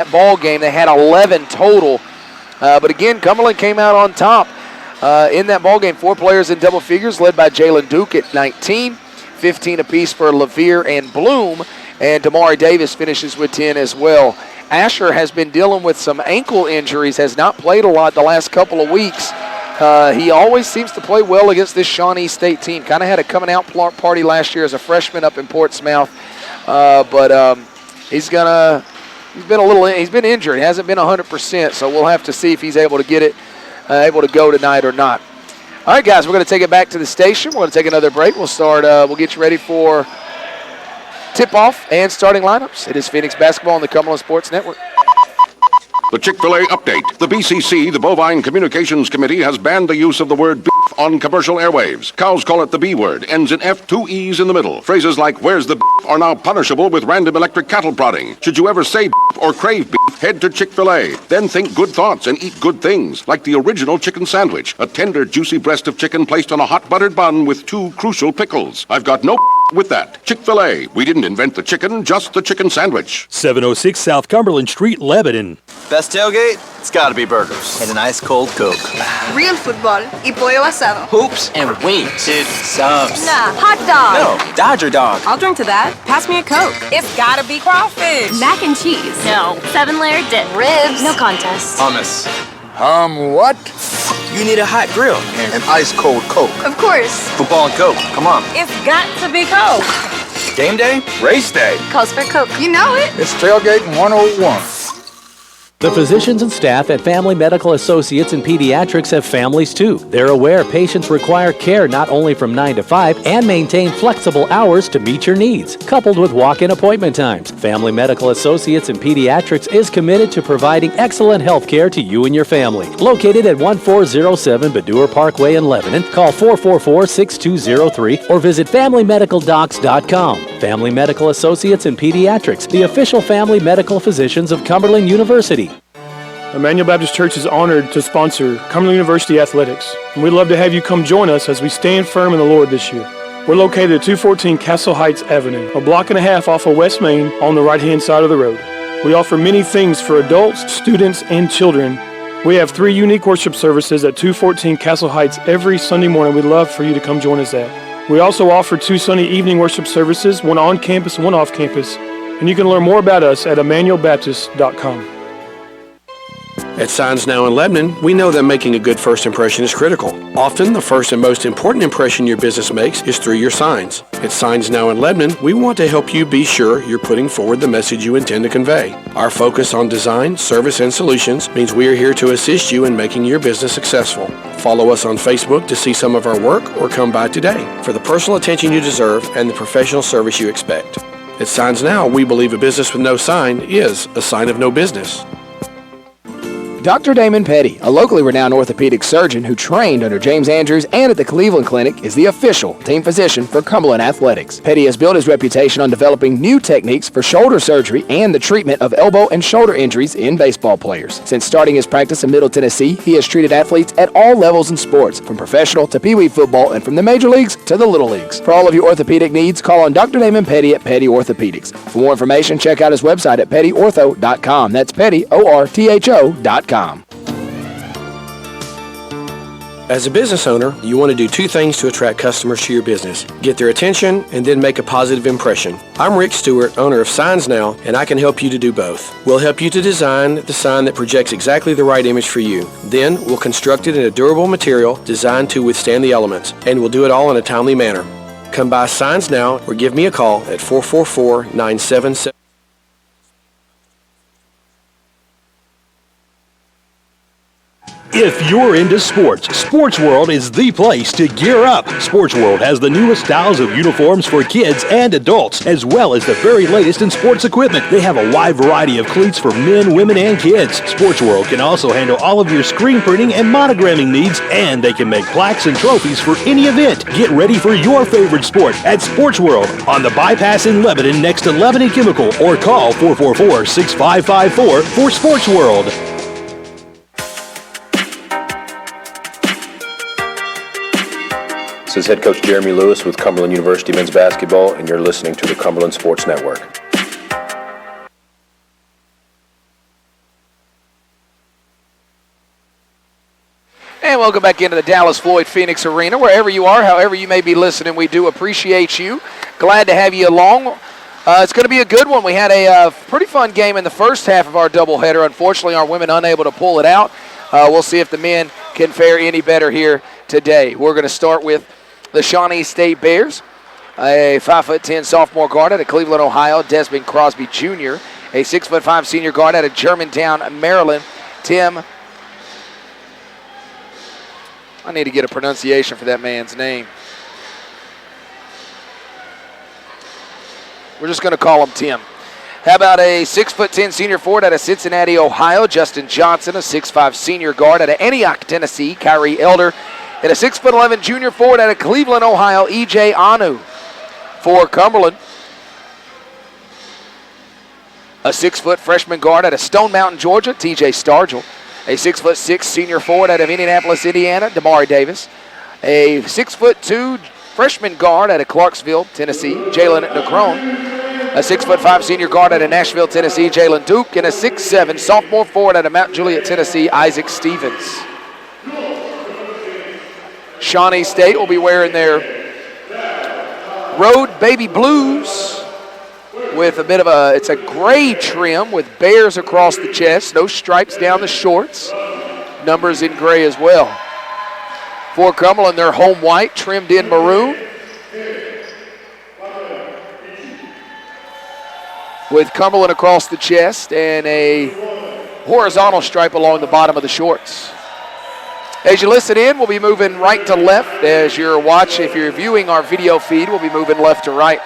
that ball game. They had 11 total. But again, Cumberland came out on top in that ball game. 4 players in double figures, led by Jalen Duke at 19, 15 apiece for LaVere and Bloom, and Damari Davis finishes with 10 as well. Asher has been dealing with some ankle injuries, has not played a lot the last couple of weeks. He always seems to play well against this Shawnee State team. Kind of had a coming out party last year as a freshman up in Portsmouth, but he's been injured. He hasn't been 100%, so we'll have to see if he's able to go tonight or not. All right, guys, we're going to take it back to the station. We're going to take another break. We'll get you ready for tip-off and starting lineups. It is Phoenix Basketball on the Cumberland Sports Network. The Chick-fil-A update. The BCC, the Bovine Communications Committee, has banned the use of the word beef on commercial airwaves. Cows call it the B word, ends in F, 2 E's in the middle. Phrases like, where's the beef, are now punishable with random electric cattle prodding. Should you ever say beef or crave beef, head to Chick-fil-A. Then think good thoughts and eat good things, like the original chicken sandwich, a tender, juicy breast of chicken placed on a hot buttered bun with 2 crucial pickles. I've got no with that. Chick-fil-A. We didn't invent the chicken, just the chicken sandwich. 706 South Cumberland Street, Lebanon. Best tailgate? It's gotta be burgers. And an ice cold Coke. Real football y pollo asado. Hoops and wings. Dude, subs. Nah, hot dog. No, Dodger dog. I'll drink to that. Pass me a Coke. It's gotta be crawfish. Mac and cheese. No. 7-layer dip. Ribs. No contest. Hummus. What? You need a hot grill. And an ice cold Coke. Of course. Football and Coke. Come on. It's got to be Coke. Game day? Race day. Calls for Coke. You know it. It's tailgating 101. The physicians and staff at Family Medical Associates and Pediatrics have families too. They're aware patients require care not only from 9 to 5 and maintain flexible hours to meet your needs, coupled with walk-in appointment times. Family Medical Associates and Pediatrics is committed to providing excellent health care to you and your family. Located at 1407 Baddour Parkway in Lebanon, call 444-6203 or visit FamilyMedicalDocs.com. Family Medical Associates and Pediatrics, the official family medical physicians of Cumberland University. Emmanuel Baptist Church is honored to sponsor Cumberland University Athletics, and we'd love to have you come join us as we stand firm in the Lord this year. We're located at 214 Castle Heights Avenue, a block and a half off of West Main on the right-hand side of the road. We offer many things for adults, students, and children. We have 3 unique worship services at 214 Castle Heights every Sunday morning. We'd love for you to come join us at. We also offer 2 Sunday evening worship services, one on campus and one off campus. And you can learn more about us at emmanuelbaptist.com. At Signs Now in Lebanon, we know that making a good first impression is critical. Often, the first and most important impression your business makes is through your signs. At Signs Now in Lebanon, we want to help you be sure you're putting forward the message you intend to convey. Our focus on design, service, and solutions means we are here to assist you in making your business successful. Follow us on Facebook to see some of our work or come by today for the personal attention you deserve and the professional service you expect. At Signs Now, we believe a business with no sign is a sign of no business. Dr. Damon Petty, a locally renowned orthopedic surgeon who trained under James Andrews and at the Cleveland Clinic, is the official team physician for Cumberland Athletics. Petty has built his reputation on developing new techniques for shoulder surgery and the treatment of elbow and shoulder injuries in baseball players. Since starting his practice in Middle Tennessee, he has treated athletes at all levels in sports, from professional to Pee Wee football and from the major leagues to the little leagues. For all of your orthopedic needs, call on Dr. Damon Petty at Petty Orthopedics. For more information, check out his website at pettyortho.com. That's Petty, ORTHO.com. As a business owner, you want to do 2 things to attract customers to your business. Get their attention and then make a positive impression. I'm Rick Stewart, owner of Signs Now, and I can help you to do both. We'll help you to design the sign that projects exactly the right image for you. Then we'll construct it in a durable material designed to withstand the elements, and we'll do it all in a timely manner. Come by Signs Now or give me a call at 444-977. If you're into sports, Sports World is the place to gear up. Sports World has the newest styles of uniforms for kids and adults, as well as the very latest in sports equipment. They have a wide variety of cleats for men, women, and kids. Sports World can also handle all of your screen printing and monogramming needs, and they can make plaques and trophies for any event. Get ready for your favorite sport at Sports World on the bypass in Lebanon next to Lebanon Chemical, or call 444-6554 for Sports World. This is head coach Jeremy Lewis with Cumberland University Men's Basketball, and you're listening to the Cumberland Sports Network. And welcome back into the Dallas Floyd Phoenix Arena. Wherever you are, however you may be listening, we do appreciate you. Glad to have you along. It's going to be a good one. We had a pretty fun game in the first half of our doubleheader. Unfortunately, our women unable to pull it out. We'll see if the men can fare any better here today. We're going to start with the Shawnee State Bears. A 5'10" sophomore guard out of Cleveland, Ohio, Desmond Crosby Jr. A 6'5" senior guard out of Germantown, Maryland, Tim. I need to get a pronunciation for that man's name. We're just going to call him Tim. How about a 6'10" senior forward out of Cincinnati, Ohio, Justin Johnson, a 6'5" senior guard out of Antioch, Tennessee, Kyree Elder, and a 6'11" junior forward out of Cleveland, Ohio, E.J. Anu. For Cumberland, a 6' freshman guard out of Stone Mountain, Georgia, T.J. Stargell. A 6'6" senior forward out of Indianapolis, Indiana, Damari Davis. A 6'2" freshman guard out of Clarksville, Tennessee, Jalen Necrone. A 6'5" senior guard out of Nashville, Tennessee, Jalen Duke. And a 6'7" sophomore forward out of Mount Juliet, Tennessee, Isaac Stevens. Shawnee State will be wearing their Road Baby Blues with a bit of it's a gray trim with bears across the chest, no stripes down the shorts, numbers in gray as well. For Cumberland, they're home white, trimmed in maroon, with Cumberland across the chest and a horizontal stripe along the bottom of the shorts. As you listen in, we'll be moving right to left. As you're watching, if you're viewing our video feed, we'll be moving left to right.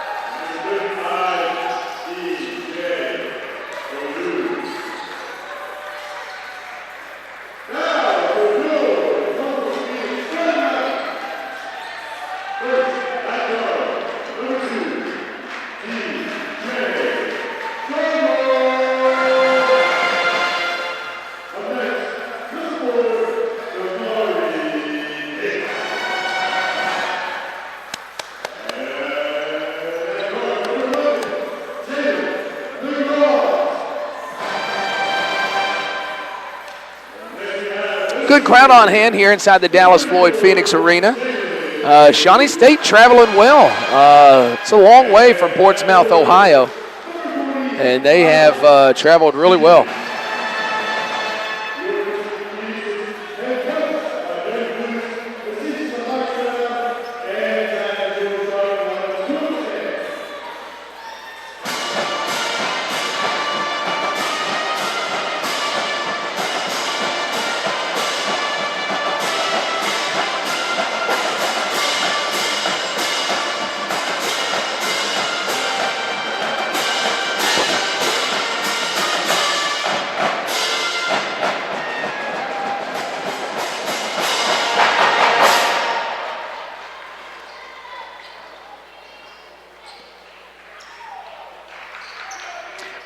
Good crowd on hand here inside the Dallas Floyd Phoenix Arena. Shawnee State traveling well. It's a long way from Portsmouth, Ohio, and they have traveled really well.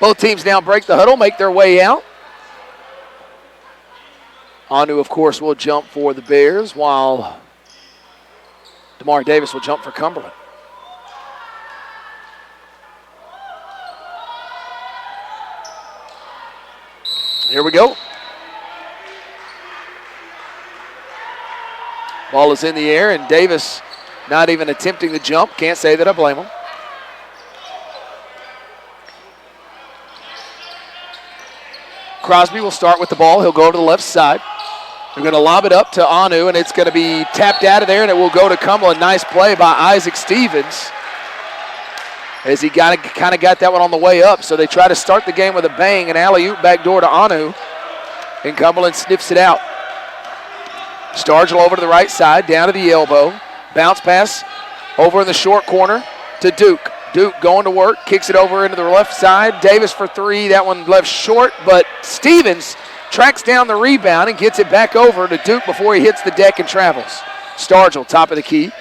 Both teams now break the huddle, make their way out. Anu, of course, will jump for the Bears, while Damari Davis will jump for Cumberland. Here we go. Ball is in the air, and Davis not even attempting the jump. Can't say that I blame him. Crosby will start with the ball. He'll go to the left side. They're going to lob it up to Anu, and it's going to be tapped out of there, and it will go to Cumberland. Nice play by Isaac Stevens, as he kind of got that one on the way up. So they try to start the game with a bang, and alley-oop back door to Anu, and Cumberland sniffs it out. Stargell over to the right side, down to the elbow. Bounce pass over in the short corner to Duke. Duke going to work, kicks it over into the left side. Davis for three. That one left short, but Stevens tracks down the rebound and gets it back over to Duke before he hits the deck and travels. Stargell, top of the key,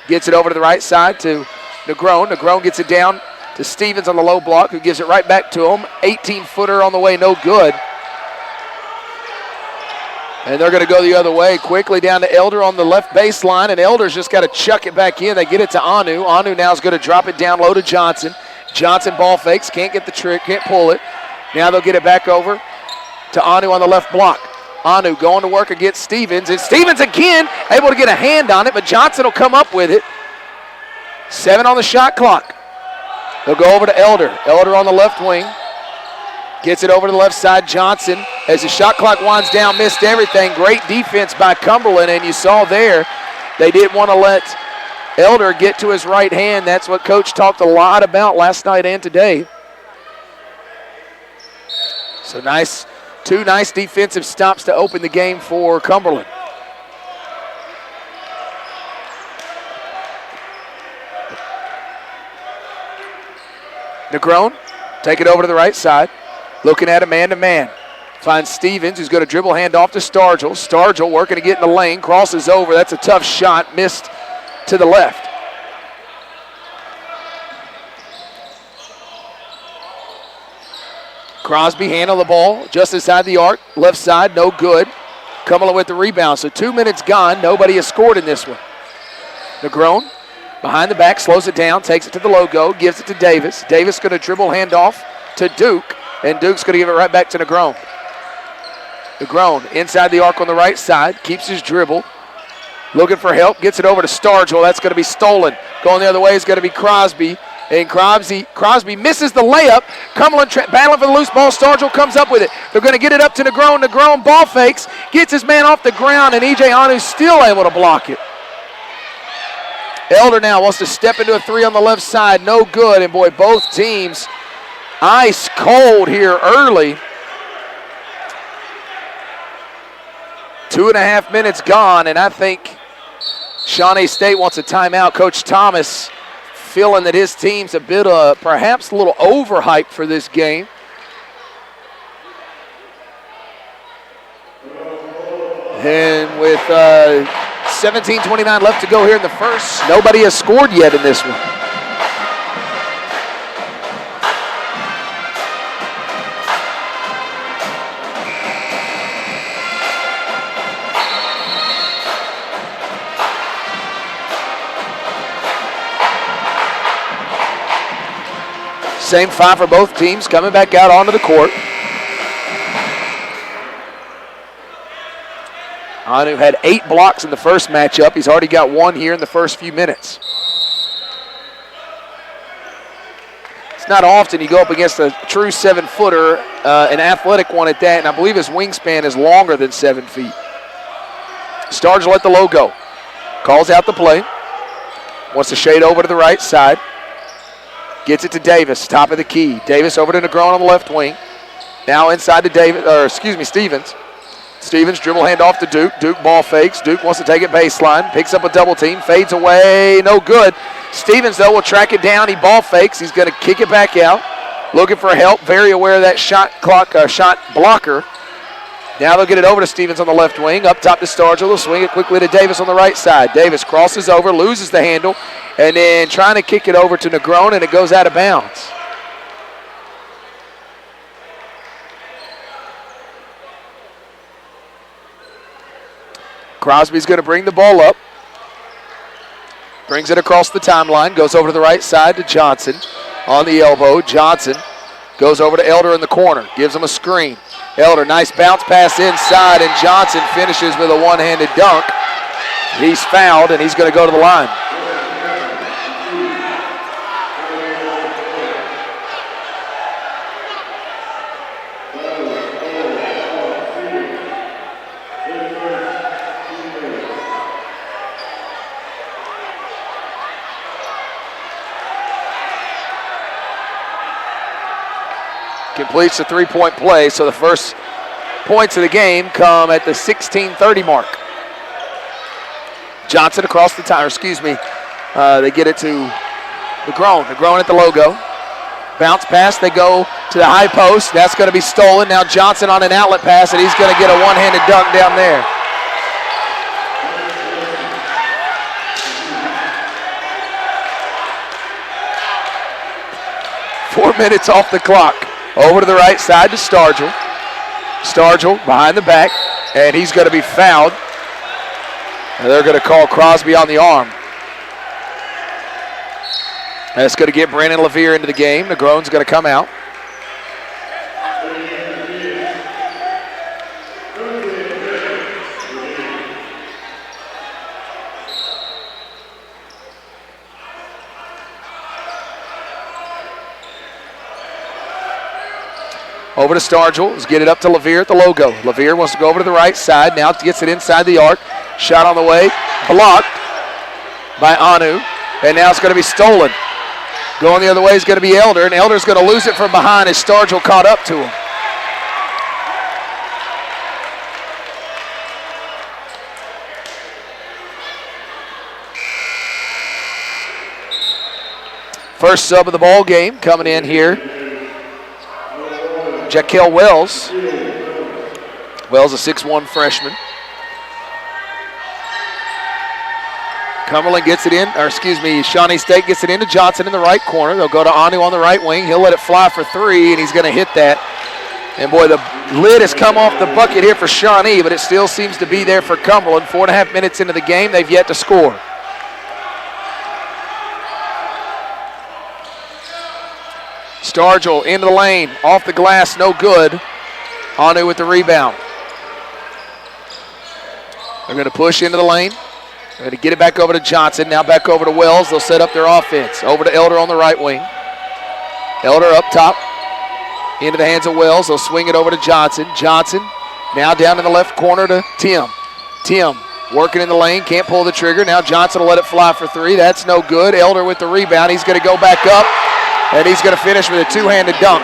gets it over to the right side to Necrone. Necrone gets it down to Stevens on the low block, who gives it right back to him. 18-footer on the way, no good. And they're going to go the other way quickly down to Elder on the left baseline, and Elder's just got to chuck it back in. They get it to Anu. Anu now is going to drop it down low to Johnson. Johnson ball fakes, can't get the trick, can't pull it. Now they'll get it back over to Anu on the left block. Anu going to work against Stevens, and Stevens again able to get a hand on it, but Johnson will come up with it. 7 on the shot clock. They'll go over to Elder. Elder on the left wing. Gets it over to the left side. Johnson, as the shot clock winds down, missed everything. Great defense by Cumberland, and you saw there they didn't want to let Elder get to his right hand. That's what Coach talked a lot about last night and today. So two nice defensive stops to open the game for Cumberland. Negron, take it over to the right side. Looking at a man-to-man. Finds Stevens, who's going to dribble hand off to Stargell. Stargell working to get in the lane, crosses over. That's a tough shot, missed to the left. Crosby handle the ball just inside the arc. Left side, no good. Cumberland with the rebound. So 2 minutes gone. Nobody has scored in this one. Negron behind the back, slows it down, takes it to the logo, gives it to Davis. Davis going to dribble hand off to Duke, and Duke's going to give it right back to Negron. Negron inside the arc on the right side, keeps his dribble. Looking for help, gets it over to Stargell. That's going to be stolen. Going the other way is going to be Crosby. And Crosby misses the layup. Cumberland battling for the loose ball. Stargell comes up with it. They're going to get it up to Negron. Negron ball fakes, gets his man off the ground, and E.J. Anu's still able to block it. Elder now wants to step into a 3 on the left side. No good, and boy, both teams ice cold here early. 2.5 minutes gone, and I think Shawnee State wants a timeout. Coach Thomas feeling that his team's a bit perhaps a little overhyped for this game. And with 17:29 left to go here in the first, nobody has scored yet in this one. Same 5 for both teams, coming back out onto the court. Anu had 8 blocks in the first matchup. He's already got 1 here in the first few minutes. It's not often you go up against a true 7-footer, an athletic one at that, and I believe his wingspan is longer than 7 feet. Stargell at the logo. Calls out the play. Wants to shade over to the right side. Gets it to Davis, top of the key. Davis over to Negron on the left wing. Now inside to Stevens. Stevens dribble hand off to Duke. Duke ball fakes. Duke wants to take it baseline. Picks up a double team. Fades away. No good. Stevens, though, will track it down. He ball fakes. He's going to kick it back out. Looking for help. Very aware of that shot blocker. Now they'll get it over to Stevens on the left wing. Up top to Stargell. They'll swing it quickly to Davis on the right side. Davis crosses over, loses the handle, and then trying to kick it over to Negron, and it goes out of bounds. Crosby's going to bring the ball up. Brings it across the timeline. Goes over to the right side to Johnson on the elbow. Johnson goes over to Elder in the corner. Gives him a screen. Elder, nice bounce pass inside, and Johnson finishes with a one-handed dunk. He's fouled, and he's going to go to the line. Completes the three-point play, so the first points of the game come at the 16:30 mark. Johnson across the time, they get it to Negron. Negron at the logo. Bounce pass, they go to the high post. That's going to be stolen. Now Johnson on an outlet pass, and he's going to get a one-handed dunk down there. Four minutes off the clock. Over to the right side to Stargell. Stargell behind the back, and he's going to be fouled. And they're going to call Crosby on the arm. That's going to get Brandon LaVere into the game. Negron's going to come out. Over to Stargell. Let's get it up to LaVere at the logo. LaVere wants to go over to the right side. Now gets it inside the arc. Shot on the way. Blocked by Anu. And now it's going to be stolen. Going the other way is going to be Elder. And Elder's going to lose it from behind as Stargell caught up to him. First sub of the ball game coming in here. Jakiel Wells. Wells, a 6'1 freshman. Cumberland gets it in, Shawnee State gets it into Johnson in the right corner. They'll go to Anu on the right wing. He'll let it fly for three, and he's going to hit that. And boy, the lid has come off the bucket here for Shawnee, but it still seems to be there for Cumberland. 4.5 minutes into the game, they've yet to score. Stargell into the lane, off the glass, no good. Anu with the rebound. They're going to push into the lane. They're going to get it back over to Johnson, now back over to Wells. They'll set up their offense. Over to Elder on the right wing. Elder up top, into the hands of Wells. They'll swing it over to Johnson. Johnson now down in the left corner to Tim. Tim working in the lane, can't pull the trigger. Now Johnson will let it fly for three. That's no good. Elder with the rebound. He's going to go back up. And he's going to finish with a two-handed dunk.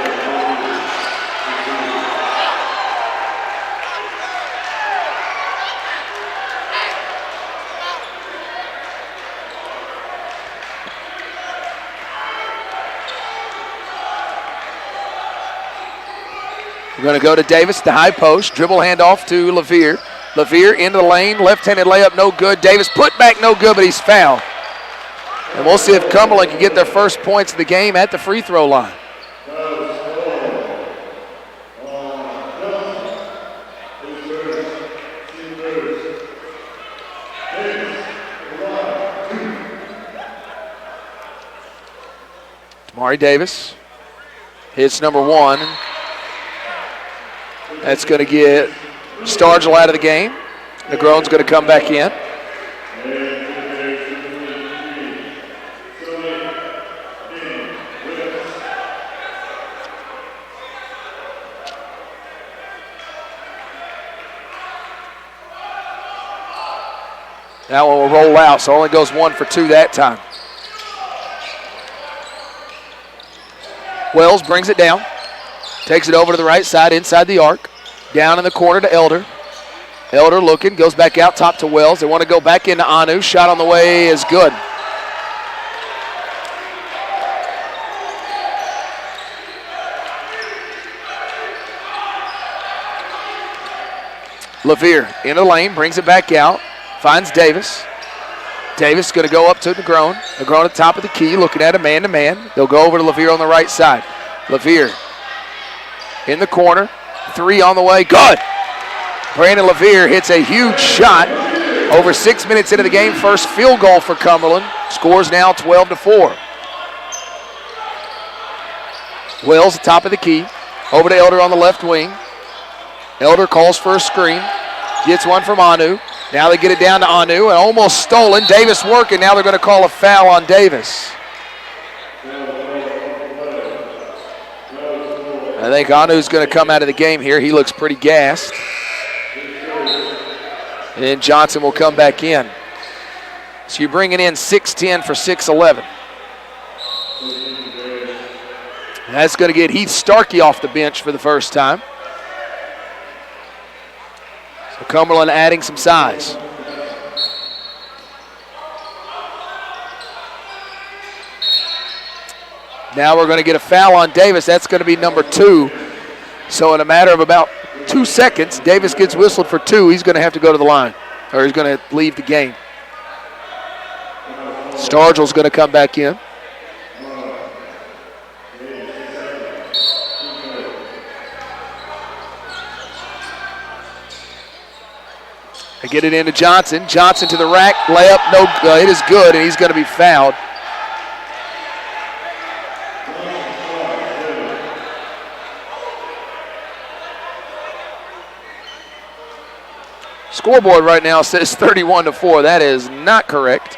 We're going to go to Davis, the high post. Dribble handoff to LaVere. LaVere into the lane. Left-handed layup, no good. Davis put back, no good, but he's fouled. And we'll see if Cumberland can get their first points of the game at the free throw line. Tamari Davis hits number one. That's going to get Stargell out of the game. Negron's going to come back in. That one will roll out, so only goes 1 for 2 that time. Wells brings it down, takes it over to the right side, inside the arc, down in the corner to Elder. Elder looking, goes back out top to Wells. They want to go back into Anu. Shot on the way is good. LaVere in the lane, brings it back out. Finds Davis. Davis going to go up to Negron. Negron at the top of the key, looking at a man-to-man. They'll go over to LaVere on the right side. LaVere in the corner. Three on the way. Good. Brandon LaVere hits a huge shot. Over 6 minutes into the game, first field goal for Cumberland. Scores now 12-4. Wells at top of the key. Over to Elder on the left wing. Elder calls for a screen. Gets one from Anu. Now they get it down to Anu, and almost stolen. Davis working. Now they're going to call a foul on Davis. I think Anu's going to come out of the game here. He looks pretty gassed. And Johnson will come back in. So you're bringing in 6'10 for 6'11. That's going to get Heath Starkey off the bench for the first time. So Cumberland adding some size. Now we're going to get a foul on Davis. That's going to be number 2. So in a matter of about 2 seconds, Davis gets whistled for 2. He's going to have to go to the line, or he's going to leave the game. Stargell's going to come back in. They get it into Johnson. Johnson to the rack. Layup, no good. It is good, and he's going to be fouled. Scoreboard right now says 31-4. That is not correct.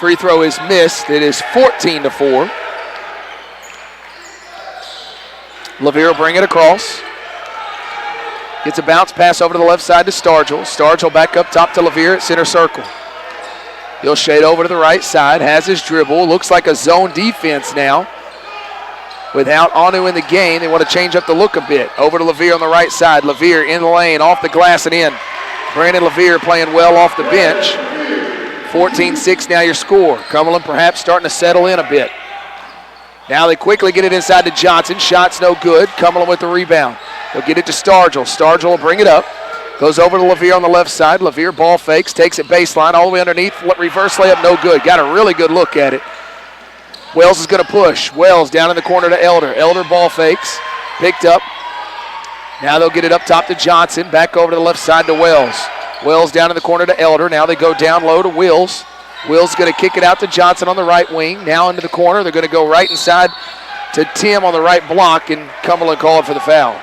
Free throw is missed. It is 14-4. LaVere will bring it across. Gets a bounce pass over to the left side to Stargell. Stargell back up top to LaVere at center circle. He'll shade over to the right side, has his dribble. Looks like a zone defense now. Without Anu in the game, they want to change up the look a bit. Over to LaVere on the right side. LaVere in the lane, off the glass and in. Brandon LaVere playing well off the bench. 14-6 now your score. Cumberland perhaps starting to settle in a bit. Now they quickly get it inside to Johnson. Shot's no good. Cumberland with the rebound. They'll get it to Stargell. Stargell will bring it up. Goes over to LaVere on the left side. LaVere ball fakes, takes it baseline all the way underneath. Reverse layup, no good. Got a really good look at it. Wells is going to push. Wells down in the corner to Elder. Elder ball fakes. Picked up. Now they'll get it up top to Johnson. Back over to the left side to Wells. Wells down in the corner to Elder. Now they go down low to Wills. Wills going to kick it out to Johnson on the right wing. Now into the corner. They're going to go right inside to Tim on the right block, and Cumberland called for the foul.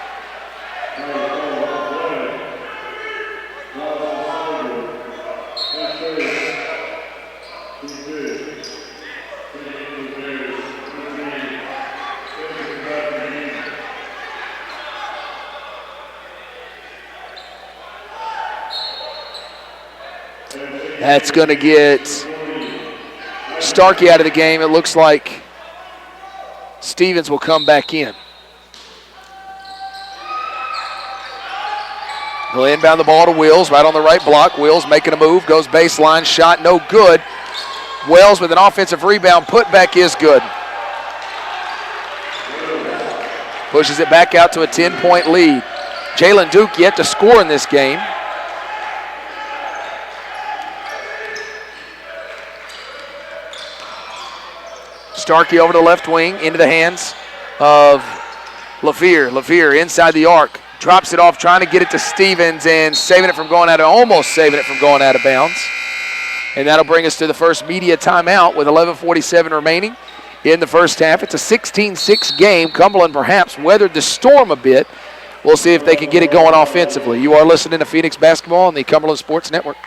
That's going to get Starkey out of the game. It looks like Stevens will come back in. They'll inbound the ball to Wills, right on the right block. Wills making a move, goes baseline, shot no good. Wells with an offensive rebound, putback is good. Pushes it back out to a 10-point lead. Jalen Duke yet to score in this game. Starkey over to the left wing, into the hands of LaVere. LaVere inside the arc, drops it off, trying to get it to Stevens and almost saving it from going out of bounds. And that'll bring us to the first media timeout with 11:47 remaining in the first half. It's a 16-6 game. Cumberland perhaps weathered the storm a bit. We'll see if they can get it going offensively. You are listening to Phoenix Basketball on the Cumberland Sports Network.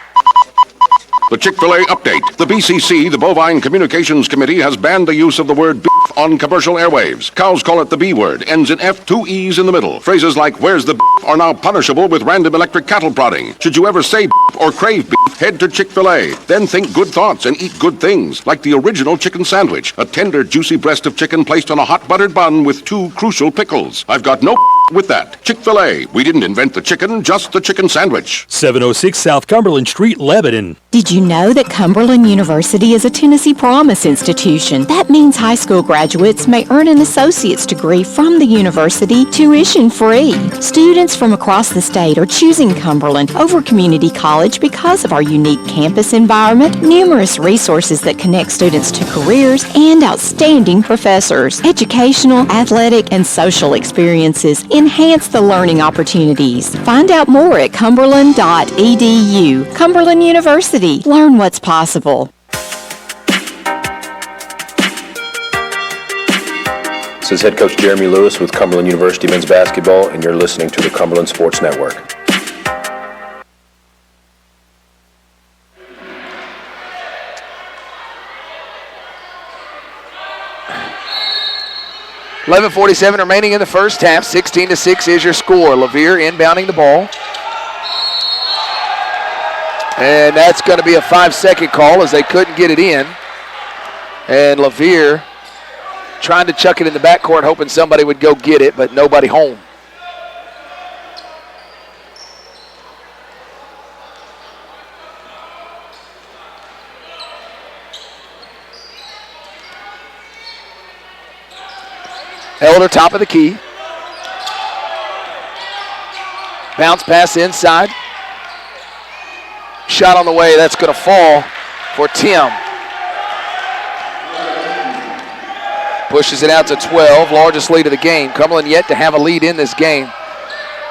The Chick-fil-A update. The BCC, the Bovine Communications Committee, has banned the use of the word beef on commercial airwaves. Cows call it the B word, ends in F, 2 E's in the middle. Phrases like, where's the beef, are now punishable with random electric cattle prodding. Should you ever say beef or crave beef, head to Chick-fil-A. Then think good thoughts and eat good things, like the original chicken sandwich, a tender, juicy breast of chicken placed on a hot buttered bun with 2 crucial pickles. I've got no with that. Chick-fil-A. We didn't invent the chicken, just the chicken sandwich. 706 South Cumberland Street, Lebanon. Did you know that Cumberland University is a Tennessee Promise institution? That means high school graduates may earn an associate's degree from the university tuition-free. Students from across the state are choosing Cumberland over community college because of our unique campus environment, numerous resources that connect students to careers, and outstanding professors. Educational, athletic, and social experiences enhance the learning opportunities. Find out more at cumberland.edu. Cumberland University. Learn what's possible. This is head coach Jeremy Lewis with Cumberland University men's basketball, and you're listening to the Cumberland Sports Network. $11:47 remaining in the first half. 16-6 is your score. LaVere inbounding the ball. And that's going to be a 5-second call as they couldn't get it in. And LaVere trying to chuck it in the backcourt, hoping somebody would go get it, but nobody home. Elder, top of the key. Bounce pass inside. Shot on the way, that's going to fall for Tim. Pushes it out to 12, largest lead of the game. Cumberland yet to have a lead in this game.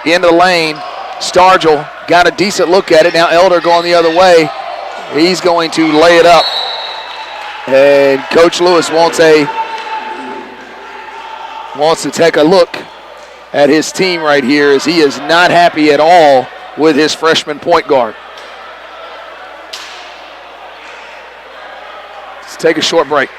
Into the lane, Stargell got a decent look at it. Now Elder going the other way. He's going to lay it up. And Coach Lewis wants to take a look at his team right here, as he is not happy at all with his freshman point guard. take a short break.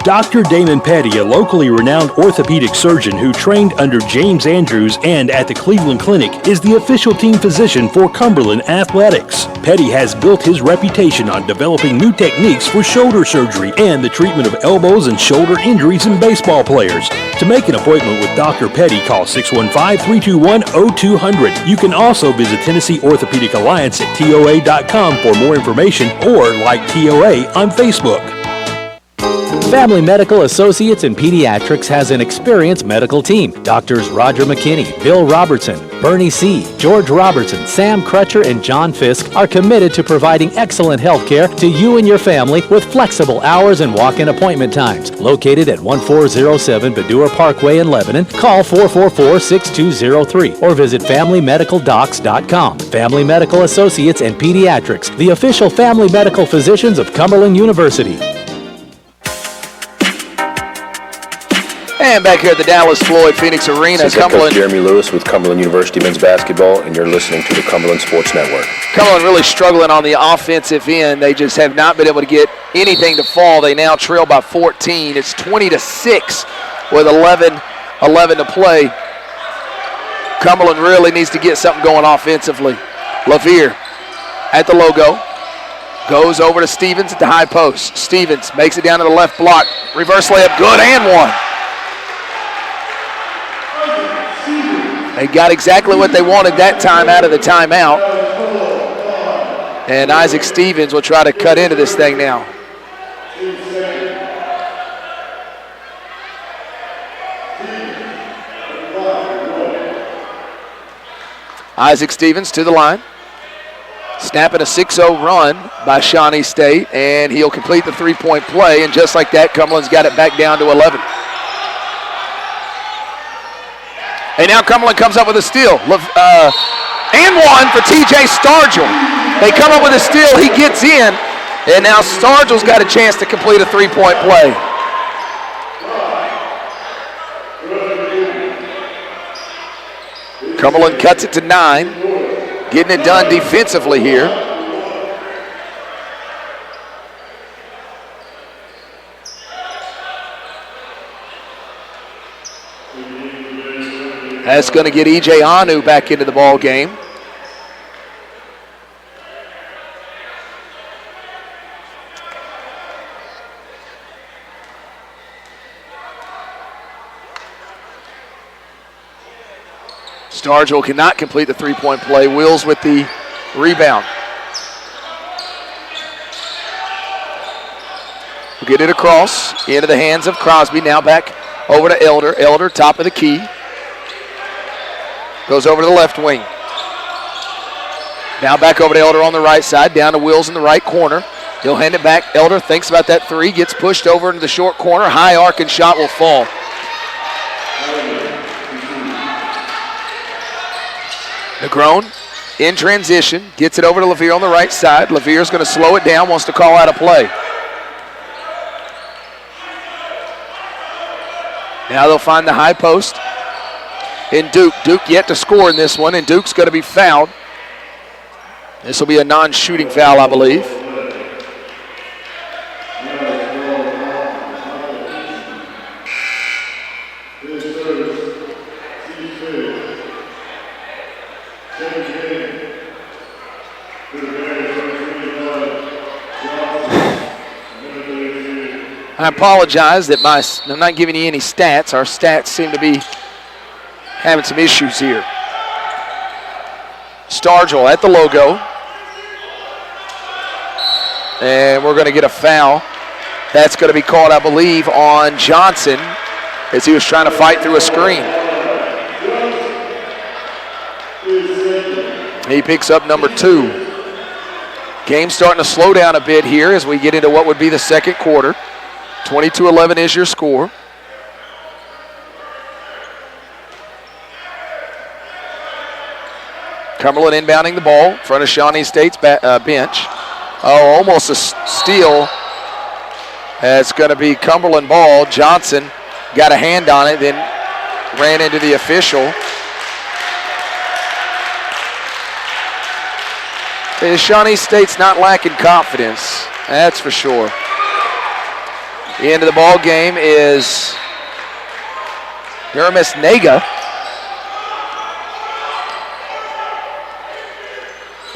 Dr. Damon Petty, a locally renowned orthopedic surgeon who trained under James Andrews and at the Cleveland Clinic, is the official team physician for Cumberland Athletics. Petty has built his reputation on developing new techniques for shoulder surgery and the treatment of elbows and shoulder injuries in baseball players. To make an appointment with Dr. Petty, call 615-321-0200. You can also visit Tennessee Orthopedic Alliance at TOA.com for more information or like TOA on Facebook. Family Medical Associates in Pediatrics has an experienced medical team. Doctors Roger McKinney, Bill Robertson, Bernie C., George Robertson, Sam Crutcher, and John Fisk are committed to providing excellent health care to you and your family with flexible hours and walk-in appointment times. Located at 1407 Badura Parkway in Lebanon, call 444-6203 or visit FamilyMedicalDocs.com. Family Medical Associates and Pediatrics, the official family medical physicians of Cumberland University. And back here at the Dallas Floyd Phoenix Arena, This is head coach Jeremy Lewis with Cumberland University men's basketball, and you're listening to the Cumberland Sports Network. Cumberland really struggling on the offensive end. They just have not been able to get anything to fall. They now trail by 14. It's 20-6 with 11 to play. Cumberland really needs to get something going offensively. LaVere at the logo. Goes over to Stevens at the high post. Stevens makes it down to the left block. Reverse layup, good, and one. They got exactly what they wanted that time out of the timeout. And Isaac Stevens will try to cut into this thing now. Isaac Stevens to the line. Snapping a 6-0 run by Shawnee State, and he'll complete the three-point play. And just like that, Cumberland's got it back down to 11. And now Cumberland comes up with a steal. And one for TJ Stargell. They come up with a steal. He gets in. And now Stargell's got a chance to complete a three-point play. Cumberland cuts it to 9. Getting it done defensively here. That's going to get E.J. Anu back into the ball game. Stargell cannot complete the three-point play. Wills with the rebound. We'll get it across into the hands of Crosby. Now back over to Elder. Elder, top of the key. Goes over to the left wing. Now back over to Elder on the right side. Down to Wills in the right corner. He'll hand it back. Elder thinks about that three. Gets pushed over into the short corner. High arcing shot will fall. Negron in transition. Gets it over to LaVere on the right side. LaVere's going to slow it down. Wants to call out a play. Now they'll find the high post. In Duke. Duke yet to score in this one, and Duke's going to be fouled. This will be a non-shooting foul, I believe. I apologize that I'm not giving you any stats. Our stats seem to be having some issues here. Stargell at the logo. And we're going to get a foul. That's going to be called, I believe, on Johnson as he was trying to fight through a screen. He picks up number 2. Game starting to slow down a bit here as we get into what would be the second quarter. 22-11 is your score. Cumberland inbounding the ball in front of Shawnee State's bench. Oh, almost a steal. It's going to be Cumberland ball. Johnson got a hand on it, then ran into the official. Shawnee State's not lacking confidence, that's for sure. The end of the ball game is Aramis Naga.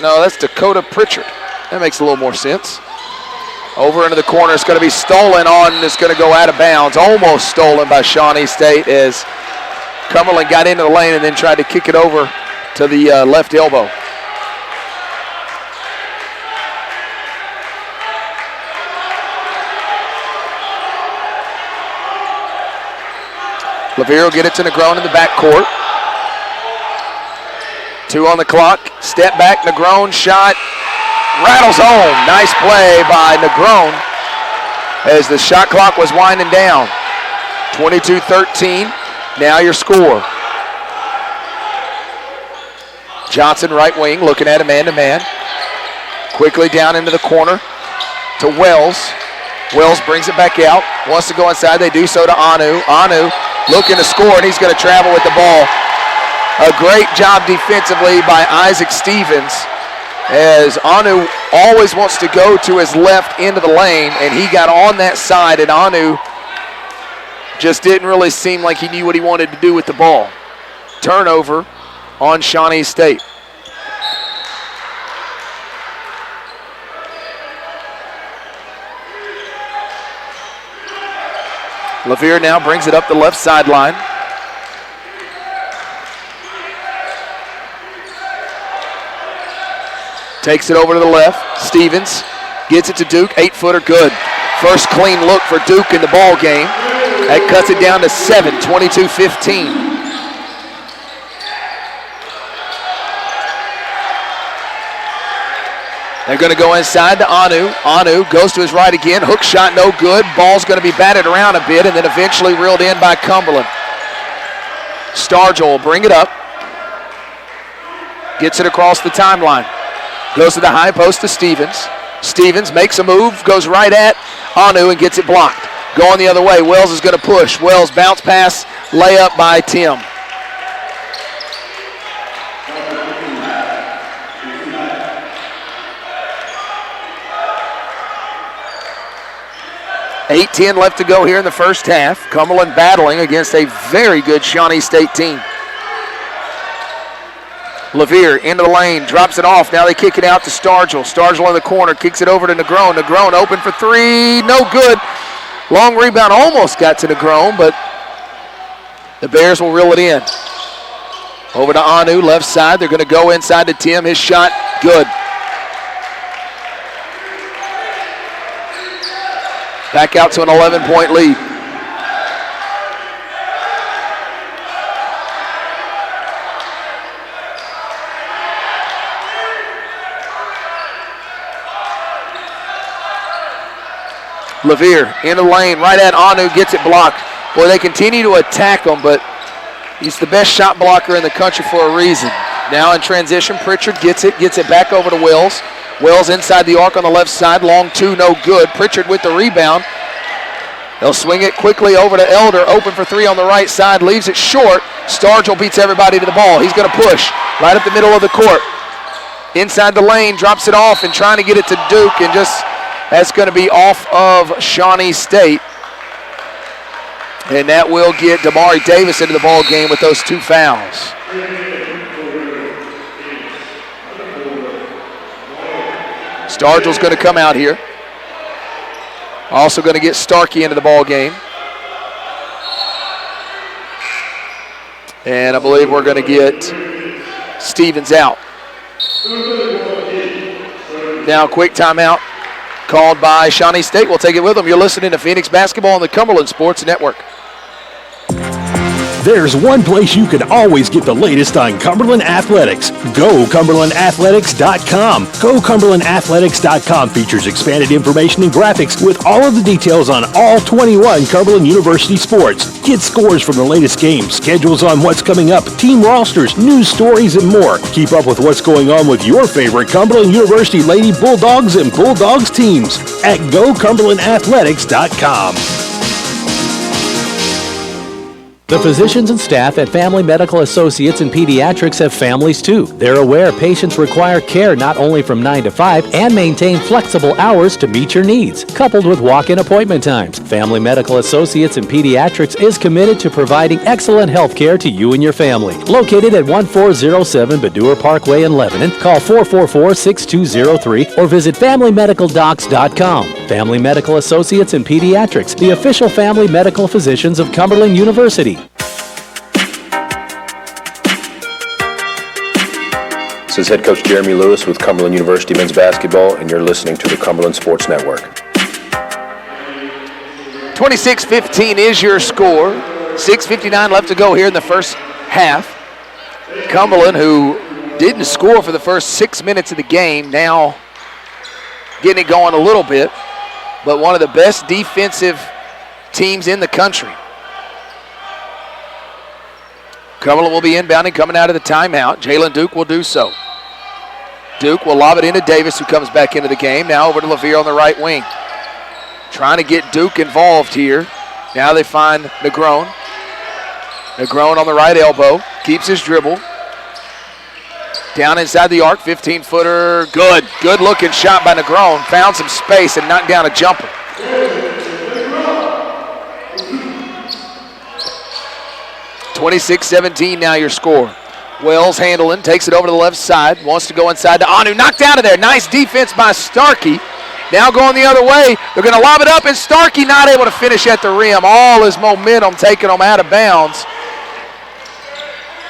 No, that's Dakota Prichard. That makes a little more sense. Over into the corner, it's going to be stolen on, it's going to go out of bounds. Almost stolen by Shawnee State as Cumberland got into the lane and then tried to kick it over to the left elbow. Lavier will get it to Negron in the backcourt. 2 on the clock. Step back, Negron shot. Rattles home. Nice play by Negron as the shot clock was winding down. 22-13. Now your score. Johnson, right wing, looking at a man-to-man. Quickly down into the corner to Wells. Wells brings it back out. Wants to go inside. They do so to Anu. Anu looking to score, and he's going to travel with the ball. A great job defensively by Isaac Stevens, as Anu always wants to go to his left into the lane, and he got on that side, and Anu just didn't really seem like he knew what he wanted to do with the ball. Turnover on Shawnee State. Lavier now brings it up the left sideline. Takes it over to the left. Stevens gets it to Duke. 8-footer good. First clean look for Duke in the ball game. That cuts it down to 7, 22-15. They're going to go inside to Anu. Anu goes to his right again. Hook shot no good. Ball's going to be batted around a bit and then eventually reeled in by Cumberland. Stargell will bring it up. Gets it across the timeline. Goes to the high post to Stevens. Stevens makes a move, goes right at Anu and gets it blocked. Going the other way. Wells is going to push. Wells bounce pass, layup by Tim. .8:10 left to go here in the first half. Cumberland battling against a very good Shawnee State team. Lavier into the lane, drops it off. Now they kick it out to Stargell. Stargell in the corner, kicks it over to Negron. Negron open for 3, no good. Long rebound almost got to Negron, but the Bears will reel it in. Over to Anu, left side. They're going to go inside to Tim. His shot, good. Back out to an 11-point lead. Lavier into the lane, right at Anu, gets it blocked. Boy, they continue to attack him, but he's the best shot blocker in the country for a reason. Now in transition, Prichard gets it back over to Wells. Wells inside the arc on the left side, long 2, no good. Prichard with the rebound. They'll swing it quickly over to Elder, open for 3 on the right side, leaves it short. Stargell beats everybody to the ball. He's going to push right up the middle of the court. Inside the lane, drops it off and trying to get it to Duke, and just that's going to be off of Shawnee State. And that will get Damari Davis into the ball game with those 2 fouls. Stargell's going to come out here. Also going to get Starkey into the ball game. And I believe we're going to get Stevens out. Now quick timeout called by Shawnee State. We'll take it with them. You're listening to Phoenix Basketball on the Cumberland Sports Network. There's one place you can always get the latest on Cumberland Athletics. Go CumberlandAthletics.com. Go CumberlandAthletics.com features expanded information and graphics with all of the details on all 21 Cumberland University sports. Get scores from the latest games, schedules on what's coming up, team rosters, news stories, and more. Keep up with what's going on with your favorite Cumberland University Lady Bulldogs and Bulldogs teams at GoCumberlandAthletics.com. The physicians and staff at Family Medical Associates and Pediatrics have families too. They're aware patients require care not only from 9 to 5 and maintain flexible hours to meet your needs, coupled with walk-in appointment times. Family Medical Associates and Pediatrics is committed to providing excellent health care to you and your family. Located at 1407 Baddour Parkway in Lebanon, call 444-6203 or visit FamilyMedicalDocs.com. Family Medical Associates and Pediatrics, the official family medical physicians of Cumberland University. This is head coach Jeremy Lewis with Cumberland University men's basketball, and you're listening to the Cumberland Sports Network. 26-15 is your score. 6:59 left to go here in the first half. Cumberland, who didn't score for the first 6 minutes of the game, now getting it going a little bit, but one of the best defensive teams in the country. Cumberland will be inbounding coming out of the timeout. Jalen Duke will do so. Duke will lob it into Davis, who comes back into the game. Now over to LaVere on the right wing. Trying to get Duke involved here. Now they find Negron. Negron on the right elbow. Keeps his dribble. Down inside the arc, 15-footer. Good. Good-looking shot by Negron. Found some space and knocked down a jumper. 26-17 now your score. Wells handling, takes it over to the left side, wants to go inside to Anu, knocked out of there. Nice defense by Starkey. Now going the other way, they're going to lob it up, and Starkey not able to finish at the rim. All his momentum taking him out of bounds.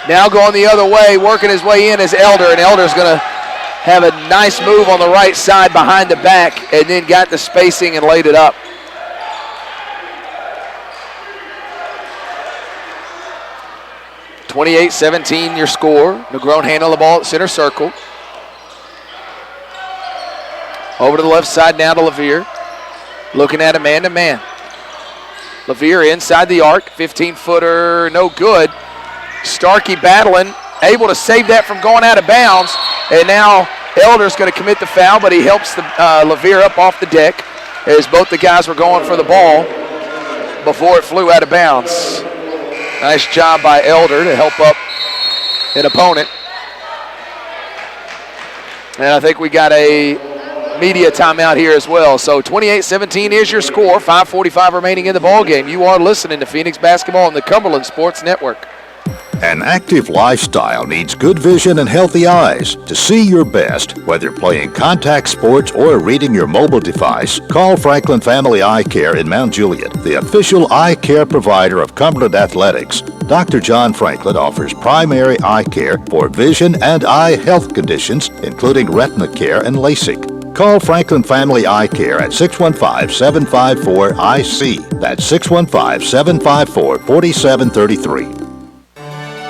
Now going the other way, working his way in is Elder, and Elder's going to have a nice move on the right side behind the back, and then got the spacing and laid it up. (28-17) your score. Negron handle the ball at center circle. Over to the left side now to LaVere. Looking at a man-to-man. LaVere inside the arc. 15-footer, no good. Starkey battling, able to save that from going out of bounds. And now Elder's going to commit the foul, but he helps the LaVere up off the deck as both the guys were going for the ball before it flew out of bounds. Nice job by Elder to help up an opponent. And I think we got a media timeout here as well. So 28-17 is your score. 5:45 remaining in the ball game. You are listening to Phoenix Basketball on the Cumberland Sports Network. An active lifestyle needs good vision and healthy eyes. To see your best, whether playing contact sports or reading your mobile device, call Franklin Family Eye Care in Mount Juliet, the official eye care provider of Cumberland Athletics. Dr. John Franklin offers primary eye care for vision and eye health conditions, including retina care and LASIK. Call Franklin Family Eye Care at 615-754-IC. That's 615-754-4733.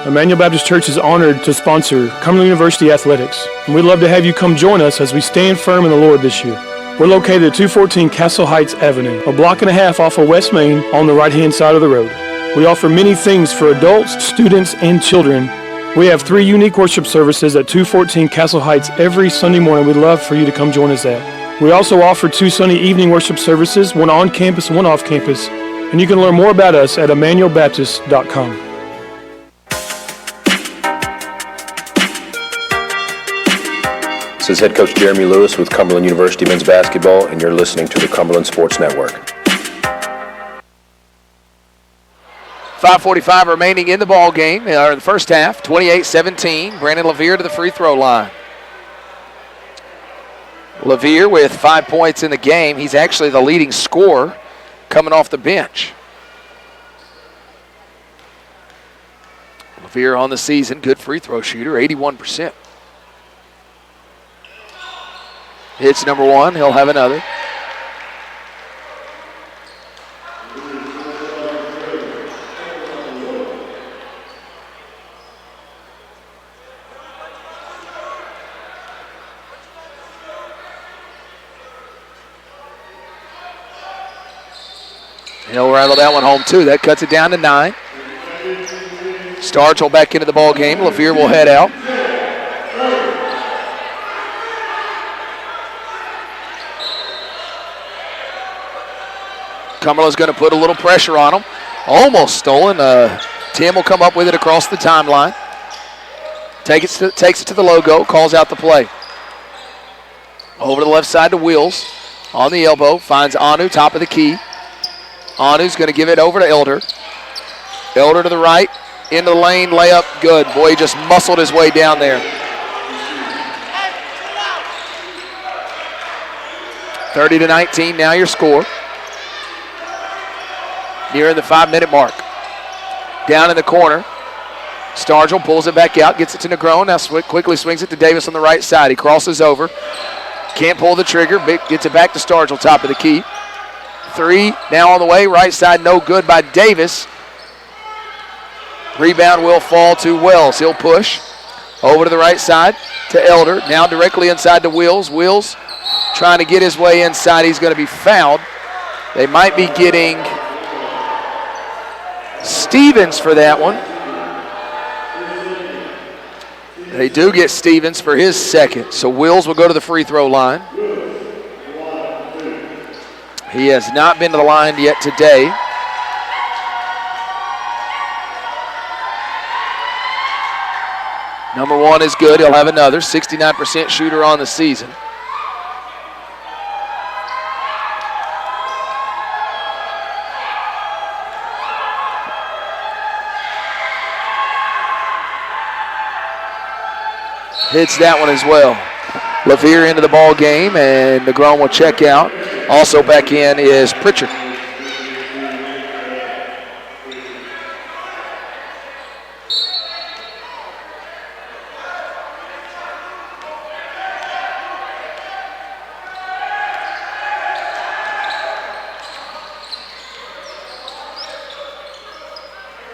Emmanuel Baptist Church is honored to sponsor Cumberland University Athletics, and we'd love to have you come join us as we stand firm in the Lord this year. We're located at 214 Castle Heights Avenue, a block and a half off of West Main on the right-hand side of the road. We offer many things for adults, students, and children. We have 3 unique worship services at 214 Castle Heights every Sunday morning. We'd love for you to come join us at. We also offer 2 Sunday evening worship services, one on campus and one off campus. And you can learn more about us at emmanuelbaptist.com. This is head coach Jeremy Lewis with Cumberland University men's basketball, and you're listening to the Cumberland Sports Network. 5:45 remaining in the ball game, or in the first half. 28-17. Brandon LaVere to the free throw line. LaVere with 5 points in the game. He's actually the leading scorer coming off the bench. LaVere on the season, good free throw shooter, 81%. Hits number 1, he'll have another. He'll rattle that one home too. That cuts it down to 9. Starch will back into the ball game. LaVere will head out. Cumberland's going to put a little pressure on him. Almost stolen. Tim will come up with it across the timeline. Takes it to the logo, calls out the play. Over to the left side to Wills. On the elbow, finds Anu, top of the key. Anu's going to give it over to Elder. Elder to the right, into the lane, layup, good. Boy, he just muscled his way down there. 30-19, now your score. Nearing the 5-minute mark. Down in the corner. Stargell pulls it back out, gets it to Negron. Now quickly swings it to Davis on the right side. He crosses over. Can't pull the trigger. Gets it back to Stargell, top of the key. 3 now on the way. Right side, no good by Davis. Rebound will fall to Wells. He'll push. Over to the right side to Elder. Now directly inside to Wills. Wills trying to get his way inside. He's going to be fouled. They might be getting Stevens for that one. They do get Stevens for his second. So Wills will go to the free throw line. He has not been to the line yet today. Number 1 is good. He'll have another. 69% shooter on the season. Hits that one as well. LaVere into the ball game, and Negron will check out. Also back in is Prichard.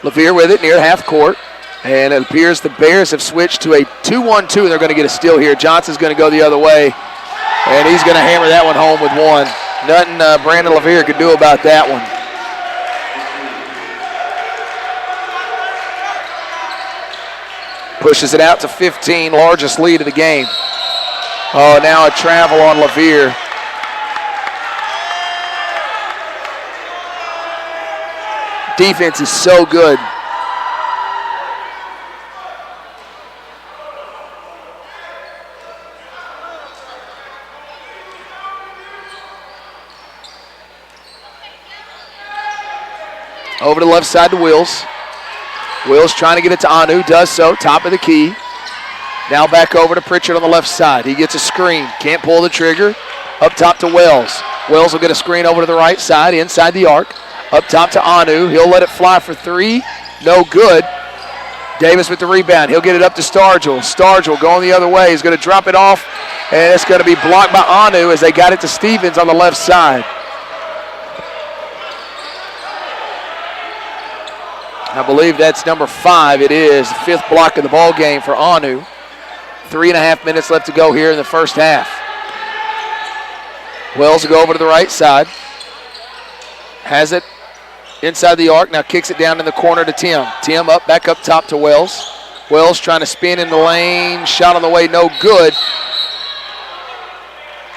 LaVere with it near half court. And it appears the Bears have switched to a 2-1-2, and they're going to get a steal here. Johnson's going to go the other way, and he's going to hammer that one home with 1. Nothing Brandon LaVere could do about that one. Pushes it out to 15, largest lead of the game. Oh, now a travel on LaVere. Defense is so good. Over to the left side to Wills. Wills trying to get it to Anu, does so, top of the key. Now back over to Prichard on the left side. He gets a screen, can't pull the trigger. Up top to Wells. Wells will get a screen over to the right side, inside the arc. Up top to Anu, he'll let it fly for 3, no good. Davis with the rebound, he'll get it up to Stargell. Stargell going the other way, he's going to drop it off, and it's going to be blocked by Anu as they got it to Stevens on the left side. I believe that's number 5. It is the 5th block of the ball game for Anu. 3.5 minutes left to go here in the first half. Wells will go over to the right side. Has it inside the arc. Now kicks it down in the corner to Tim. Tim up, back up top to Wells. Wells trying to spin in the lane. Shot on the way, no good.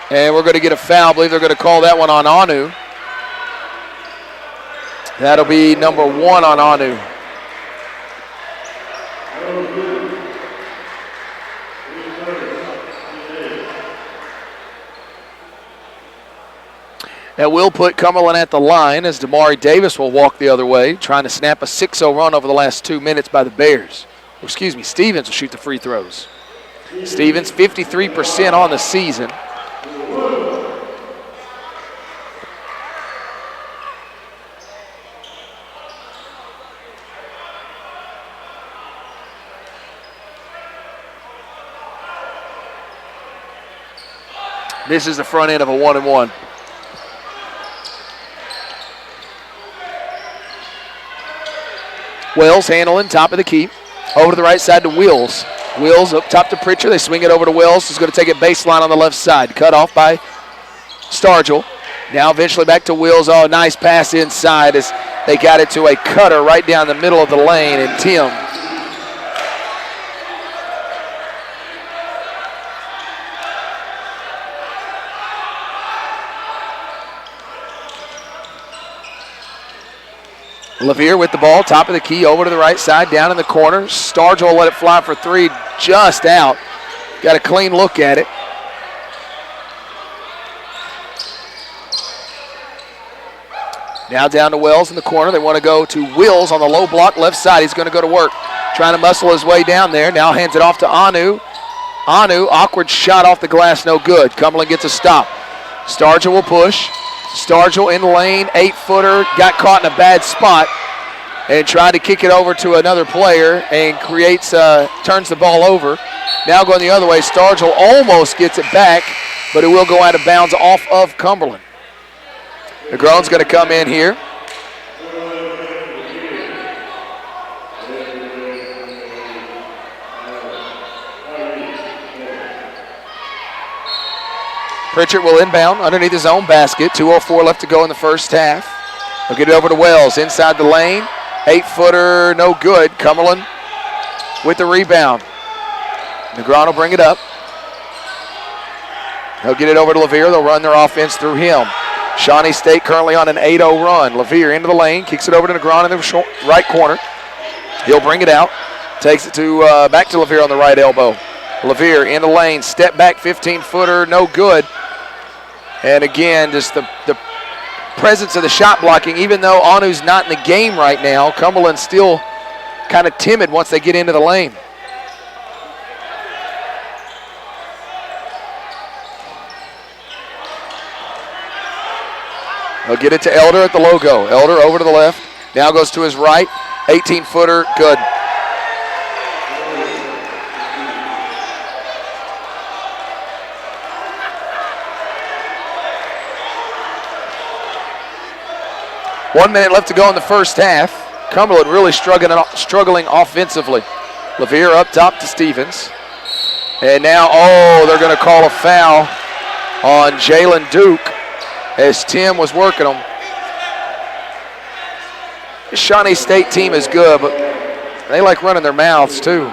And we're going to get a foul. I believe they're going to call that one on Anu. That'll be number 1 on Anu. That will put Cumberland at the line as Damari Davis will walk the other way, trying to snap a 6-0 run over the last 2 minutes by the Bears. Excuse me, Stevens will shoot the free throws. Stevens, 53% on the season. This is the front end of a 1-and-1. Wells handling, top of the key. Over to the right side to Wills. Wills up top to Prichard. They swing it over to Wells. He's going to take it baseline on the left side. Cut off by Stargell. Now eventually back to Wills. Oh, nice pass inside as they got it to a cutter right down the middle of the lane. And Tim. LaVere with the ball, top of the key, over to the right side, down in the corner. Stargell let it fly for three, just out. Got a clean look at it. Now down to Wells in the corner. They want to go to Wills on the low block left side. He's going to go to work, trying to muscle his way down there. Now hands it off to Anu. Anu, awkward shot off the glass, no good. Cumberland gets a stop. Stargell will push. Stargell in the lane, 8-footer, got caught in a bad spot and tried to kick it over to another player and turns the ball over. Now going the other way, Stargell almost gets it back, but it will go out of bounds off of Cumberland. Negron's going to come in here. Prichard will inbound underneath his own basket. 2:04 left to go in the first half. They'll get it over to Wells inside the lane. 8-footer, no good. Cumberland with the rebound. Negron will bring it up. He'll get it over to LaVere. They'll run their offense through him. Shawnee State currently on an 8-0 run. LaVere into the lane, kicks it over to Negron in the right corner. He'll bring it out. Takes it to back to LaVere on the right elbow. LaVere in the lane, step back 15-footer, no good. And again, just the presence of the shot blocking, even though Anu's not in the game right now, Cumberland's still kind of timid once they get into the lane. They'll get it to Elder at the logo. Elder over to the left. Now goes to his right. 18-footer, good. One minute left to go in the first half. Cumberland really struggling offensively. LaVere up top to Stevens. And now, they're going to call a foul on Jalen Duke as Tim was working them. The Shawnee State team is good, but they like running their mouths too.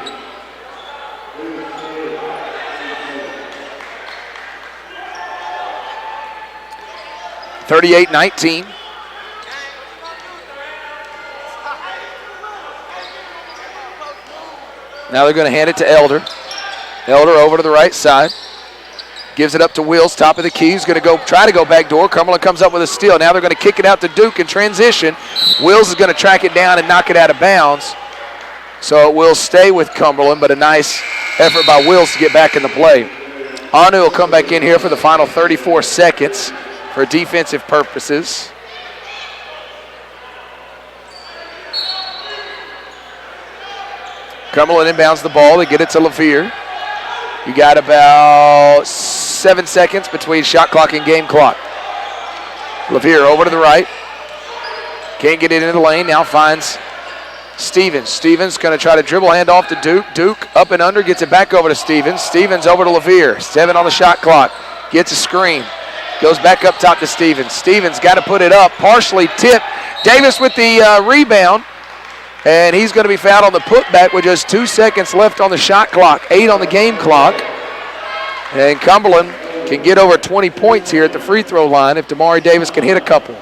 (38-19). Now they're going to hand it to Elder. Elder over to the right side. Gives it up to Wills, top of the key. He's going to try to go back door. Cumberland comes up with a steal. Now they're going to kick it out to Duke in transition. Wills is going to track it down and knock it out of bounds. So it will stay with Cumberland, but a nice effort by Wills to get back in the play. Anu will come back in here for the final 34 seconds for defensive purposes. Cumberland inbounds the ball. They get it to LaVere. You got about 7 seconds between shot clock and game clock. LaVere over to the right. Can't get it into the lane. Now finds Stevens. Stevens going to try to dribble hand off to Duke. Duke up and under, gets it back over to Stevens. Stevens over to LaVere. 7 on the shot clock. Gets a screen. Goes back up top to Stevens. Stevens got to put it up. Partially tipped. Davis with the rebound. And he's going to be fouled on the putback with just 2 seconds left on the shot clock. 8 on the game clock. And Cumberland can get over 20 points here at the free throw line if Damari Davis can hit a couple.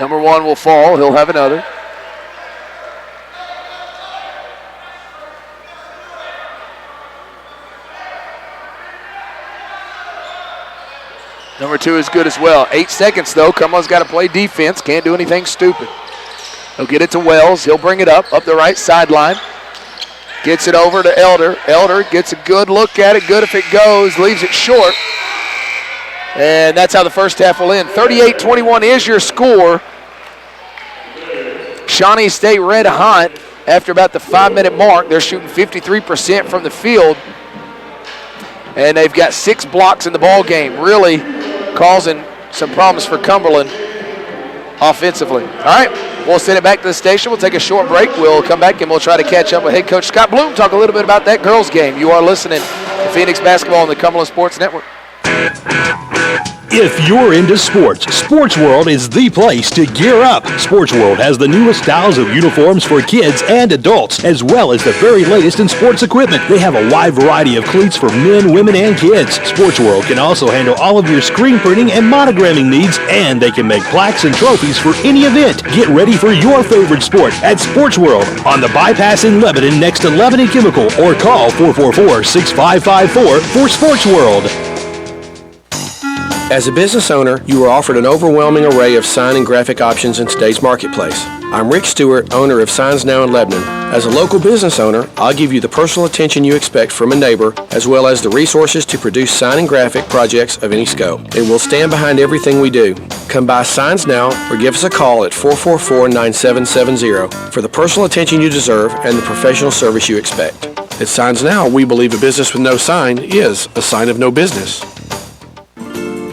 Number 1 will fall. He'll have another. Number 2 is good as well. 8 seconds, though. Cumberland's got to play defense. Can't do anything stupid. He'll get it to Wells. He'll bring it up the right sideline. Gets it over to Elder. Elder gets a good look at it. Good if it goes. Leaves it short. And that's how the first half will end. 38-21 is your score. Shawnee State red hot after about the 5-minute mark. They're shooting 53% from the field. And they've got 6 blocks in the ball game, really causing some problems for Cumberland offensively. All right, we'll send it back to the station. We'll take a short break. We'll come back and we'll try to catch up with head coach Scott Bloom, talk a little bit about that girls game. You are listening to Phoenix Basketball on the Cumberland Sports Network. If you're into sports, Sports World is the place to gear up. Sports World has the newest styles of uniforms for kids and adults, as well as the very latest in sports equipment. They have a wide variety of cleats for men, women, and kids. Sports World can also handle all of your screen printing and monogramming needs, and they can make plaques and trophies for any event. Get ready for your favorite sport at Sports World on the bypass in Lebanon next to Lebanon Chemical, or call 444-6554 for Sports World. As a business owner, you are offered an overwhelming array of sign and graphic options in today's marketplace. I'm Rick Stewart, owner of Signs Now in Lebanon. As a local business owner, I'll give you the personal attention you expect from a neighbor, as well as the resources to produce sign and graphic projects of any scope. And we'll stand behind everything we do. Come by Signs Now or give us a call at 444-9770 for the personal attention you deserve and the professional service you expect. At Signs Now, we believe a business with no sign is a sign of no business.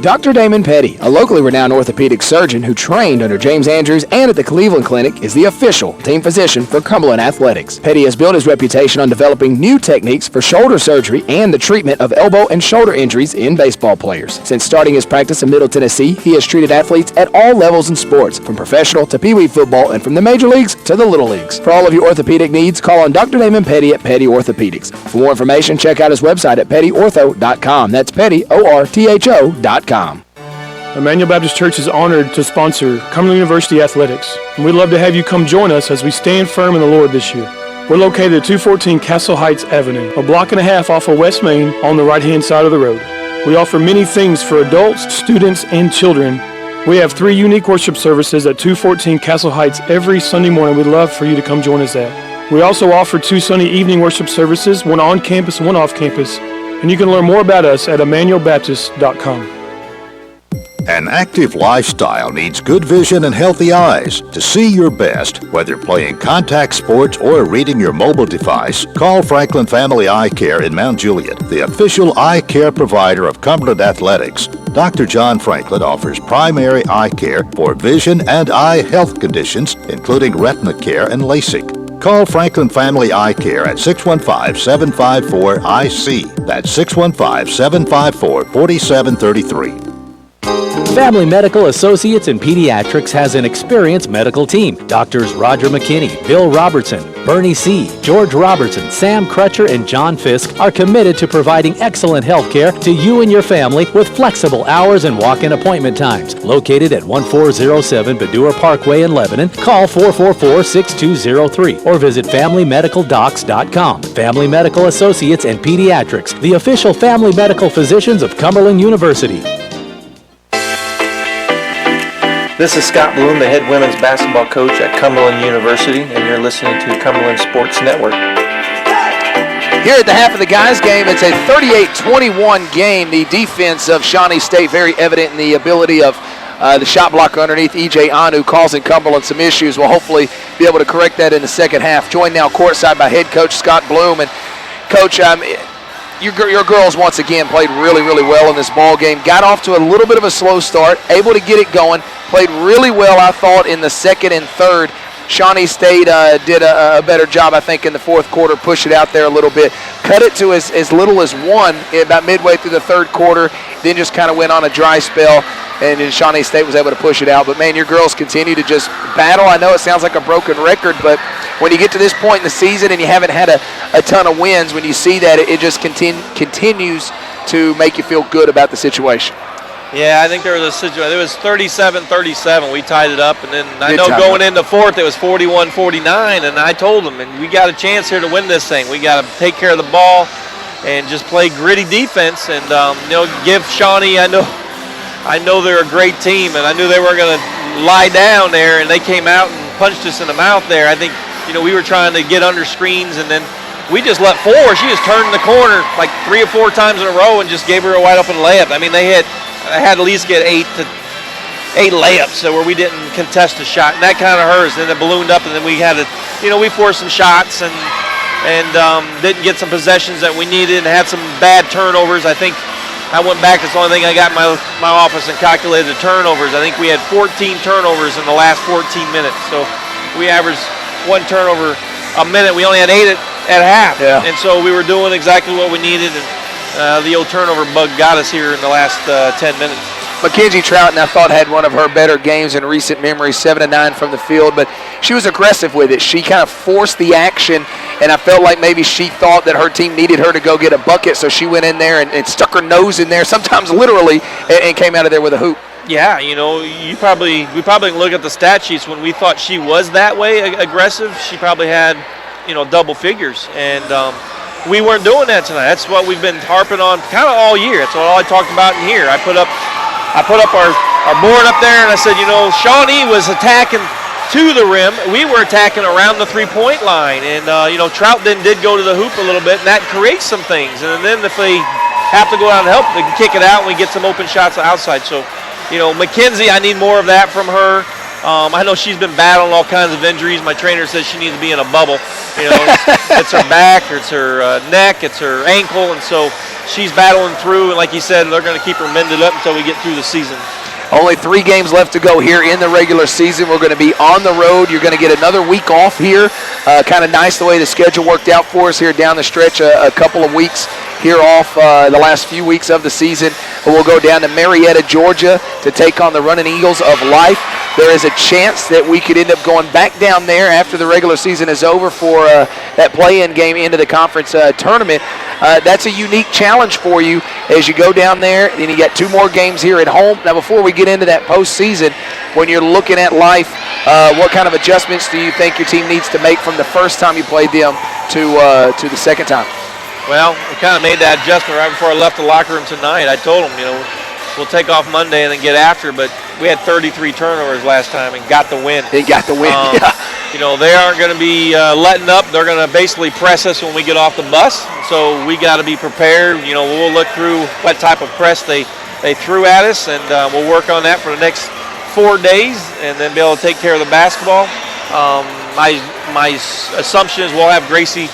Dr. Damon Petty, a locally renowned orthopedic surgeon who trained under James Andrews and at the Cleveland Clinic, is the official team physician for Cumberland Athletics. Petty has built his reputation on developing new techniques for shoulder surgery and the treatment of elbow and shoulder injuries in baseball players. Since starting his practice in Middle Tennessee, he has treated athletes at all levels in sports, from professional to Pee Wee football and from the major leagues to the little leagues. For all of your orthopedic needs, call on Dr. Damon Petty at Petty Orthopedics. For more information, check out his website at pettyortho.com. That's Petty, O-R-T-H-O.com. Emmanuel Baptist Church is honored to sponsor Cumberland University Athletics, and we'd love to have you come join us as we stand firm in the Lord this year. We're located at 214 Castle Heights Avenue, a block and a half off of West Main on the right-hand side of the road. We offer many things for adults, students, and children. We have 3 unique worship services at 214 Castle Heights every Sunday morning. We'd love for you to come join us at. We also offer 2 Sunday evening worship services, one on campus, one off campus, and you can learn more about us at emmanuelbaptist.com. An active lifestyle needs good vision and healthy eyes. To see your best, whether playing contact sports or reading your mobile device, call Franklin Family Eye Care in Mount Juliet, the official eye care provider of Cumberland Athletics. Dr. John Franklin offers primary eye care for vision and eye health conditions, including retina care and LASIK. Call Franklin Family Eye Care at 615-754-IC. That's 615-754-4733. Family Medical Associates in Pediatrics has an experienced medical team. Doctors Roger McKinney, Bill Robertson, Bernie C., George Robertson, Sam Crutcher, and John Fisk are committed to providing excellent health care to you and your family with flexible hours and walk-in appointment times. Located at 1407 Badura Parkway in Lebanon, call 444-6203 or visit FamilyMedicalDocs.com. Family Medical Associates and Pediatrics, the official family medical physicians of Cumberland University. This is Scott Bloom, the head women's basketball coach at Cumberland University, and you're listening to Cumberland Sports Network. Here at the half of the guys game, it's a 38-21 game. The defense of Shawnee State very evident in the ability of the shot blocker underneath E.J. Anu causing Cumberland some issues. We'll hopefully be able to correct that in the second half. Joined now courtside by head coach Scott Bloom. And Coach, your girls once again played really, really well in this ball game. Got off to a little bit of a slow start, able to get it going. Played really well, I thought, in the second and third. Shawnee State did a better job, I think, in the fourth quarter, push it out there a little bit. Cut it to as little as 1 about midway through the third quarter, then just kind of went on a dry spell, and then Shawnee State was able to push it out. But, man, your girls continue to just battle. I know it sounds like a broken record, but when you get to this point in the season and you haven't had a ton of wins, when you see that, it just continues to make you feel good about the situation. Yeah, I think there was a situation. It was 37-37. We tied it up, and then I know going into fourth it was 41-49, and I told them, and we got a chance here to win this thing. We got to take care of the ball and just play gritty defense, and give Shawnee. I know they're a great team, and I knew they were going to lie down there, and they came out and punched us in the mouth there. I think we were trying to get under screens, and then we just let 4. She just turned the corner like 3 or 4 times in a row and just gave her a wide open layup. I mean, I had at least get 8 layups where we didn't contest a shot, and that kind of hurt us. Then it ballooned up, and then we had to, we forced some shots and didn't get some possessions that we needed and had some bad turnovers. I think I went back. That's the only thing I got in my office and calculated the turnovers. I think we had 14 turnovers in the last 14 minutes. So we averaged 1 turnover a minute. We only had 8 at half, and so we were doing exactly what we needed. And the old turnover bug got us here in the last 10 minutes. Mackenzie Troughton, I thought, had one of her better games in recent memory, 7 of 9 from the field, but she was aggressive with it. She kind of forced the action, and I felt like maybe she thought that her team needed her to go get a bucket, so she went in there and stuck her nose in there, sometimes literally, and came out of there with a hoop. Yeah, we probably look at the stat sheets when we thought she was that way aggressive. She probably had, double figures, and we weren't doing that tonight. That's what we've been harping on kind of all year. That's all I talked about in here. I put up our board up there, and I said, Shawnee was attacking to the rim. We were attacking around the three-point line, and Troughton did go to the hoop a little bit, and that creates some things. And then if they have to go out and help, they can kick it out, and we get some open shots outside. So. Mackenzie, I need more of that from her. I know she's been battling all kinds of injuries. My trainer says she needs to be in a bubble. It's her back, it's her neck, it's her ankle, and so she's battling through. And like you said, they're going to keep her mended up until we get through the season. Only 3 games left to go here in the regular season. We're going to be on the road. You're going to get another week off here. Kind of nice the way the schedule worked out for us here down the stretch. A couple of weeks here off the last few weeks of the season. We'll go down to Marietta, Georgia to take on the Running Eagles of Life. There is a chance that we could end up going back down there after the regular season is over for that play-in game into the conference tournament. That's a unique challenge for you as you go down there, and you got 2 more games here at home. Now, before we get into that postseason, when you're looking at Life, what kind of adjustments do you think your team needs to make from the first time you played them to the second time? Well, we kind of made that adjustment right before I left the locker room tonight. I told them, we'll take off Monday and then get after, but we had 33 turnovers last time and got the win. They got the win, yeah. They aren't going to be letting up. They're going to basically press us when we get off the bus, so we got to be prepared. We'll look through what type of press they threw at us, and we'll work on that for the next 4 days and then be able to take care of the basketball. My assumption is we'll have Gracie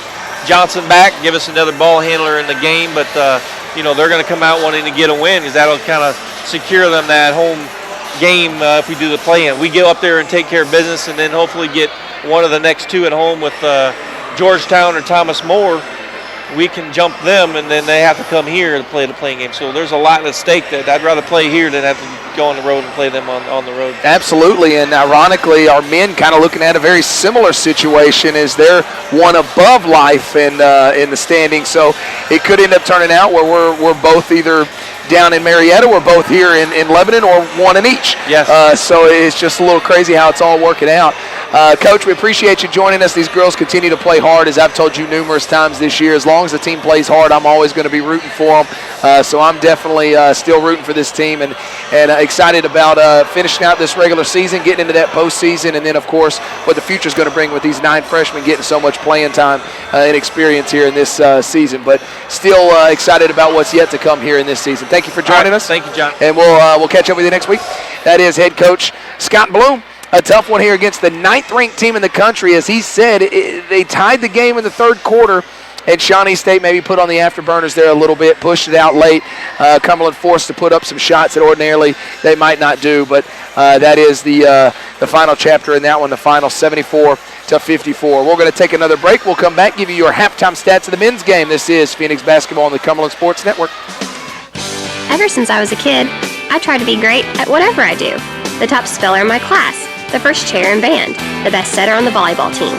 Johnson back, give us another ball handler in the game, but they're going to come out wanting to get a win because that'll kind of secure them that home game if we do the play-in. We go up there and take care of business and then hopefully get one of the next 2 at home with Georgetown or Thomas More. We can jump them, and then they have to come here to play the playing game. So there's a lot at stake that I'd rather play here than have to go on the road and play them on the road. Absolutely, and ironically, our men kind of looking at a very similar situation as they're one above Life in the standings. So it could end up turning out where we're both either down in Marietta, we're both here in Lebanon, or one in each. Yes. So it's just a little crazy how it's all working out. Coach, we appreciate you joining us. These girls continue to play hard, as I've told you numerous times this year. As long as the team plays hard, I'm always going to be rooting for them. So I'm definitely still rooting for this team and excited about finishing out this regular season, getting into that postseason, and then, of course, what the future is going to bring with these 9 freshmen getting so much playing time and experience here in this season. But still excited about what's yet to come here in this season. Thank you for joining us. Thank you, John. And we'll catch up with you next week. That is head coach Scott Bloom. A tough one here against the 9th-ranked team in the country. As he said, they tied the game in the 3rd quarter, and Shawnee State maybe put on the afterburners there a little bit, pushed it out late. Cumberland forced to put up some shots that ordinarily they might not do, but that is the final chapter in that one, the final 74-54. We're going to take another break. We'll come back, give you your halftime stats of the men's game. This is Phoenix Basketball on the Cumberland Sports Network. Ever since I was a kid, I try to be great at whatever I do. The top speller in my class, the first chair in band, the best setter on the volleyball team.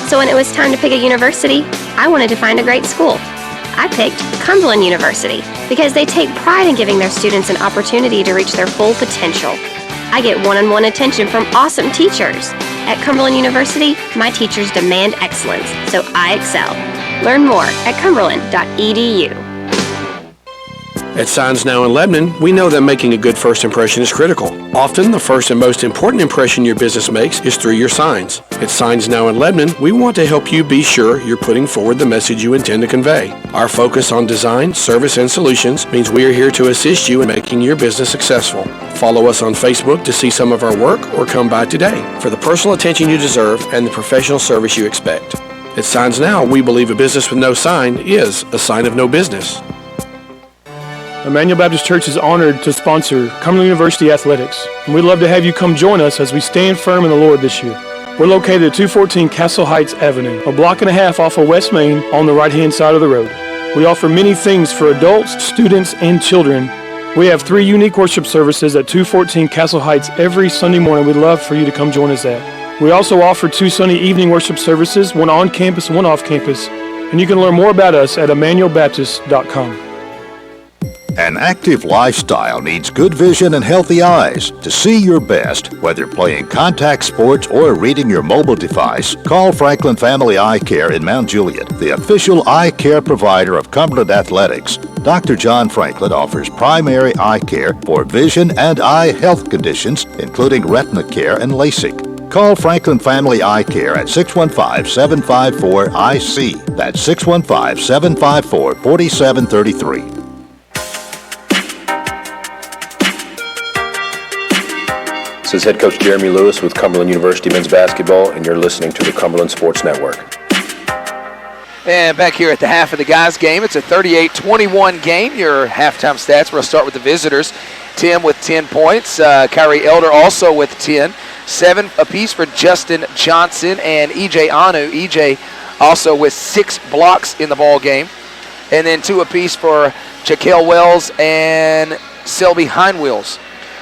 So when it was time to pick a university, I wanted to find a great school. I picked Cumberland University because they take pride in giving their students an opportunity to reach their full potential. I get one-on-one attention from awesome teachers. At Cumberland University, my teachers demand excellence, so I excel. Learn more at cumberland.edu. At Signs Now in Lebanon, we know that making a good first impression is critical. Often, the first and most important impression your business makes is through your signs. At Signs Now in Lebanon, we want to help you be sure you're putting forward the message you intend to convey. Our focus on design, service, and solutions means we are here to assist you in making your business successful. Follow us on Facebook to see some of our work or come by today for the personal attention you deserve and the professional service you expect. At Signs Now, we believe a business with no sign is a sign of no business. Emmanuel Baptist Church is honored to sponsor Cumberland University Athletics, and we'd love to have you come join us as we stand firm in the Lord this year. We're located at 214 Castle Heights Avenue, a block and a half off of West Main on the right-hand side of the road. We offer many things for adults, students, and children, We have 3 unique worship services at 214 Castle Heights every Sunday morning. We'd love for you to come join us at. We also offer 2 Sunday evening worship services, one on campus, one off campus. And you can learn more about us at emmanuelbaptist.com. An active lifestyle needs good vision and healthy eyes. To see your best, whether playing contact sports or reading your mobile device, call Franklin Family Eye Care in Mount Juliet, the official eye care provider of Cumberland Athletics. Dr. John Franklin offers primary eye care for vision and eye health conditions, including retina care and LASIK. Call Franklin Family Eye Care at 615-754-IC. That's 615-754-4733. This is head coach Jeremy Lewis with Cumberland University men's basketball, and you're listening to the Cumberland Sports Network. And back here at the half of the guys game, it's a 38-21 game. Your halftime stats, we'll start with the visitors. Tim with 10 points. Kyree Elder also with 10. 7 apiece for Justin Johnson and E.J. Anu. E.J. also with 6 blocks in the ball game. And then 2 apiece for Jakiel Wells and Selby Hind-Wills.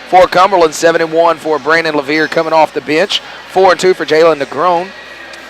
For Cumberland, 7-1 for Brandon LaVere coming off the bench. 4-2 for Jalen Negrone.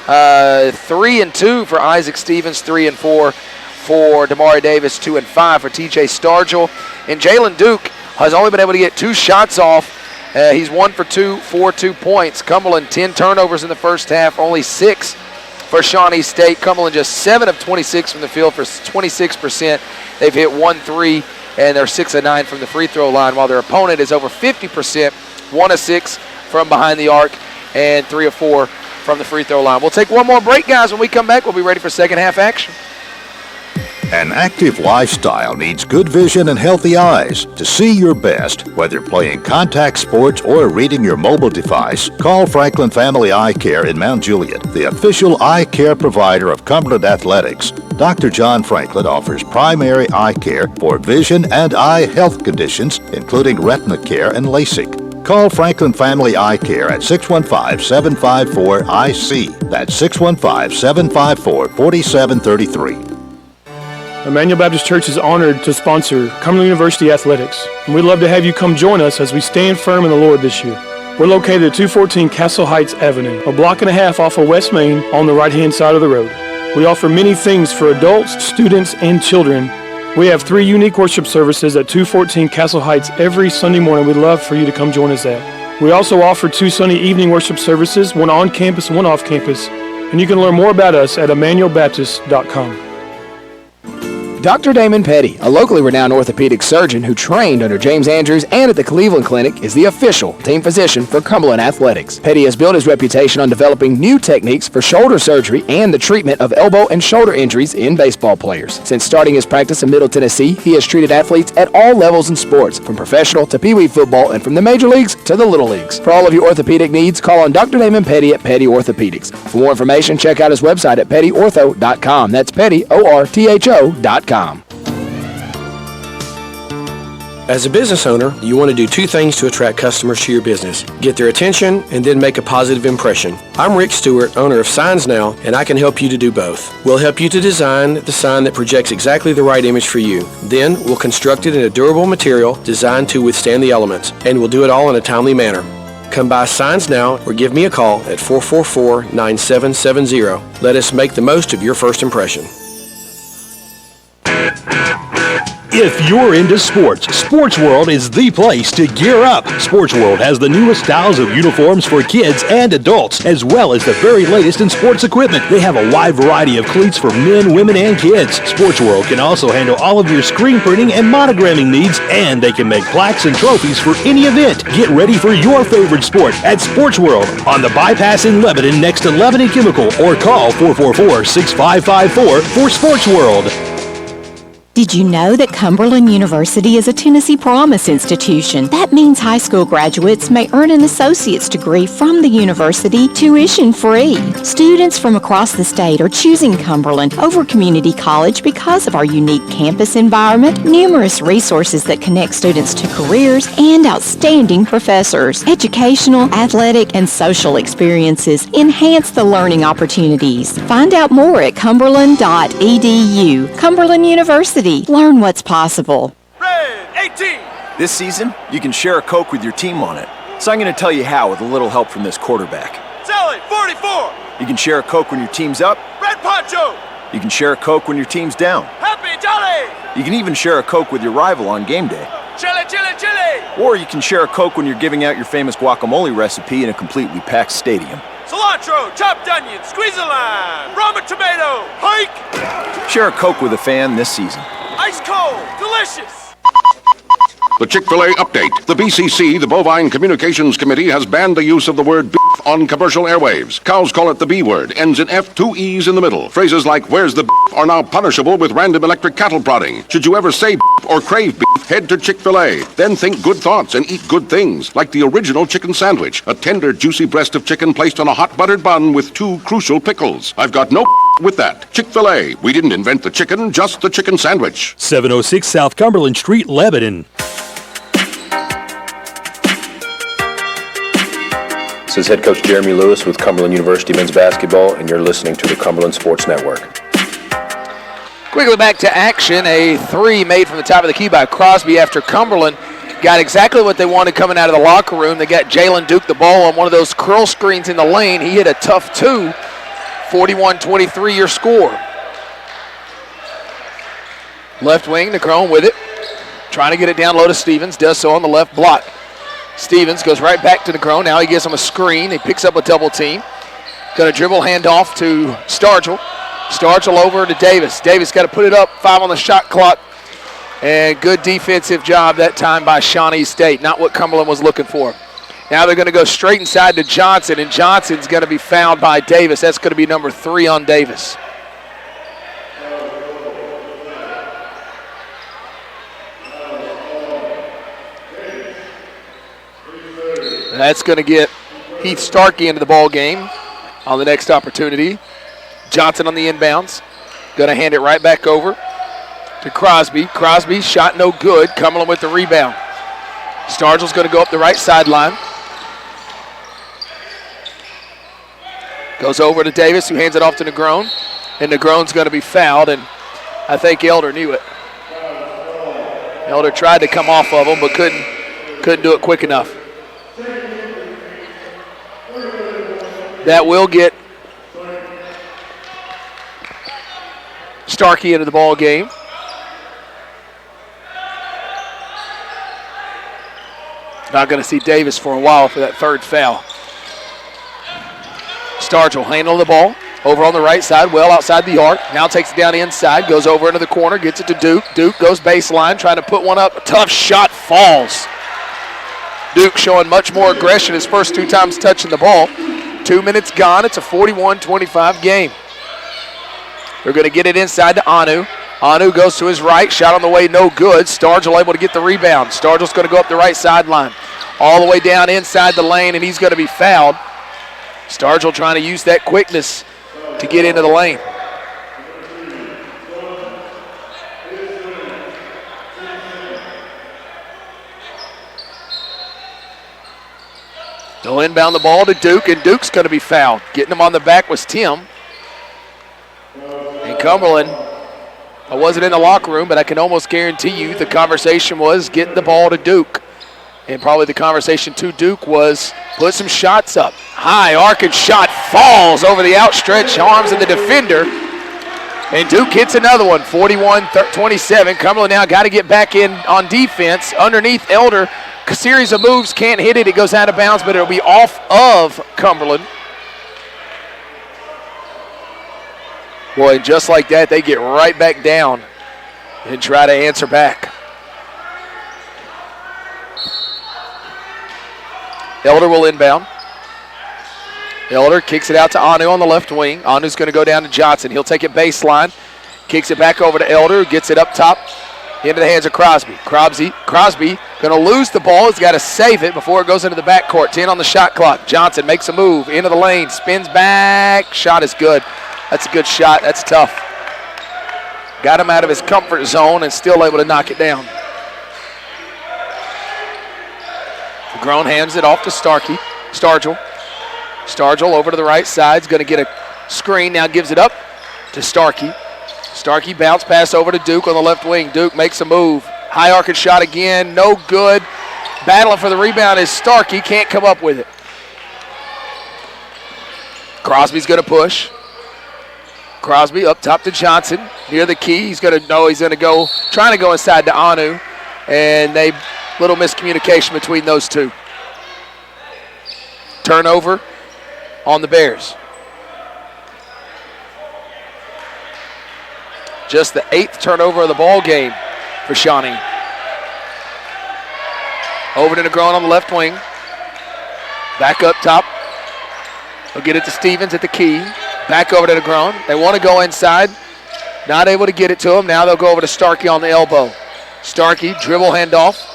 3-2 for Isaac Stevens. 3-4 for Damari Davis. 2-5 for TJ Stargell. And Jalen Duke has only been able to get 2 shots off. He's 1 for 2 for 2 points. Cumberland 10 turnovers in the first half, only 6 for Shawnee State. Cumberland just 7 of 26 from the field for 26%. They've hit 1 3. And they're 6 of 9 from the free throw line, while their opponent is over 50%, 1 of 6 from behind the arc, and 3 of 4 from the free throw line. We'll take one more break, guys. When we come back, we'll be ready for second half action. An active lifestyle needs good vision and healthy eyes. To see your best, whether playing contact sports or reading your mobile device, call Franklin Family Eye Care in Mount Juliet, the official eye care provider of Cumberland Athletics. Dr. John Franklin offers primary eye care for vision and eye health conditions, including retina care and LASIK. Call Franklin Family Eye Care at 615-754-IC. That's 615-754-4733. Emmanuel Baptist Church is honored to sponsor Cumberland University Athletics, and we'd love to have you come join us as we stand firm in the Lord this year. We're located at 214 Castle Heights Avenue, a block and a half off of West Main on the right-hand side of the road. We offer many things for adults, students, and children. We have 3 unique worship services at 214 Castle Heights every Sunday morning. We'd love for you to come join us at. We also offer 2 Sunday evening worship services, one on campus and one off campus. And you can learn more about us at emmanuelbaptist.com. Dr. Damon Petty, a locally renowned orthopedic surgeon who trained under James Andrews and at the Cleveland Clinic, is the official team physician for Cumberland Athletics. Petty has built his reputation on developing new techniques for shoulder surgery and the treatment of elbow and shoulder injuries in baseball players. Since starting his practice in Middle Tennessee, he has treated athletes at all levels in sports, from professional to Pee Wee football and from the major leagues to the little leagues. For all of your orthopedic needs, call on Dr. Damon Petty at Petty Orthopedics. For more information, check out his website at pettyortho.com. That's Petty, ORTHO.com. As a business owner, you want to do 2 things to attract customers to your business. Get their attention and then make a positive impression. I'm Rick Stewart, owner of Signs Now, and I can help you to do both. We'll help you to design the sign that projects exactly the right image for you. Then we'll construct it in a durable material designed to withstand the elements, and we'll do it all in a timely manner. Come by Signs Now or give me a call at 444-9770. Let us make the most of your first impression. If you're into sports, Sports World is the place to gear up. Sports World has the newest styles of uniforms for kids and adults, as well as the very latest in sports equipment. They have a wide variety of cleats for men, women, and kids. Sports World can also handle all of your screen printing and monogramming needs, and they can make plaques and trophies for any event. Get ready for your favorite sport at Sports World on the bypass in Lebanon next to Lebanon Chemical, or call 444-6554 for Sports World. Did you know that Cumberland University is a Tennessee Promise institution? That means high school graduates may earn an associate's degree from the university tuition-free. Students from across the state are choosing Cumberland over community college because of our unique campus environment, numerous resources that connect students to careers, and outstanding professors. Educational, athletic, and social experiences enhance the learning opportunities. Find out more at cumberland.edu. Cumberland University. Learn what's possible. Red 18. This season, you can share a Coke with your team on it. So I'm going to tell you how with a little help from this quarterback. Sally, 44! You can share a Coke when your team's up. Red Poncho! You can share a Coke when your team's down. Happy Jolly! You can even share a Coke with your rival on game day. Chili, chili, chili! Or you can share a Coke when you're giving out your famous guacamole recipe in a completely packed stadium. Cilantro, chopped onion, squeeze a lime, ramen tomato, hike! Share a Coke with a fan this season. Ice cold, delicious! The Chick-fil-A update. The BCC, the Bovine Communications Committee, has banned the use of the word beef on commercial airwaves. Cows call it the B word, ends in F, 2 E's in the middle. Phrases like, where's the beef, are now punishable with random electric cattle prodding. Should you ever say beef or crave beef, head to Chick-fil-A. Then think good thoughts and eat good things, like the original chicken sandwich, a tender, juicy breast of chicken placed on a hot buttered bun with 2 crucial pickles. I've got no with that. Chick-fil-A. We didn't invent the chicken, just the chicken sandwich. 706 South Cumberland Street, Lebanon. This is head coach Jeremy Lewis with Cumberland University men's basketball, and you're listening to the Cumberland Sports Network. Quickly back to action. A 3 made from the top of the key by Crosby after Cumberland got exactly what they wanted coming out of the locker room. They got Jalen Duke the ball on one of those curl screens in the lane. He hit a tough 2. 41-23 your score. Left wing, Necrone with it. Trying to get it down low to Stevens. Does so on the left block. Stevens goes right back to Necrone. Now he gives him a screen. He picks up a double team. Going to dribble handoff to Stargell. Stargell over to Davis. Davis got to put it up. 5 on the shot clock. And good defensive job that time by Shawnee State. Not what Cumberland was looking for. Now they're going to go straight inside to Johnson, and Johnson's going to be fouled by Davis. That's going to be number 3 on Davis. That's going to get Heath Starkey into the ball game on the next opportunity. Johnson on the inbounds. Going to hand it right back over to Crosby. Crosby shot no good. Cumberland with the rebound. Stargell's going to go up the right sideline. Goes over to Davis, who hands it off to Negrone. And Negrone's going to be fouled, and I think Elder knew it. Elder tried to come off of him, but couldn't do it quick enough. That will get Starkey into the ball game. Not going to see Davis for a while for that 3rd foul. Stargell handling the ball over on the right side, well outside the arc. Now takes it down the inside, goes over into the corner, gets it to Duke. Duke goes baseline, trying to put one up. A tough shot, falls. Duke showing much more aggression his first 2 times touching the ball. 2 minutes gone. It's a 41-25 game. They're going to get it inside to Anu. Anu goes to his right. Shot on the way, no good. Stargell able to get the rebound. Stargell's going to go up the right sideline. All the way down inside the lane, and he's going to be fouled. Stargell trying to use that quickness to get into the lane. They'll inbound the ball to Duke, and Duke's going to be fouled. Getting him on the back was Tim. And Cumberland, I wasn't in the locker room, but I can almost guarantee you the conversation was getting the ball to Duke. And probably the conversation to Duke was put some shots up. High arc and shot falls over the outstretched arms of the defender. And Duke hits another one, 41-27. Cumberland now got to get back in on defense. Underneath Elder, a series of moves, can't hit it. It goes out of bounds, but it'll be off of Cumberland. Boy, and just like that, they get right back down and try to answer back. Elder will inbound. Elder kicks it out to Anu on the left wing. Anu's going to go down to Johnson. He'll take it baseline. Kicks it back over to Elder. Gets it up top into the hands of Crosby. Crosby going to lose the ball. He's got to save it before it goes into the backcourt. 10 on the shot clock. Johnson makes a move into the lane. Spins back. Shot is good. That's a good shot. That's tough. Got him out of his comfort zone and still able to knock it down. Grown hands it off to Stargell. Stargell over to the right side. Is going to get a screen. Now gives it up to Starkey. Starkey bounce pass over to Duke on the left wing. Duke makes a move. High arcing shot again, no good. Battling for the rebound is Starkey, can't come up with it. Crosby's going to push. Crosby up top to Johnson, near the key. He's going to go, trying to go inside to Anu, and little miscommunication between those two. Turnover on the Bears. Just the 8th turnover of the ball game for Shawnee. Over to Negron on the left wing. Back up top. They'll get it to Stevens at the key. Back over to Negron. They want to go inside. Not able to get it to him. Now they'll go over to Starkey on the elbow. Starkey, dribble handoff.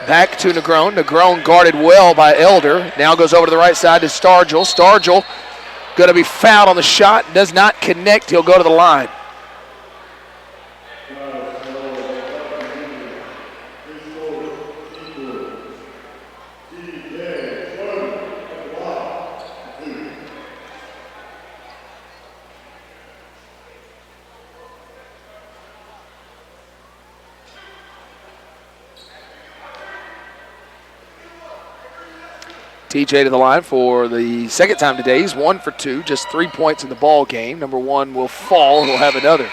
Back to Negron. Negron guarded well by Elder. Now goes over to the right side to Stargell. Stargell going to be fouled on the shot. Does not connect. He'll go to the line. TJ to the line for the second time today. He's 1 for 2, just 3 points in the ball game. Number 1 will fall. He'll have another.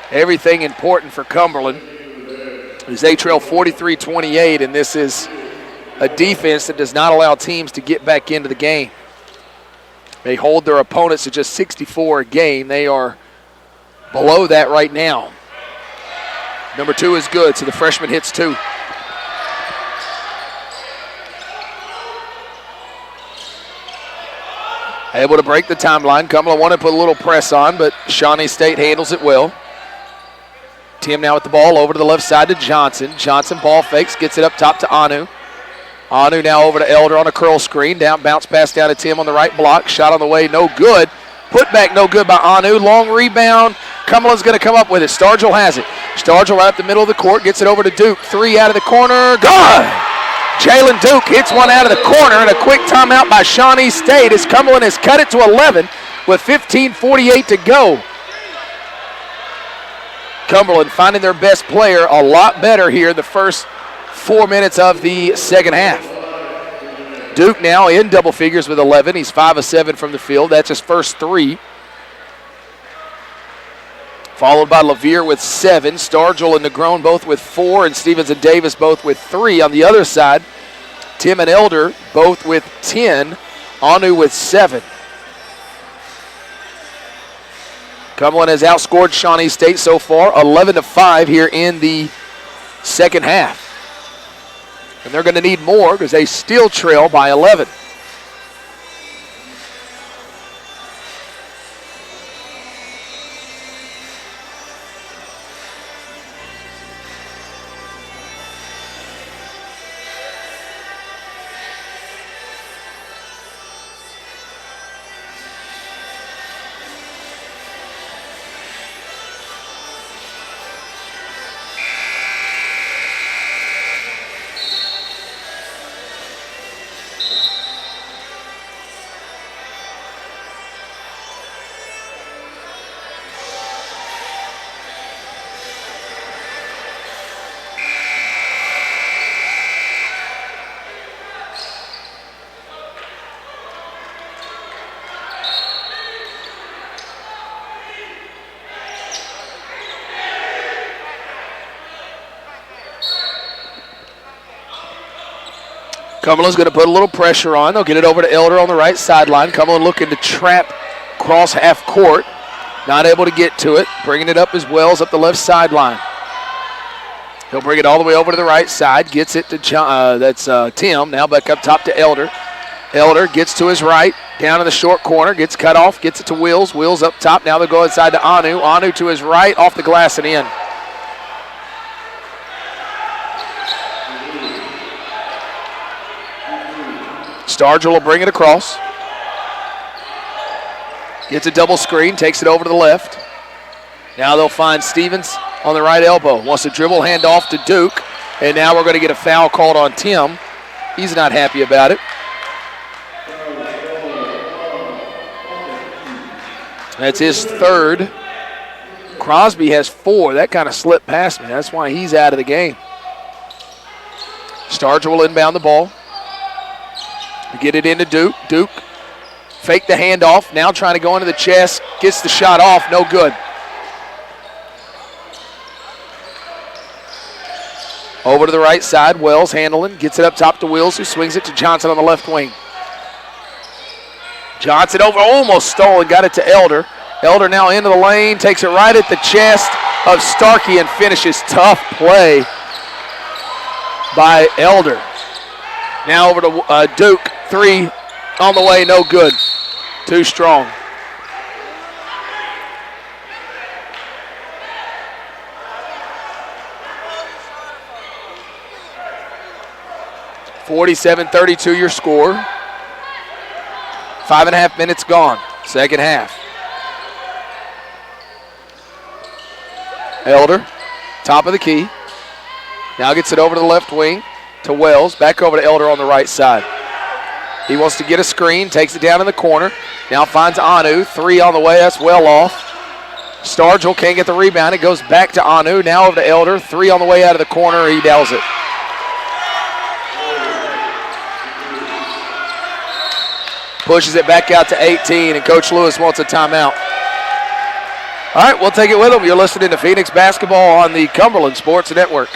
Everything important for Cumberland as they trail 43-28, and this is a defense that does not allow teams to get back into the game. They hold their opponents to just 64 a game. They are below that right now. Number 2 is good, so the freshman hits 2. Able to break the timeline. Cumberland wanted to put a little press on, but Shawnee State handles it well. Tim now with the ball over to the left side to Johnson. Johnson ball fakes, gets it up top to Anu. Anu now over to Elder on a curl screen. Down, bounce pass down to Tim on the right block. Shot on the way, no good. Put back, no good by Anu. Long rebound. Cumberland's going to come up with it. Stargell has it. Stargell right up the middle of the court. Gets it over to Duke. 3 out of the corner. Good! Jalen Duke hits one out of the corner, and a quick timeout by Shawnee State as Cumberland has cut it to 11 with 15:48 to go. Cumberland finding their best player a lot better here in the first 4 minutes of the second half. Duke now in double figures with 11. He's 5 of 7 from the field. That's his first 3. Followed by LaVere with 7. Stargell and Negron both with 4, and Stevens and Davis both with 3. On the other side, Tim and Elder both with 10. Anu with 7. Cumberland has outscored Shawnee State so far 11-5 here in the second half. And they're going to need more because they still trail by 11. Cumberland's going to put a little pressure on. They'll get it over to Elder on the right sideline. Cumberland looking to trap cross half court. Not able to get to it. Bringing it up as Wells up the left sideline. He'll bring it all the way over to the right side. Gets it to Tim. Now back up top to Elder. Elder gets to his right. Down in the short corner. Gets cut off. Gets it to Wills. Wills up top. Now they'll go inside to Anu. Anu to his right. Off the glass and in. Stargell will bring it across. Gets a double screen, takes it over to the left. Now they'll find Stevens on the right elbow. Wants to dribble handoff to Duke. And now we're going to get a foul called on Tim. He's not happy about it. That's his third. Crosby has 4. That kind of slipped past me. That's why he's out of the game. Starger will inbound the ball. Get it into Duke. Duke fake the handoff. Now trying to go into the chest. Gets the shot off. No good. Over to the right side. Wells handling. Gets it up top to Wills, who swings it to Johnson on the left wing. Johnson over. Almost stolen. Got it to Elder. Elder now into the lane. Takes it right at the chest of Starkey and finishes. Tough play by Elder. Now over to Duke. 3 on the way, no good. Too strong. (47-32) your score. 5.5 minutes gone. Second half. Elder, top of the key. Now gets it over to the left wing to Wells. Back over to Elder on the right side. He wants to get a screen, takes it down in the corner. Now finds Anu. 3 on the way, that's well off. Stargell can't get the rebound. It goes back to Anu. Now over to Elder. 3 on the way out of the corner. He nails it. Pushes it back out to 18, and Coach Lewis wants a timeout. All right, we'll take it with him. You're listening to Phoenix Basketball on the Cumberland Sports Network.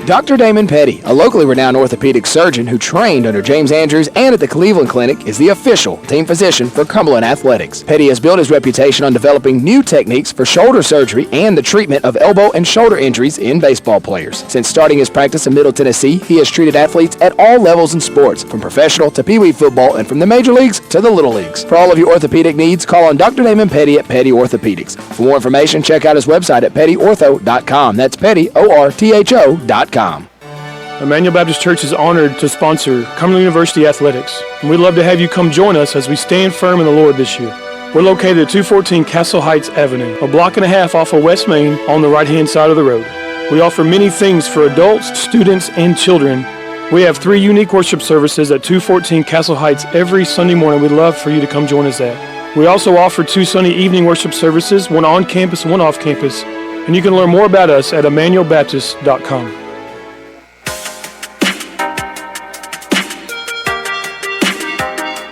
Dr. Damon Petty, a locally renowned orthopedic surgeon who trained under James Andrews and at the Cleveland Clinic, is the official team physician for Cumberland Athletics. Petty has built his reputation on developing new techniques for shoulder surgery and the treatment of elbow and shoulder injuries in baseball players. Since starting his practice in Middle Tennessee, he has treated athletes at all levels in sports, from professional to Pee Wee football and from the major leagues to the little leagues. For all of your orthopedic needs, call on Dr. Damon Petty at Petty Orthopedics. For more information, check out his website at pettyortho.com. That's Petty, ORTHO.com. Emmanuel Baptist Church is honored to sponsor Cumberland University Athletics, and we'd love to have you come join us as we stand firm in the Lord this year. We're located at 214 Castle Heights Avenue, a block and a half off of West Main on the right-hand side of the road. We offer many things for adults, students, and children. We have 3 unique worship services at 214 Castle Heights every Sunday morning. We'd love for you to come join us at. We also offer 2 Sunday evening worship services, one on campus and one off campus. And you can learn more about us at emmanuelbaptist.com.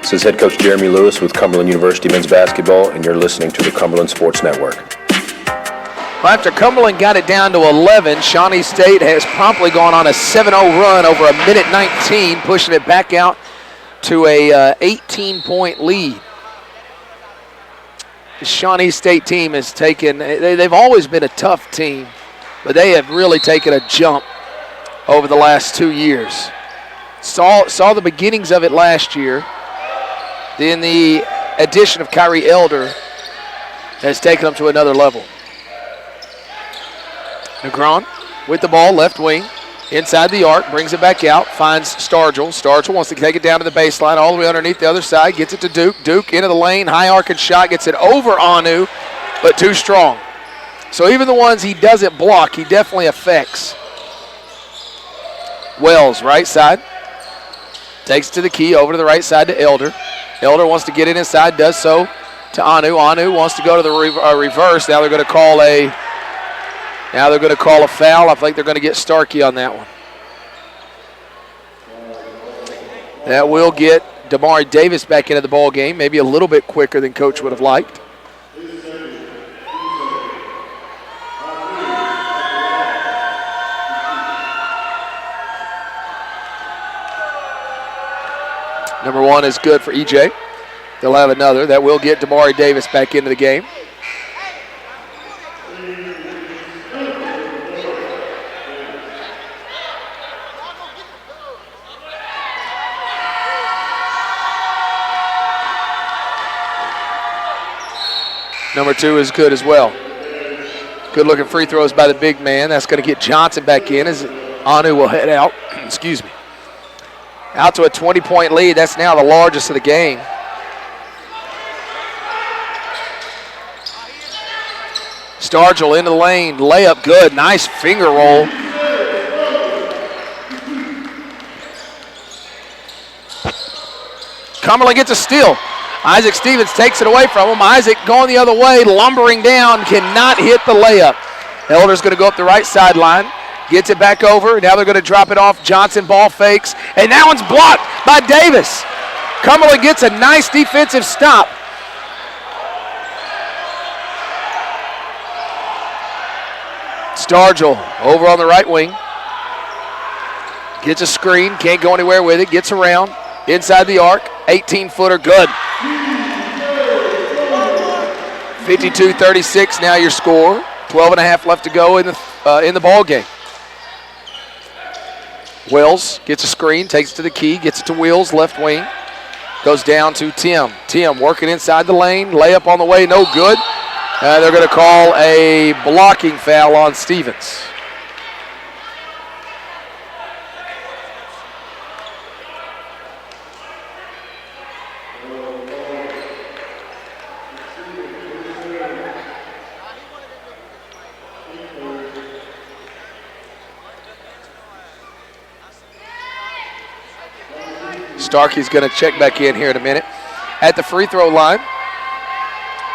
This is head coach Jeremy Lewis with Cumberland University men's basketball, and you're listening to the Cumberland Sports Network. Well, after Cumberland got it down to 11, Shawnee State has promptly gone on a 7-0 run over a minute 19, pushing it back out to a 18-point lead. The Shawnee State team has taken, they've always been a tough team, but they have really taken a jump over the last 2 years. Saw the beginnings of it last year. Then the addition of Kyree Elder has taken them to another level. Negron with the ball, left wing, inside the arc, brings it back out, finds Stargell. Stargell wants to take it down to the baseline, all the way underneath the other side, gets it to Duke. Duke into the lane, high arcing shot, gets it over Anu, but too strong. So even the ones he doesn't block, he definitely affects. Wells, right side, takes it to the key, over to the right side to Elder. Elder wants to get it inside, does so to Anu. Anu wants to go to the reverse. Now they're going to call a foul. I think they're going to get Starkey on that one. That will get Damari Davis back into the ball game, maybe a little bit quicker than Coach would have liked. Number 1 is good for EJ. They'll have another. That will get Damari Davis back into the game. Number 2 is good as well. Good looking free throws by the big man. That's going to get Johnson back in as Anu will head out. Excuse me. Out to a 20-point lead. That's now the largest of the game. Stargell into the lane. Layup good. Nice finger roll. Cumberland gets a steal. Isaac Stevens takes it away from him. Isaac going the other way, lumbering down, cannot hit the layup. Elder's going to go up the right sideline, gets it back over. Now they're going to drop it off. Johnson ball fakes, and that one's blocked by Davis. Cumberland gets a nice defensive stop. Stargell over on the right wing. Gets a screen, can't go anywhere with it, gets around, inside the arc, 18-footer, good. 52-36 now your score. 12.5 left to go in the ball game. Wells gets a screen, takes it to the key, gets it to Wills, left wing. Goes down to Tim. Tim working inside the lane, layup on the way, no good. They're going to call a blocking foul on Stevens. Starkey's going to check back in here in a minute. At the free throw line,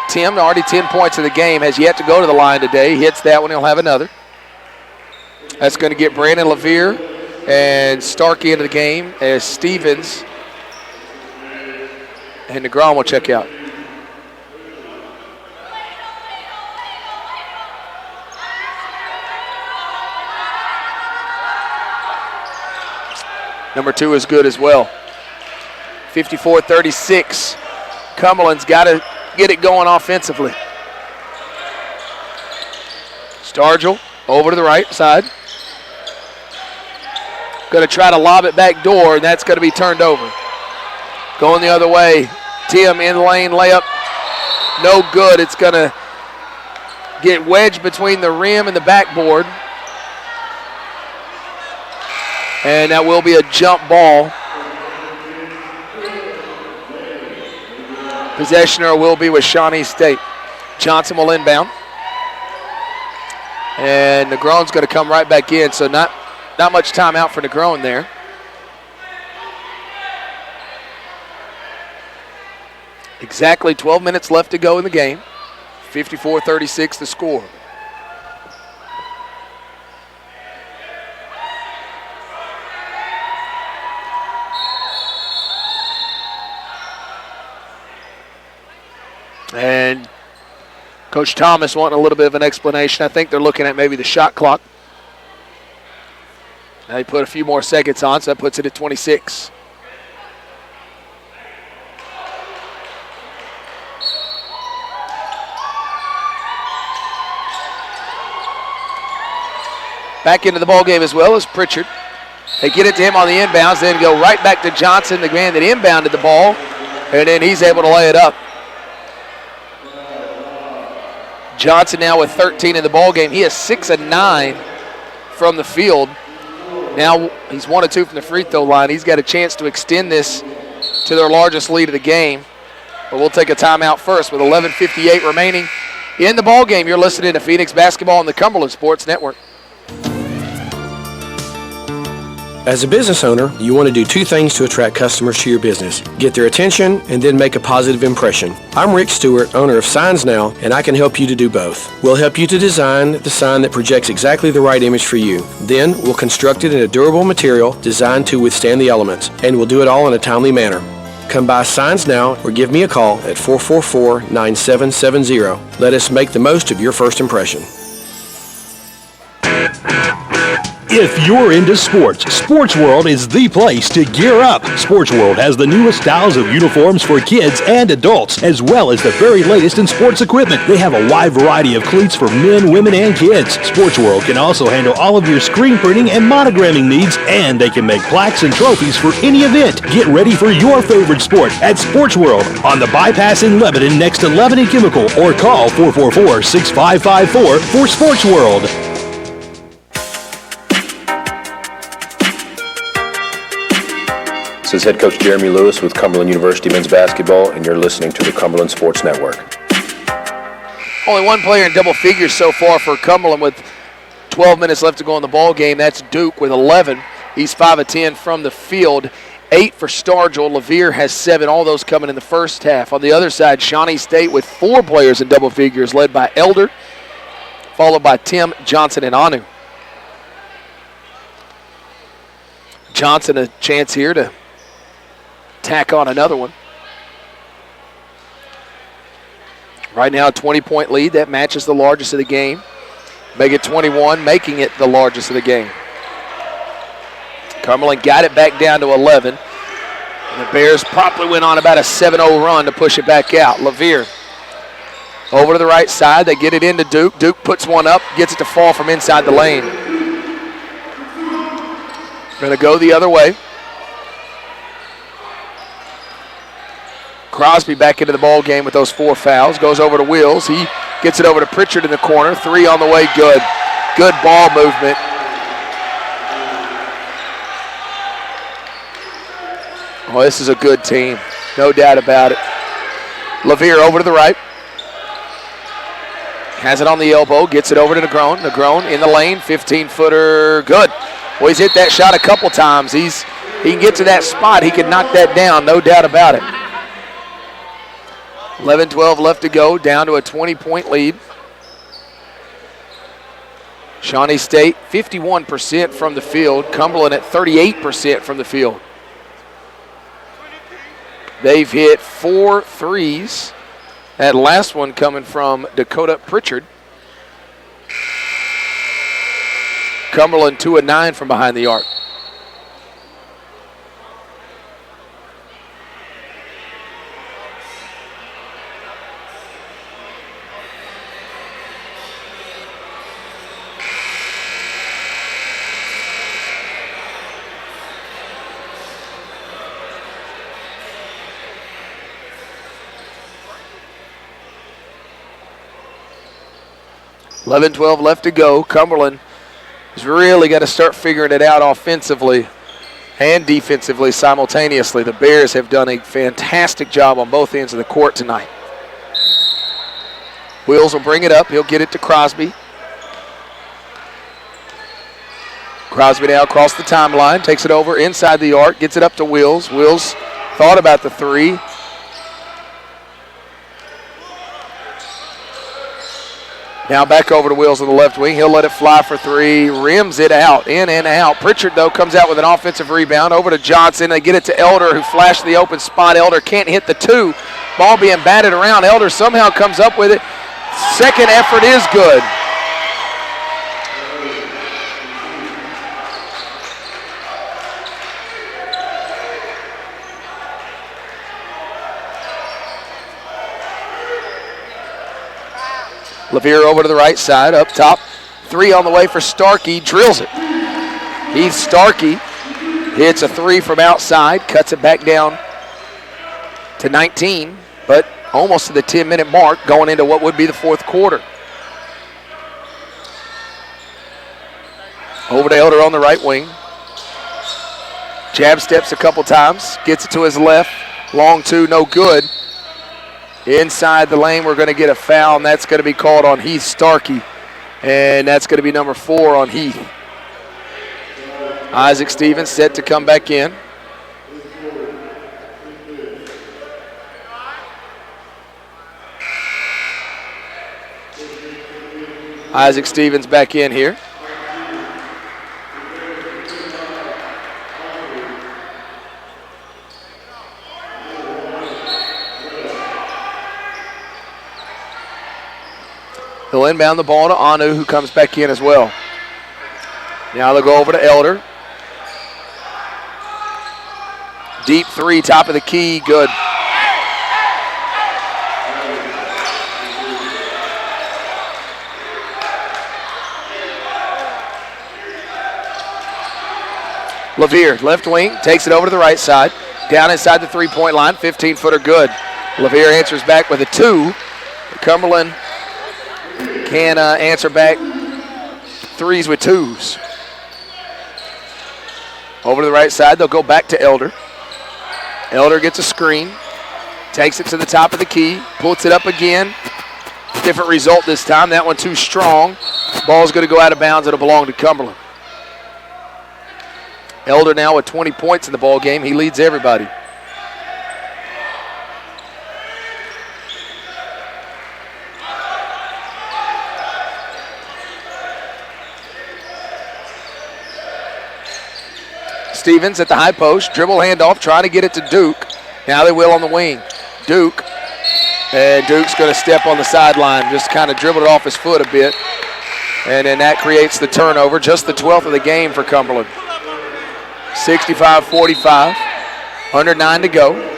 Tim, already 10 points in the game, has yet to go to the line today. He hits that one, he'll have another. That's going to get Brandon LaVere and Starkey into the game as Stevens and DeGrom will check out. Number 2 is good as well. 54-36. Cumberland's got to get it going offensively. Stargell over to the right side. Going to try to lob it back door, and that's going to be turned over. Going the other way. Tim in lane layup. No good. It's going to get wedged between the rim and the backboard. And that will be a jump ball. Possessioner will be with Shawnee State. Johnson will inbound. And Negron's going to come right back in, so not much time out for Negron there. Exactly 12 minutes left to go in the game. 54-36 the score. And Coach Thomas wanting a little bit of an explanation. I think they're looking at maybe the shot clock. They put a few more seconds on, so that puts it at 26. Back into the ball game as well as Prichard. They get it to him on the inbounds, then go right back to Johnson, the man that inbounded the ball, and then he's able to lay it up. Johnson now with 13 in the ball game. He is 6 of 9 from the field. Now he's 1 of 2 from the free throw line. He's got a chance to extend this to their largest lead of the game. But we'll take a timeout first with 11:58 remaining in the ball game. You're listening to Phoenix Basketball on the Cumberland Sports Network. As a business owner, you want to do 2 things to attract customers to your business. Get their attention and then make a positive impression. I'm Rick Stewart, owner of Signs Now, and I can help you to do both. We'll help you to design the sign that projects exactly the right image for you. Then we'll construct it in a durable material designed to withstand the elements, and we'll do it all in a timely manner. Come by Signs Now or give me a call at 444-9770. Let us make the most of your first impression. If you're into sports, Sports World is the place to gear up. Sports World has the newest styles of uniforms for kids and adults, as well as the very latest in sports equipment. They have a wide variety of cleats for men, women, and kids. Sports World can also handle all of your screen printing and monogramming needs, and they can make plaques and trophies for any event. Get ready for your favorite sport at Sports World on the bypass in Lebanon next to Lebanon Chemical, or call 444-6554 for Sports World. This is head coach Jeremy Lewis with Cumberland University men's basketball, and you're listening to the Cumberland Sports Network. Only one player in double figures so far for Cumberland with 12 minutes left to go in the ball game. That's Duke with 11. He's 5 of 10 from the field 8 for Stargell. Levere has 7, all those coming in the first half. On the other side, Shawnee State with 4 players in double figures, led by Elder, followed by Tim, Johnson, and Anu. Johnson a chance here to tack on another one. Right now a 20-point lead. That matches the largest of the game. Make it 21, making it the largest of the game. Cumberland got it back down to 11. And the Bears promptly went on about a 7-0 run to push it back out. Levere over to the right side. They get it into Duke. Duke puts one up, gets it to fall from inside the lane. Going to go the other way. Crosby back into the ball game with those 4 fouls. Goes over to Wills. He gets it over to Prichard in the corner. 3 on the way, good. Good ball movement. Oh, this is a good team. No doubt about it. Levere over to the right. Has it on the elbow. Gets it over to Negron. Negron in the lane. 15-footer. Good. Well, he's hit that shot a couple times. He can get to that spot. He can knock that down. No doubt about it. 11-12 left to go. Down to a 20-point lead. Shawnee State 51% from the field. Cumberland at 38% from the field. They've hit 4 threes. That last one coming from Dakota Prichard. Cumberland 2 of 9 from behind the arc. $11-12 left to go. Cumberland has really got to start figuring it out offensively and defensively simultaneously. The Bears have done a fantastic job on both ends of the court tonight. Wills will bring it up. He'll get it to Crosby. Crosby now across the timeline, takes it over inside the arc, gets it up to Wills. Wills thought about the 3. Now back over to Wills on the left wing. He'll let it fly for 3. Rims it out, in and out. Prichard, though, comes out with an offensive rebound. Over to Johnson. They get it to Elder, who flashed the open spot. Elder can't hit the 2. Ball being batted around. Elder somehow comes up with it. Second effort is good. Levere over to the right side, up top. 3 on the way for Starkey, drills it. Heath Starkey hits a 3 from outside, cuts it back down to 19, but almost to the 10-minute mark going into what would be the fourth quarter. Over to Elder on the right wing. Jab steps a couple times, gets it to his left. Long 2, no good. Inside the lane, we're going to get a foul, and that's going to be called on Heath Starkey. And that's going to be number 4 on Heath. Isaac Stevens set to come back in. Isaac Stevens back in here. He'll inbound the ball to Anu, who comes back in as well. Now they'll go over to Elder. Deep 3, top of the key, good. Levere, left wing, takes it over to the right side. Down inside the 3-point line, 15-footer good. Levere answers back with a 2. Cumberland can answer back 3s with 2s. Over to the right side, they'll go back to Elder. Elder gets a screen, takes it to the top of the key, puts it up again. Different result this time. That one too strong. Ball's going to go out of bounds. It'll belong to Cumberland. Elder now with 20 points in the ball game. He leads everybody. Stevens at the high post, dribble handoff, trying to get it to Duke. Now they will on the wing. Duke, and Duke's going to step on the sideline, just kind of dribbled it off his foot a bit. And then that creates the turnover, just the 12th of the game for Cumberland. 65-45, under 9 to go.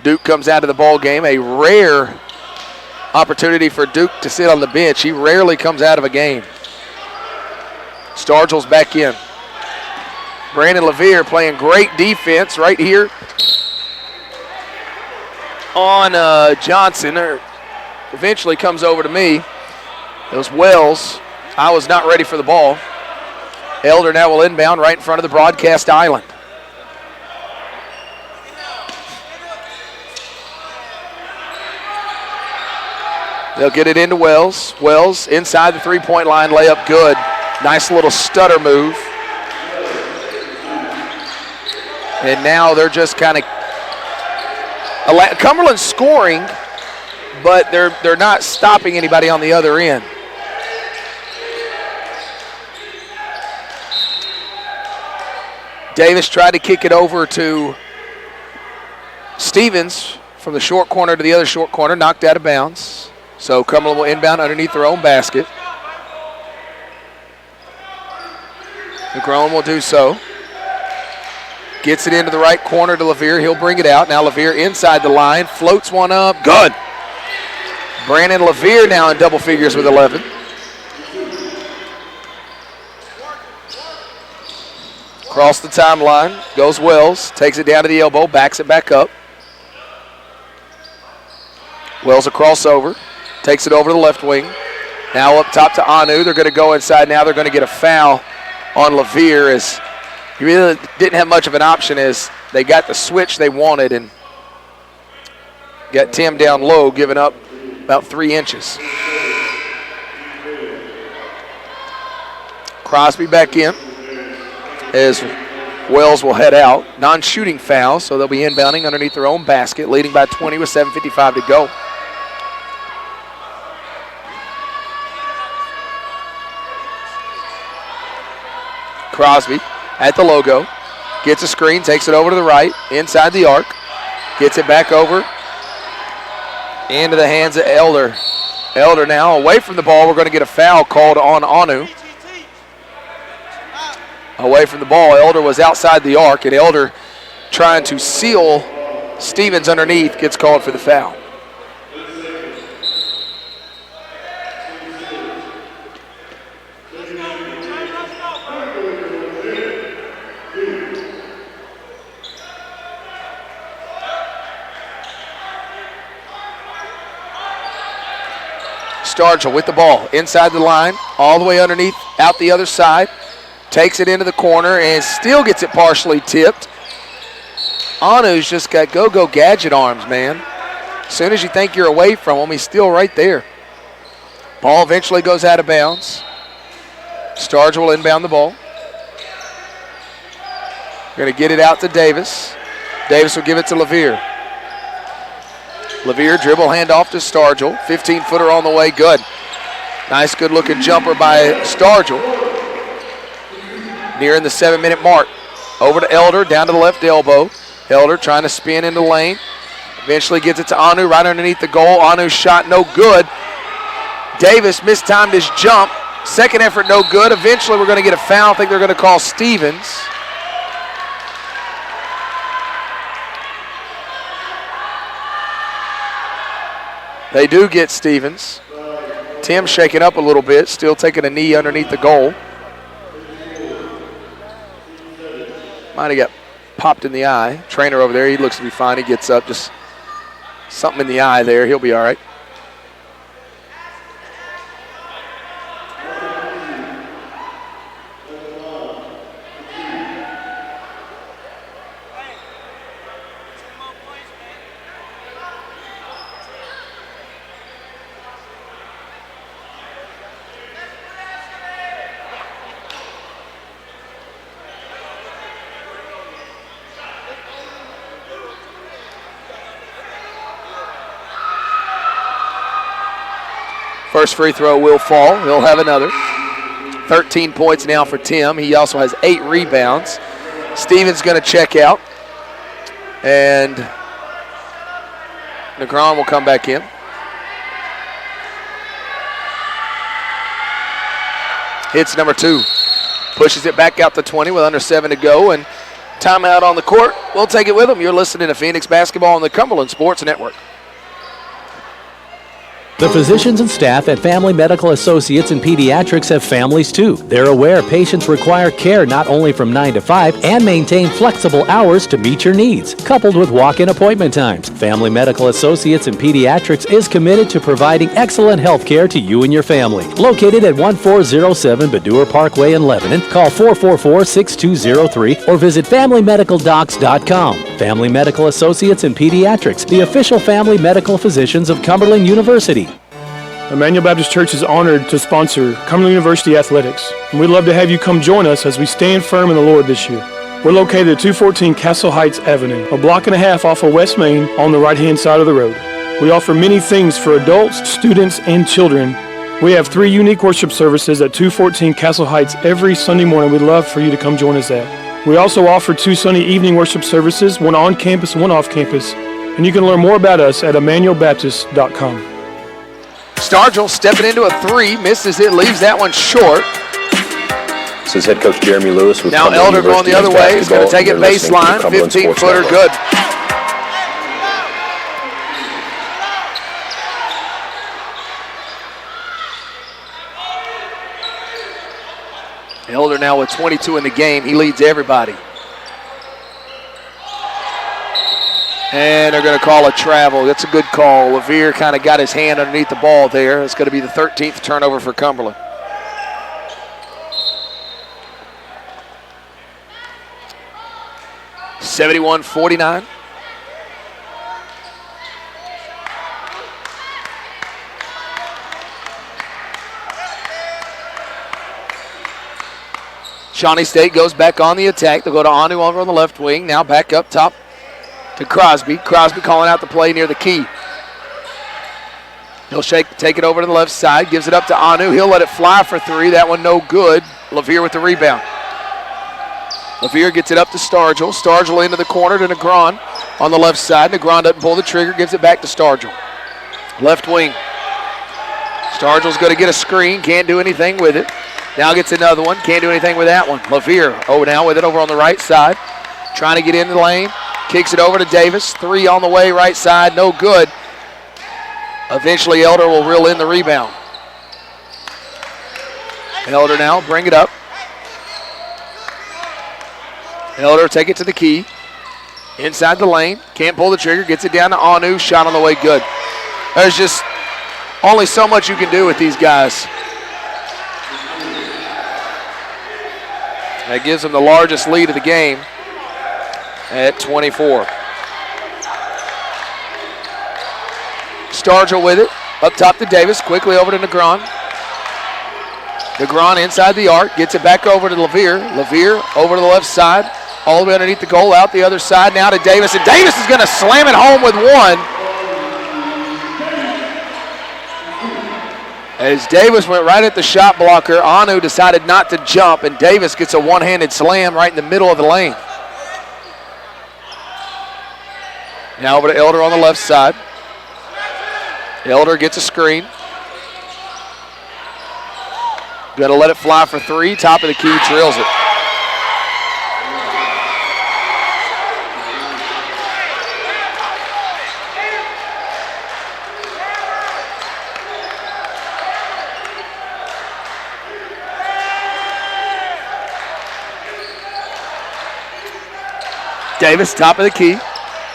Duke comes out of the ball game, a rare opportunity for Duke to sit on the bench. He rarely comes out of a game. Stargell's back in. Brandon LaVere playing great defense right here on Johnson. Eventually comes over to me. It was Wells. I was not ready for the ball. Elder now will inbound right in front of the broadcast island. They'll get it into Wells. Wells inside the three-point line, layup good. Nice little stutter move. And now they're just kind of Cumberland's scoring, but they're not stopping anybody on the other end. Davis tried to kick it over to Stevens from the short corner to the other short corner, knocked out of bounds. So Cumberland will inbound underneath their own basket. McGrone will do so. Gets it into the right corner to LaVere. He'll bring it out. Now LaVere inside the line. Floats one up. Good. Brandon LaVere now in double figures with 11. Across the timeline goes Wells. Takes it down to the elbow. Backs it back up. Wells a crossover. Takes it over to the left wing. Now up top to Anu. They're going to go inside now. They're going to get a foul on LaVere as he really didn't have much of an option as they got the switch they wanted and got Tim down low, giving up about 3 inches. Crosby back in as Wells will head out. Non-shooting foul, so they'll be inbounding underneath their own basket, leading by 20 with 7:55 to go. Crosby at the logo, gets a screen, takes it over to the right, inside the arc, gets it back over into the hands of Elder. Elder now away from the ball. We're going to get a foul called on Anu. Away from the ball, Elder was outside the arc, and Elder trying to seal Stevens underneath gets called for the foul. Stargell with the ball inside the line, all the way underneath, out the other side. Takes it into the corner and still gets it partially tipped. Anu's just got go-go gadget arms, man. As soon as you think you're away from him, he's still right there. Ball eventually goes out of bounds. Stargell will inbound the ball. Going to get it out to Davis. Davis will give it to LaVere. LaVere dribble handoff to Stargell. 15-footer on the way, good. Nice, good-looking jumper by Stargell. Nearing the 7-minute mark. Over to Elder, down to the left elbow. Elder trying to spin into the lane. Eventually gets it to Anu right underneath the goal. Anu's shot no good. Davis mistimed his jump. Second effort no good. Eventually we're going to get a foul. I think they're going to call Stevens. They do get Stevens. Tim shaking up a little bit, still taking a knee underneath the goal. Might have got popped in the eye. Trainer over there, he looks to be fine. He gets up, just something in the eye there. He'll be all right. First free throw will fall. He'll have another. 13 points now for Tim. He also has 8 rebounds. Stevens going to check out. And Negron will come back in. Hits number 2. Pushes it back out to 20 with under 7 to go. And timeout on the court. We'll take it with them. You're listening to Phoenix Basketball on the Cumberland Sports Network. The physicians and staff at Family Medical Associates in Pediatrics have families too. They're aware patients require care not only from 9 to 5 and maintain flexible hours to meet your needs, coupled with walk-in appointment times. Family Medical Associates in Pediatrics is committed to providing excellent health care to you and your family. Located at 1407 Baddour Parkway in Lebanon, call 444-6203 or visit FamilyMedicalDocs.com. Family Medical Associates in Pediatrics, the official family medical physicians of Cumberland University. Emmanuel Baptist Church is honored to sponsor Cumberland University Athletics, and we'd love to have you come join us as we stand firm in the Lord this year. We're located at 214 Castle Heights Avenue, a block and a half off of West Main on the right-hand side of the road. We offer many things for adults, students, and children. We have 3 unique worship services at 214 Castle Heights every Sunday morning. We'd love for you to come join us at. We also offer 2 Sunday evening worship services, one on campus and one off campus, and you can learn more about us at emmanuelbaptist.com. Stargell stepping into a 3, misses it, leaves that one short. This is head coach Jeremy Lewis with now Cumberland Elder going the other way. He's going to take it baseline, 15-footer, good. Elder now with 22 in the game. He leads everybody. And they're going to call a travel. That's a good call. LaVere kind of got his hand underneath the ball there. It's going to be the 13th turnover for Cumberland. (71-49). Shawnee State goes back on the attack. They'll go to Anu over on the left wing. Now back up top to Crosby. Crosby calling out the play near the key. He'll take it over to the left side, gives it up to Anu. He'll let it fly for 3. That one no good. LaVere with the rebound. LaVere gets it up to Stargell. Stargell into the corner to Negron on the left side. Negron doesn't pull the trigger, gives it back to Stargell. Left wing. Stargell's going to get a screen, can't do anything with it. Now gets another one, can't do anything with that one. LaVere, now with it over on the right side. Trying to get in the lane. Kicks it over to Davis. 3 on the way, right side, no good. Eventually, Elder will reel in the rebound. Elder now, bring it up. Elder take it to the key. Inside the lane, can't pull the trigger, gets it down to Anu. Shot on the way, good. There's just only so much you can do with these guys. That gives them the largest lead of the game at 24. Stargell with it, up top to Davis, quickly over to Negron. Negron inside the arc, gets it back over to LaVere. LaVere over to the left side, all the way underneath the goal, out the other side now to Davis, and Davis is going to slam it home with 1. As Davis went right at the shot blocker, Anu decided not to jump, and Davis gets a one-handed slam right in the middle of the lane. Now over to Elder on the left side. Elder gets a screen. Going to let it fly for 3. Top of the key, drills it. Davis, top of the key.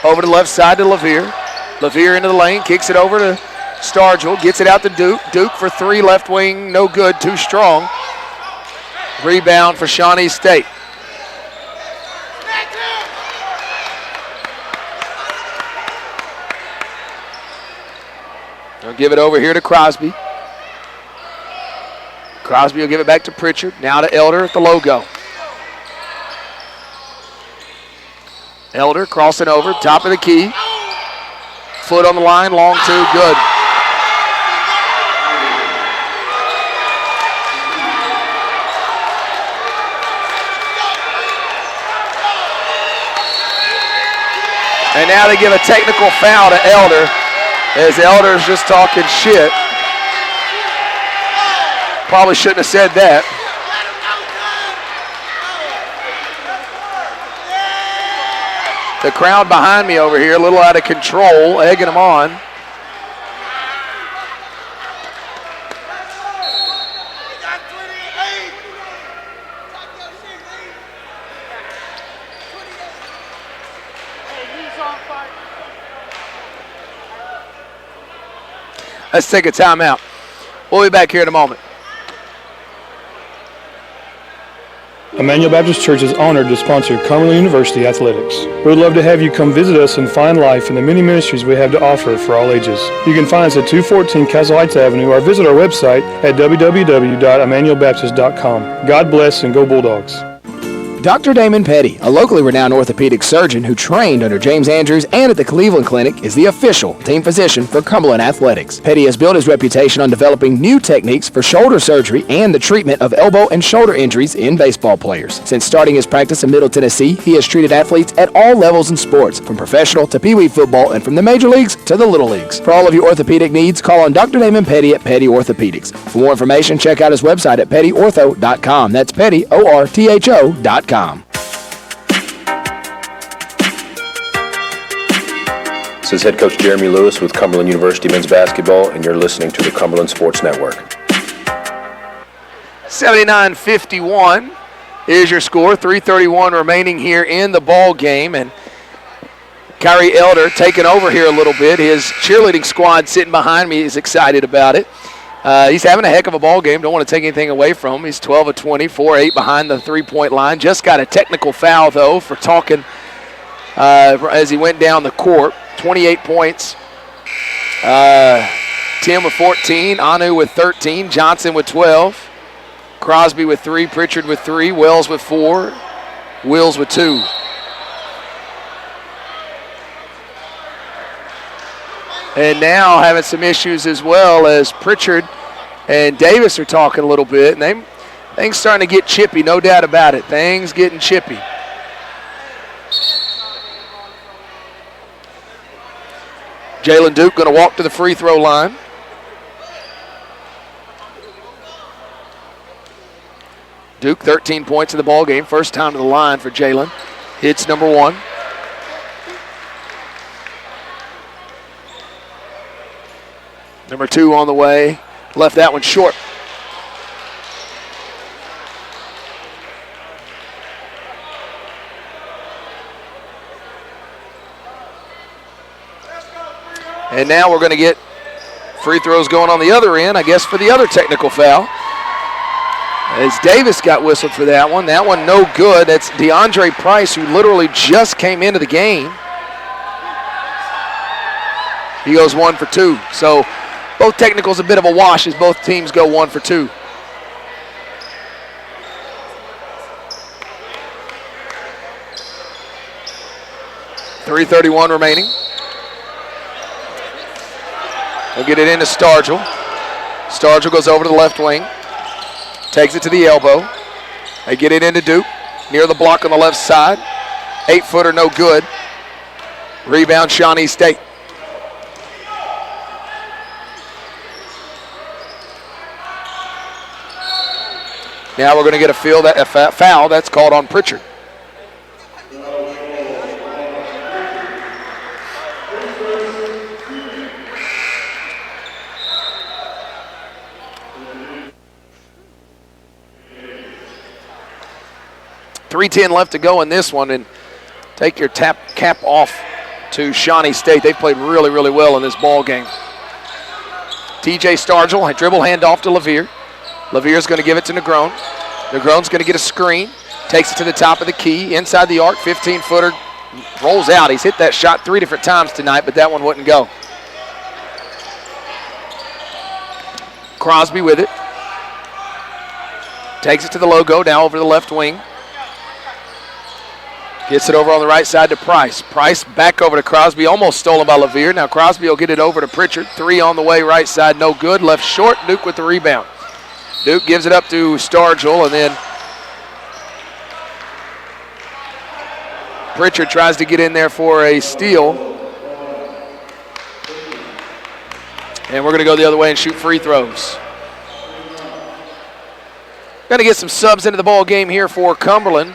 Over to the left side to LaVere. LaVere into the lane, kicks it over to Stargell, gets it out to Duke. Duke for 3, left wing, no good, too strong. Rebound for Shawnee State. They'll give it over here to Crosby. Crosby will give it back to Prichard. Now to Elder at the logo. Elder crossing over, top of the key. Foot on the line, long 2, good. And now they give a technical foul to Elder, as Elder's just talking shit. Probably shouldn't have said that. The crowd behind me over here, a little out of control, egging them on. Let's take a timeout. We'll be back here in a moment. Emmanuel Baptist Church is honored to sponsor Cumberland University Athletics. We would love to have you come visit us and find life in the many ministries we have to offer for all ages. You can find us at 214 Castle Heights Avenue or visit our website at www.emmanuelbaptist.com. God bless and go Bulldogs. Dr. Damon Petty, a locally renowned orthopedic surgeon who trained under James Andrews and at the Cleveland Clinic, is the official team physician for Cumberland Athletics. Petty has built his reputation on developing new techniques for shoulder surgery and the treatment of elbow and shoulder injuries in baseball players. Since starting his practice in Middle Tennessee, he has treated athletes at all levels in sports, from professional to Pee Wee football and from the major leagues to the little leagues. For all of your orthopedic needs, call on Dr. Damon Petty at Petty Orthopedics. For more information, check out his website at pettyortho.com. That's Petty, ORTHO.com. This is head coach Jeremy Lewis with Cumberland University men's basketball, and you're listening to the Cumberland Sports Network. 79-51 is your score. 3:31 remaining here in the ball game, and Kyree Elder taking over here a little bit. His cheerleading squad sitting behind me is excited about it. He's having a heck of a ball game. Don't want to take anything away from him. He's 12 of 20, 4-8 behind the three-point line. Just got a technical foul, though, for talking as he went down the court. 28 points. Tim with 14, Anu with 13, Johnson with 12, Crosby with 3, Prichard with 3, Wells with 4, Wills with 2. And now having some issues as well, as Prichard and Davis are talking a little bit. And things starting to get chippy, no doubt about it. Things getting chippy. Jalen Duke going to walk to the free throw line. Duke, 13 points in the ball game. First time to the line for Jalen. Hits number 1. Number 2 on the way. Left that one short. And now we're going to get free throws going on the other end, I guess, for the other technical foul. As Davis got whistled for that one. That one no good. That's DeAndre Price, who literally just came into the game. He goes 1 for 2. So both technicals a bit of a wash as both teams go 1 for 2. .331 remaining. We'll get it into Stargell. Stargell goes over to the left wing. Takes it to the elbow. They get it into Duke. Near the block on the left side. 8-footer, no good. Rebound, Shawnee State. Now we're going to get a foul that's called on Prichard. .310 left to go in this one, and take your cap off to Shawnee State. They played really, really well in this ball game. TJ Stargell, a dribble handoff to LaVere. LaVere's going to give it to Negron. Negron's going to get a screen, takes it to the top of the key, inside the arc, 15-footer, rolls out. He's hit that shot 3 different times tonight, but that one wouldn't go. Crosby with it. Takes it to the logo, now over the left wing. Gets it over on the right side to Price. Price back over to Crosby, almost stolen by LaVere. Now Crosby will get it over to Prichard. 3 on the way, right side, no good. Left short, Duke with the rebound. Duke gives it up to Stargell, and then Prichard tries to get in there for a steal. And we're going to go the other way and shoot free throws. Going to get some subs into the ball game here for Cumberland.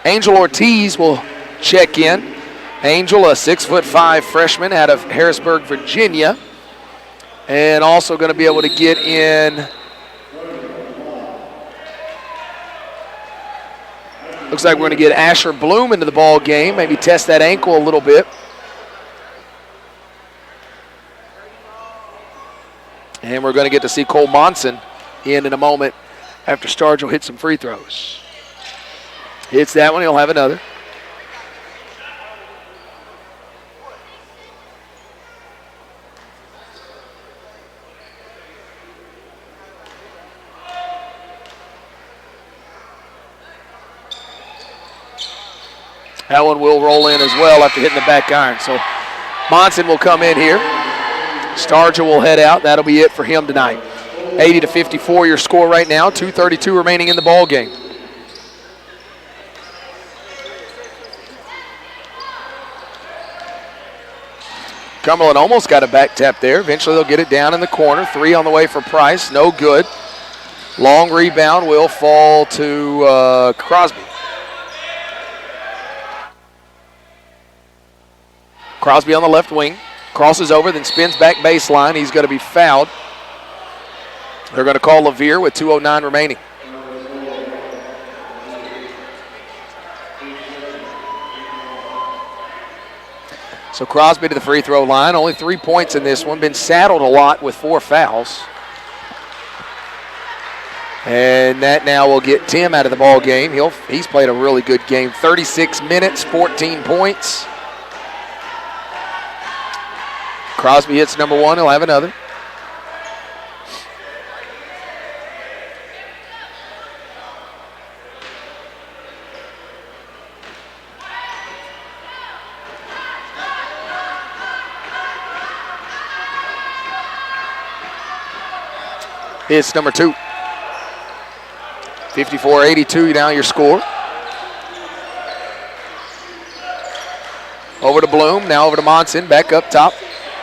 Angel Ortiz will check in. Angel, a 6'5" freshman out of Harrisburg, Virginia. And also going to be able to get in. Looks like we're going to get Asher Bloom into the ball game, maybe test that ankle a little bit. And we're going to get to see Cole Monson in a moment after Starge will hit some free throws. Hits that one, he'll have another. That one will roll in as well after hitting the back iron. So Monson will come in here. Starger will head out. That'll be it for him tonight. 80-54 your score right now. 2:32 remaining in the ball game. Cumberland almost got a back tap there. Eventually they'll get it down in the corner. 3 on the way for Price. No good. Long rebound will fall to Crosby. Crosby on the left wing. Crosses over, then spins back baseline. He's going to be fouled. They're going to call LaVere with 2:09 remaining. So Crosby to the free throw line. Only 3 points in this one. Been saddled a lot with 4 fouls. And that now will get Tim out of the ball game. He's played a really good game. 36 minutes, 14 points. Crosby hits number 1. He'll have another. Hits number 2. 54-82 now your score. Over to Bloom, now over to Monson, back up top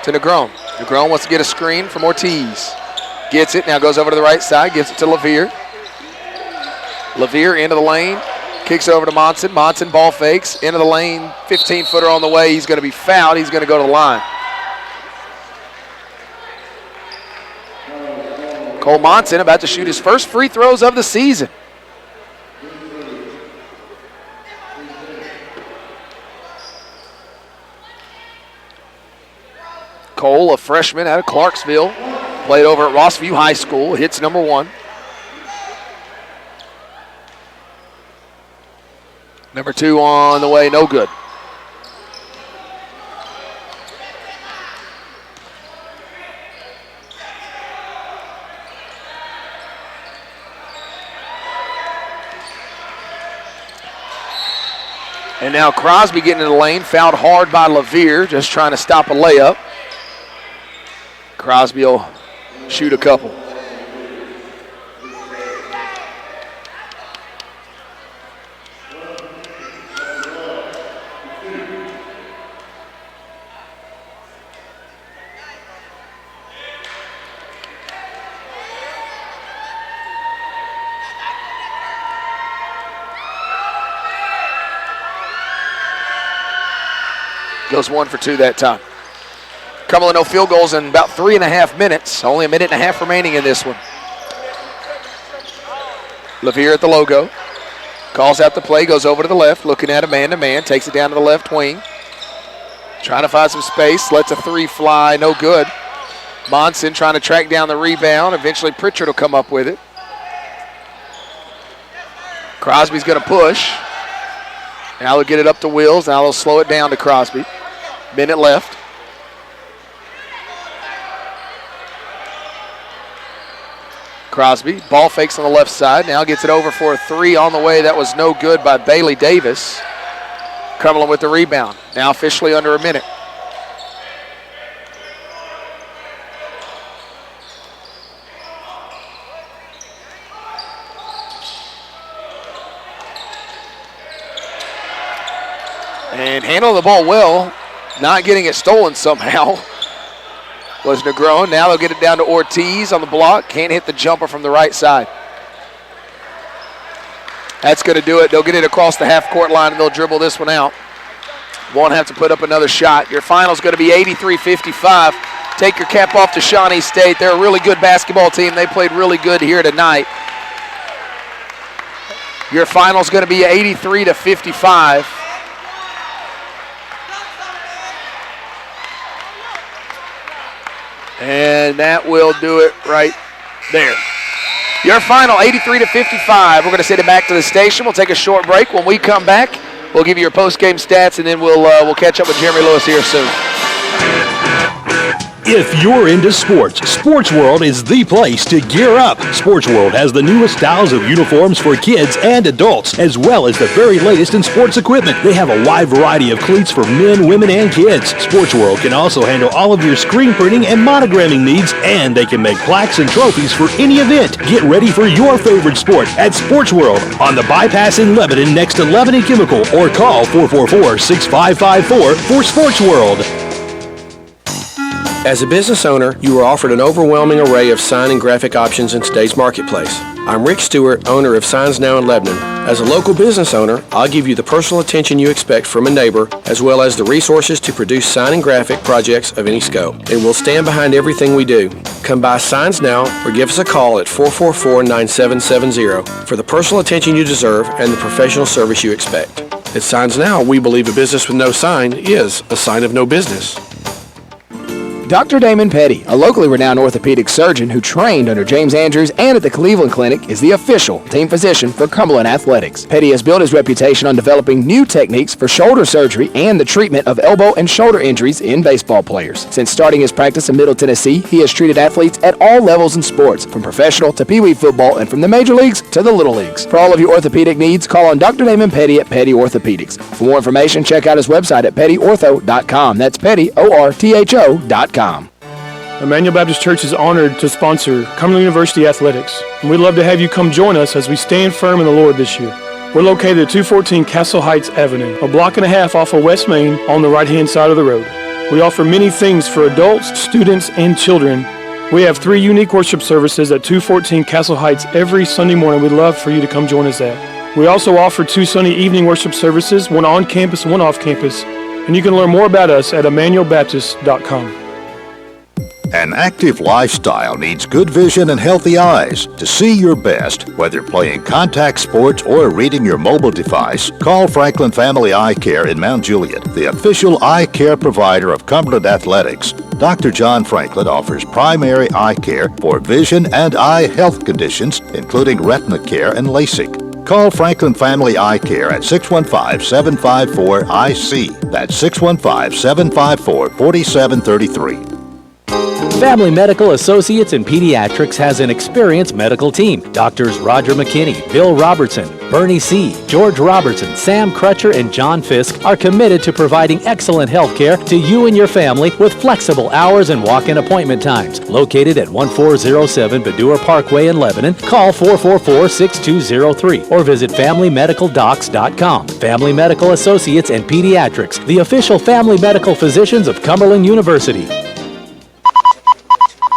to Negron. Negron wants to get a screen from Ortiz. Gets it, now goes over to the right side, gives it to LaVere. LaVere into the lane, kicks it over to Monson. Monson ball fakes, into the lane, 15-footer on the way. He's going to be fouled. He's going to go to the line. Cole Monson about to shoot his first free throws of the season. Cole, a freshman out of Clarksville, played over at Rossview High School, hits number 1. Number 2 on the way, no good. And now Crosby getting in the lane, fouled hard by LaVere, just trying to stop a layup. Crosby will shoot a couple. Goes 1 for 2 that time. Cumberland no field goals in about 3.5 minutes. Only a minute and a half remaining in this one. LaVere at the logo. Calls out the play, goes over to the left, looking at a man-to-man, takes it down to the left wing. Trying to find some space, lets a 3 fly, no good. Monson trying to track down the rebound. Eventually Prichard will come up with it. Crosby's going to push. Now they'll get it up to Wills. Now they'll slow it down to Crosby. Minute left. Crosby, ball fakes on the left side. Now gets it over for a 3 on the way. That was no good by Bailey Davis. Cumberland with the rebound. Now officially under a minute. And handling the ball well, not getting it stolen somehow was Negron. Now they'll get it down to Ortiz on the block. Can't hit the jumper from the right side. That's going to do it. They'll get it across the half-court line, and they'll dribble this one out. Won't have to put up another shot. Your final's going to be 83-55. Take your cap off to Shawnee State. They're a really good basketball team. They played really good here tonight. Your final's going to be 83-55. And that will do it right there. Your final, 83-55. We're going to send it back to the station. We'll take a short break. When we come back, we'll give you your post-game stats, and then we'll catch up with Jeremy Lewis here soon. If you're into sports, Sports World is the place to gear up. Sports World has the newest styles of uniforms for kids and adults, as well as the very latest in sports equipment. They have a wide variety of cleats for men, women, and kids. Sports World can also handle all of your screen printing and monogramming needs, and they can make plaques and trophies for any event. Get ready for your favorite sport at Sports World on the bypass in Lebanon next to Lebanon Chemical, or call 444-6554 for Sports World. As a business owner, you are offered an overwhelming array of sign and graphic options in today's marketplace. I'm Rick Stewart, owner of Signs Now in Lebanon. As a local business owner, I'll give you the personal attention you expect from a neighbor, as well as the resources to produce sign and graphic projects of any scope. And we'll stand behind everything we do. Come by Signs Now or give us a call at 444-9770 for the personal attention you deserve and the professional service you expect. At Signs Now, we believe a business with no sign is a sign of no business. Dr. Damon Petty, a locally renowned orthopedic surgeon who trained under James Andrews and at the Cleveland Clinic, is the official team physician for Cumberland Athletics. Petty has built his reputation on developing new techniques for shoulder surgery and the treatment of elbow and shoulder injuries in baseball players. Since starting his practice in Middle Tennessee, he has treated athletes at all levels in sports, from professional to Pee Wee football and from the major leagues to the little leagues. For all of your orthopedic needs, call on Dr. Damon Petty at Petty Orthopedics. For more information, check out his website at pettyortho.com. That's Petty, ORTHO.com. Emmanuel Baptist Church is honored to sponsor Cumberland University Athletics, and we'd love to have you come join us as we stand firm in the Lord this year. We're located at 214 Castle Heights Avenue, a block and a half off of West Main on the right-hand side of the road. We offer many things for adults, students, and children. We have 3 unique worship services at 214 Castle Heights every Sunday morning. We'd love for you to come join us at. We also offer 2 Sunday evening worship services, one on campus, one off campus, and you can learn more about us at emmanuelbaptist.com. An active lifestyle needs good vision and healthy eyes. To see your best, whether playing contact sports or reading your mobile device, call Franklin Family Eye Care in Mount Juliet, the official eye care provider of Cumberland Athletics. Dr. John Franklin offers primary eye care for vision and eye health conditions, including retina care and LASIK. Call Franklin Family Eye Care at 615-754-IC. That's 615-754-4733. Family Medical Associates in Pediatrics has an experienced medical team. Doctors Roger McKinney, Bill Robertson, Bernie C., George Robertson, Sam Crutcher, and John Fisk are committed to providing excellent health care to you and your family with flexible hours and walk-in appointment times. Located at 1407 Badura Parkway in Lebanon, call 444-6203 or visit FamilyMedicalDocs.com. Family Medical Associates and Pediatrics, the official family medical physicians of Cumberland University.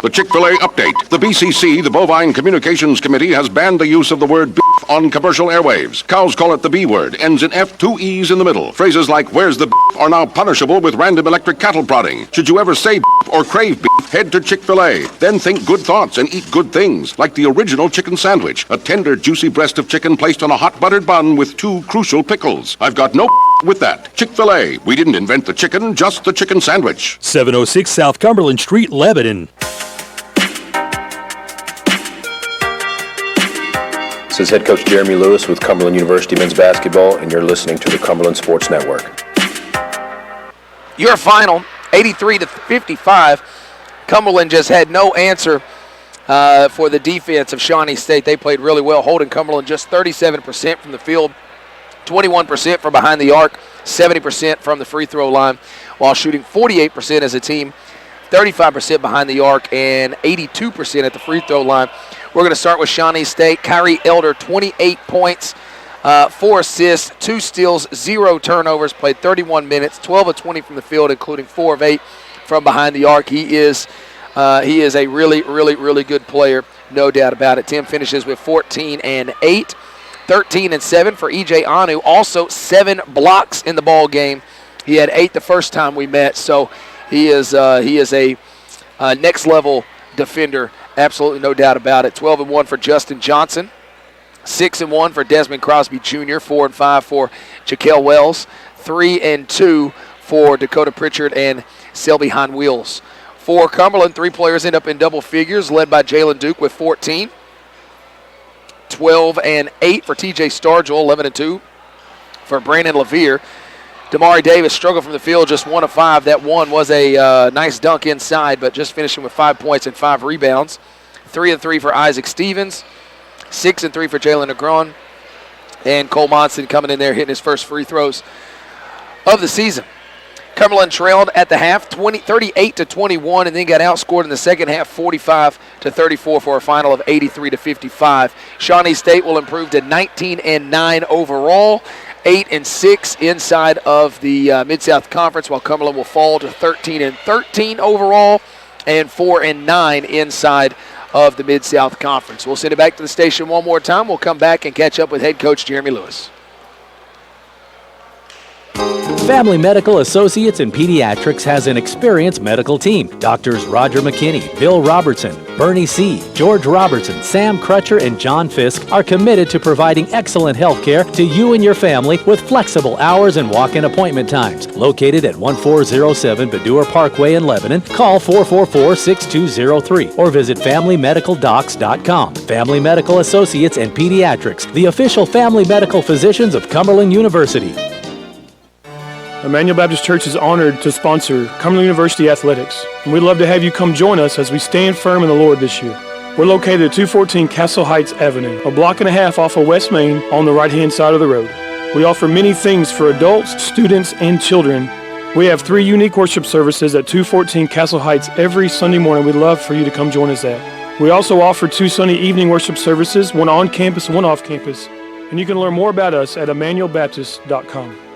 The Chick-fil-A update. The BCC, the Bovine Communications Committee, has banned the use of the word beef on commercial airwaves. Cows call it the B word, ends in F, 2 E's in the middle. Phrases like, where's the beef, are now punishable with random electric cattle prodding. Should you ever say beef or crave beef, head to Chick-fil-A. Then think good thoughts and eat good things, like the original chicken sandwich, a tender, juicy breast of chicken placed on a hot buttered bun with 2 crucial pickles. I've got no with that. Chick-fil-A. We didn't invent the chicken, just the chicken sandwich. 706 South Cumberland Street, Lebanon. This is head coach Jeremy Lewis with Cumberland University men's basketball, and you're listening to the Cumberland Sports Network. Your final, 83-55. Cumberland just had no answer for the defense of Shawnee State. They played really well, holding Cumberland just 37% from the field, 21% from behind the arc, 70% from the free throw line, while shooting 48% as a team, 35% behind the arc, and 82% at the free throw line. We're going to start with Shawnee State. Kyree Elder, 28 points, 4 assists, 2 steals, 0 turnovers, played 31 minutes, 12 of 20 from the field, including 4 of 8 from behind the arc. He is a really, really, really good player, no doubt about it. Tim finishes with 14 and 8, 13 and 7 for E.J. Anu. Also 7 blocks in the ball game. He had 8 the first time we met, so he is a next level defender, absolutely no doubt about it. 12 and 1 for Justin Johnson, 6 and 1 for Desmond Crosby Jr., 4 and 5 for Jakiel Wells, 3 and 2 for Dakota Prichard and Selby Hind-Wills. For Cumberland, 3 players end up in double figures, led by Jalen Duke with 14. 12 and 8 for TJ Stargell, 11 and 2 for Brandon LaVere. Damari Davis struggled from the field, just 1 of 5. That one was a nice dunk inside, but just finishing with 5 points and 5 rebounds. 3 and 3 for Isaac Stevens, 6 and 3 for Jalen Negron, and Cole Monson coming in there hitting his first free throws of the season. Cumberland trailed at the half 38-21 and then got outscored in the second half 45-34 for a final of 83-55. Shawnee State will improve to 19 and 9 overall, 8 and 6 inside of the Mid-South Conference, while Cumberland will fall to 13 and 13 overall and 4 and 9 inside of the Mid-South Conference. We'll send it back to the station one more time. We'll come back and catch up with head coach Jeremy Lewis. Family Medical Associates in Pediatrics has an experienced medical team. Doctors Roger McKinney, Bill Robertson, Bernie C., George Robertson, Sam Crutcher, and John Fisk are committed to providing excellent health care to you and your family with flexible hours and walk-in appointment times. Located at 1407 Baddour Parkway in Lebanon, call 444-6203 or visit FamilyMedicalDocs.com. Family Medical Associates and Pediatrics, the official family medical physicians of Cumberland University. Emmanuel Baptist Church is honored to sponsor Cumberland University Athletics, and we'd love to have you come join us as we stand firm in the Lord this year. We're located at 214 Castle Heights Avenue, a block and a half off of West Main on the right-hand side of the road. We offer many things for adults, students, and children. We have 3 unique worship services at 214 Castle Heights every Sunday morning. We'd love for you to come join us at. We also offer 2 Sunday evening worship services, one on campus, one off campus. And you can learn more about us at emmanuelbaptist.com.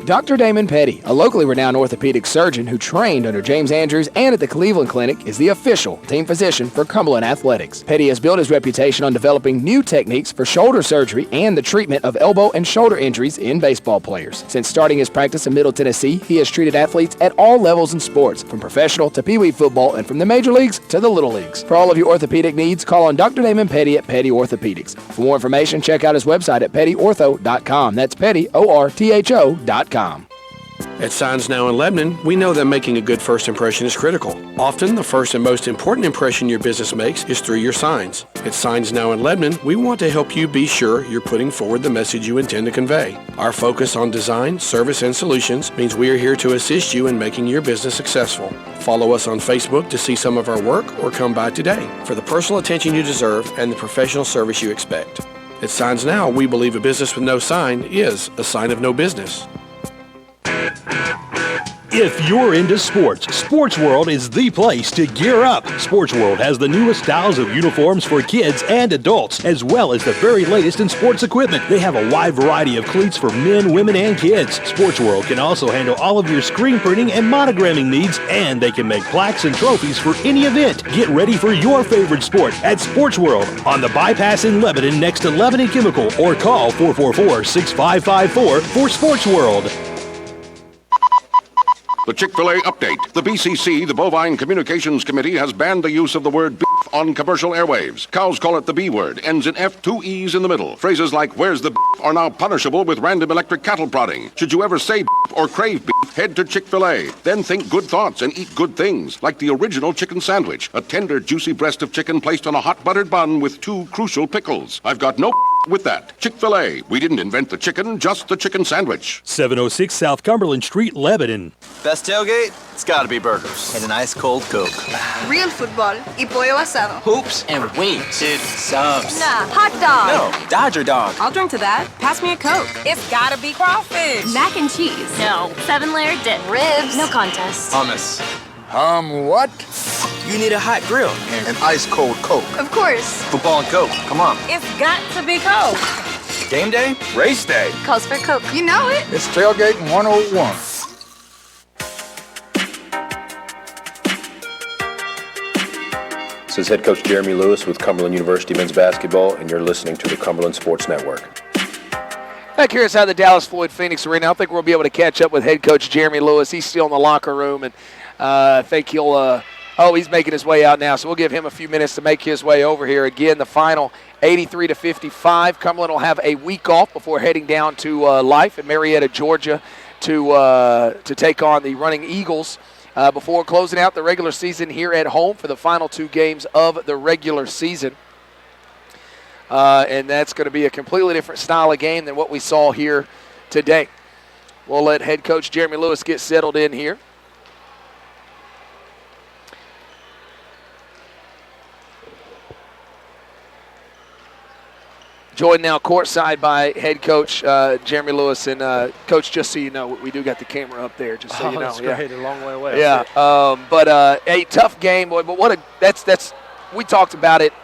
Dr. Damon Petty, a locally renowned orthopedic surgeon who trained under James Andrews and at the Cleveland Clinic, is the official team physician for Cumberland Athletics. Petty has built his reputation on developing new techniques for shoulder surgery and the treatment of elbow and shoulder injuries in baseball players. Since starting his practice in Middle Tennessee, he has treated athletes at all levels in sports, from professional to Pee-wee football and from the major leagues to the little leagues. For all of your orthopedic needs, call on Dr. Damon Petty at Petty Orthopedics. For more information, check out his website at pettyortho.com. That's Petty, O-R-T-H-O.com. At Signs Now in Lebanon, we know that making a good first impression is critical. Often, the first and most important impression your business makes is through your signs. At Signs Now in Lebanon, we want to help you be sure you're putting forward the message you intend to convey. Our focus on design, service, and solutions means we are here to assist you in making your business successful. Follow us on Facebook to see some of our work or come by today for the personal attention you deserve and the professional service you expect. At Signs Now, we believe a business with no sign is a sign of no business. If you're into sports, Sports World is the place to gear up. Sports World has the newest styles of uniforms for kids and adults, as well as the very latest in sports equipment. They have a wide variety of cleats for men, women, and kids. Sports World can also handle all of your screen printing and monogramming needs, and they can make plaques and trophies for any event. Get ready for your favorite sport at Sports World on the bypass in Lebanon next to Lebanon Chemical, or call 444-6554 for Sports World. The Chick-fil-A update. The BCC, the Bovine Communications Committee, has banned the use of the word beef on commercial airwaves. Cows call it the B word, ends in F, 2 E's in the middle. Phrases like, where's the beef, are now punishable with random electric cattle prodding. Should you ever say beef or crave beef, head to Chick-fil-A. Then think good thoughts and eat good things, like the original chicken sandwich, a tender, juicy breast of chicken placed on a hot buttered bun with 2 crucial pickles. I've got no with that. Chick-fil-A. We didn't invent the chicken, just the chicken sandwich. 706 South Cumberland Street, Lebanon. Best tailgate? It's gotta be burgers. And an ice cold Coke. Real football y pollo asado. Hoops and wings. Dude, subs. Nah, hot dog. No, Dodger dog. I'll drink to that. Pass me a Coke. It's gotta be crawfish. Mac and cheese. No. 7-layer dip. Ribs. No contest. Hummus. What? You need a hot grill and an ice cold Coke. Of course. Football and Coke. Come on. It's got to be Coke. Game day? Race day. Calls for Coke. You know it. It's tailgating 101. This is head coach Jeremy Lewis with Cumberland University men's basketball, and you're listening to the Cumberland Sports Network. Back here inside the Dallas Floyd Phoenix Arena, I think we'll be able to catch up with head coach Jeremy Lewis. He's still in the locker room, and I think he'll he's making his way out now, so we'll give him a few minutes to make his way over here. Again, the final 83-55. Cumberland will have a week off before heading down to Life in Marietta, Georgia, to take on the Running Eagles before closing out the regular season here at home for the final 2 games of the regular season. And that's going to be a completely different style of game than what we saw here today. We'll let head coach Jeremy Lewis get settled in here. Joined now courtside by head coach Jeremy Lewis. And, Coach, just so you know, we do got the camera up there, just so you know. That's great. A long way away. Yeah, but a tough game. But what that's we talked about it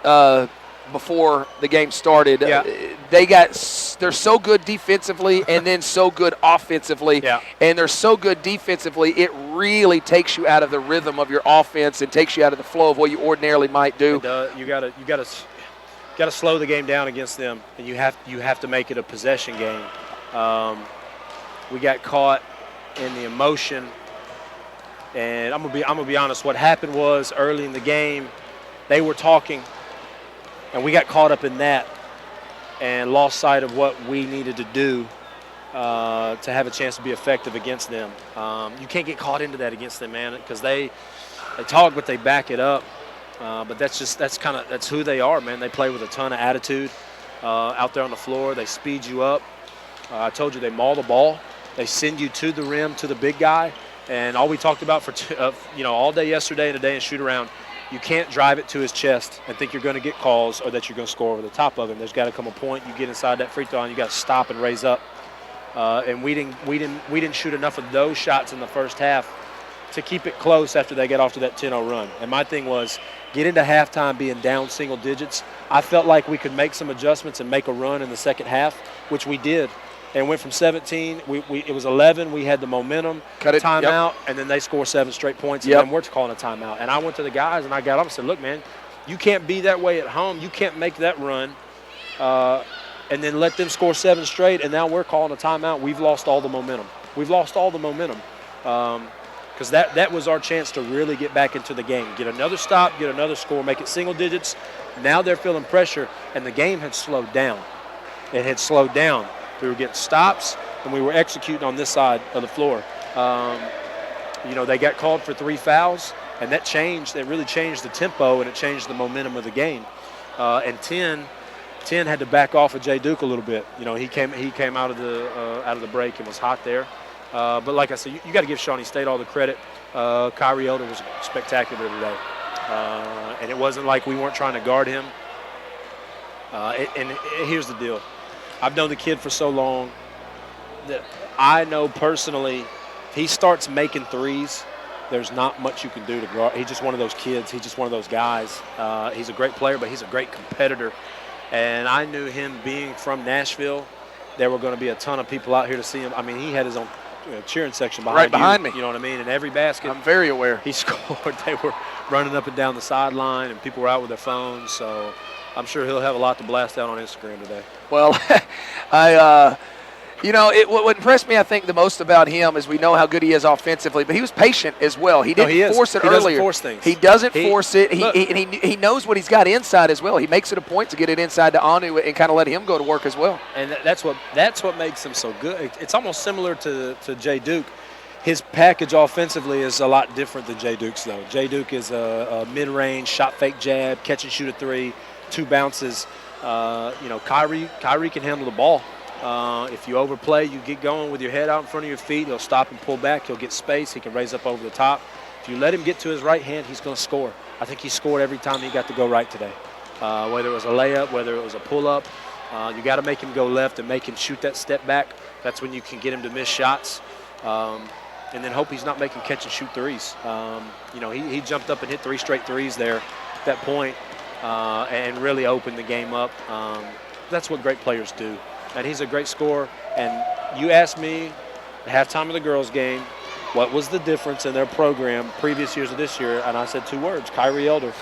before the game started. Yeah. They're so good defensively and then so good offensively. Yeah. And they're so good defensively, it really takes you out of the rhythm of your offense and takes you out of the flow of what you ordinarily might do. You gotta slow the game down against them, and you have to make it a possession game. We got caught in the emotion, and I'm gonna be honest. What happened was early in the game, they were talking, and we got caught up in that and lost sight of what we needed to do to have a chance to be effective against them. You can't get caught into that against them, man, because they talk, but they back it up. But that's who they are, man. They play with a ton of attitude out there on the floor. They speed you up. I told you they maul the ball. They send you to the rim, to the big guy. And all we talked about for all day yesterday and today in shoot around, you can't drive it to his chest and think you're going to get calls or that you're going to score over the top of him. There's got to come a point you get inside that free throw line, you got to stop and raise up. And we didn't shoot enough of those shots in the first half to keep it close after they get off to that 10-0 run. And my thing was, get into halftime being down single digits. I felt like we could make some adjustments and make a run in the second half, which we did. And went from 17, it was 11, we had the momentum, timeout, and then they score 7 straight points, and then we're calling a timeout. And I went to the guys, and I got up and said, look, man, you can't be that way at home. You can't make that run and then let them score 7 straight, and now we're calling a timeout. We've lost all the momentum. Because that was our chance to really get back into the game, get another stop, get another score, make it single digits. Now they're feeling pressure, and the game had slowed down. It had slowed down. We were getting stops, and we were executing on this side of the floor. They got called for 3 fouls, and that changed. It really changed the tempo, and it changed the momentum of the game. And 10 had to back off of Jay Duke a little bit. He came out of the break and was hot there. But like I said, you got to give Shawnee State all the credit. Kyree Elder was spectacular today. And it wasn't like we weren't trying to guard him. And here's the deal. I've known the kid for so long that I know personally, if he starts making threes, there's not much you can do to guard. He's just one of those kids. He's just one of those guys. He's a great player, but he's a great competitor. And I knew him being from Nashville, there were going to be a ton of people out here to see him. I mean, he had his own cheering section behind me. You know what I mean? And every basket, I'm very aware. He scored. They were running up and down the sideline, and people were out with their phones. So I'm sure he'll have a lot to blast out on Instagram today. Well, what impressed me, I think, the most about him is we know how good he is offensively, but he was patient as well. He didn't force it earlier. He doesn't force things. He doesn't force it. He knows what he's got inside as well. He makes it a point to get it inside to Anu and kind of let him go to work as well. And that's what makes him so good. It's almost similar to Jay Duke. His package offensively is a lot different than Jay Duke's, though. Jay Duke is a mid-range, shot fake jab, catch and shoot a 3, 2 bounces. Kyree can handle the ball. If you overplay, you get going with your head out in front of your feet, he'll stop and pull back. He'll get space. He can raise up over the top. If you let him get to his right hand, he's going to score. I think he scored every time he got to go right today. Whether it was a layup, whether it was a pull-up, you got to make him go left and make him shoot that step back. That's when you can get him to miss shots. And then hope he's not making catch-and-shoot threes. He jumped up and hit 3 straight threes there at that point and really opened the game up. That's what great players do. and he's a great scorer. And you asked me at halftime of the girls' game, what was the difference in their program previous years to this year? And I said 2 words, Kyree Elder.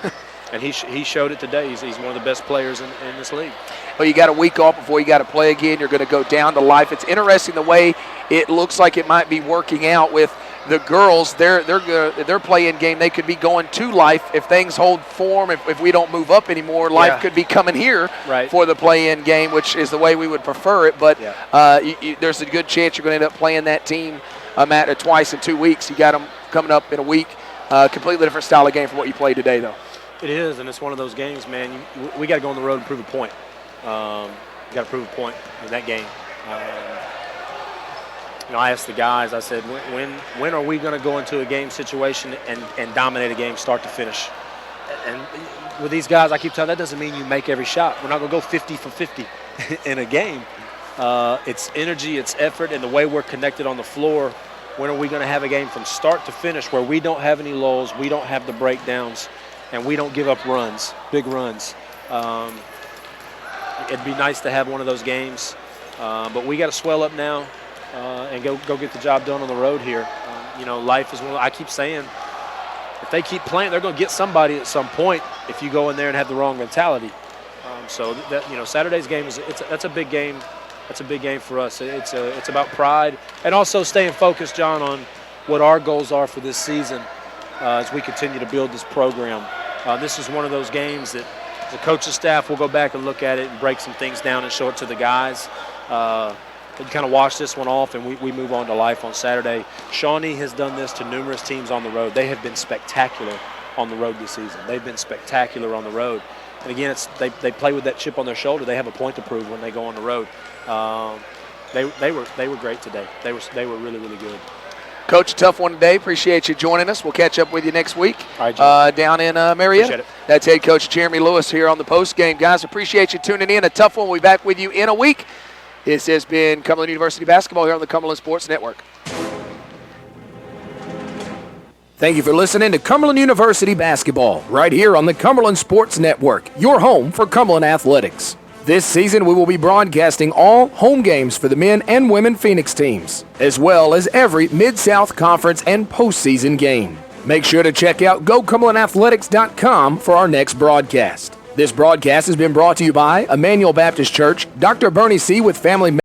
And he showed it today. He's one of the best players in this league. Well, you got a week off before you got to play again. You're going to go down to life. It's interesting the way it looks like it might be working out with the girls. Their play-in game, they could be going to life if things hold form. If we don't move up anymore, life could be coming here for the play-in game, which is the way we would prefer it. But there's a good chance you're going to end up playing that team twice in 2 weeks. You got them coming up in a week. Completely different style of game from what you played today, though. It is, and it's one of those games, man. We got to go on the road and prove a point. We got to prove a point in that game. I asked the guys, I said, when are we going to go into a game situation and dominate a game start to finish? And with these guys, I keep telling them, that doesn't mean you make every shot. We're not going to go 50 for 50 in a game. It's energy, it's effort, and the way we're connected on the floor. When are we going to have a game from start to finish where we don't have any lulls, we don't have the breakdowns, and we don't give up runs, big runs? It'd be nice to have one of those games, but we got to swell up now and go get the job done on the road here. Life is I keep saying, if they keep playing, they're going to get somebody at some point if you go in there and have the wrong mentality. So that Saturday's game that's a big game. That's a big game for us. It's about pride and also staying focused, John, on what our goals are for this season as we continue to build this program. This is one of those games that the coaching staff will go back and look at it and break some things down and show it to the guys. And kind of wash this one off, and we move on to life on Saturday. Shawnee has done this to numerous teams on the road. They have been spectacular on the road this season. They've been spectacular on the road. And again, they play with that chip on their shoulder. They have a point to prove when they go on the road. They were great today. They were really, really good. Coach, a tough one today. Appreciate you joining us. We'll catch up with you next week down in Marietta. That's head coach Jeremy Lewis here on the post game. Guys, appreciate you tuning in. A tough one. We'll be back with you in a week. This has been Cumberland University Basketball here on the Cumberland Sports Network. Thank you for listening to Cumberland University Basketball right here on the Cumberland Sports Network, your home for Cumberland Athletics. This season, we will be broadcasting all home games for the men and women Phoenix teams, as well as every Mid-South Conference and postseason game. Make sure to check out GoCumberlandAthletics.com for our next broadcast. This broadcast has been brought to you by Emmanuel Baptist Church, Dr. Bernie C. with Family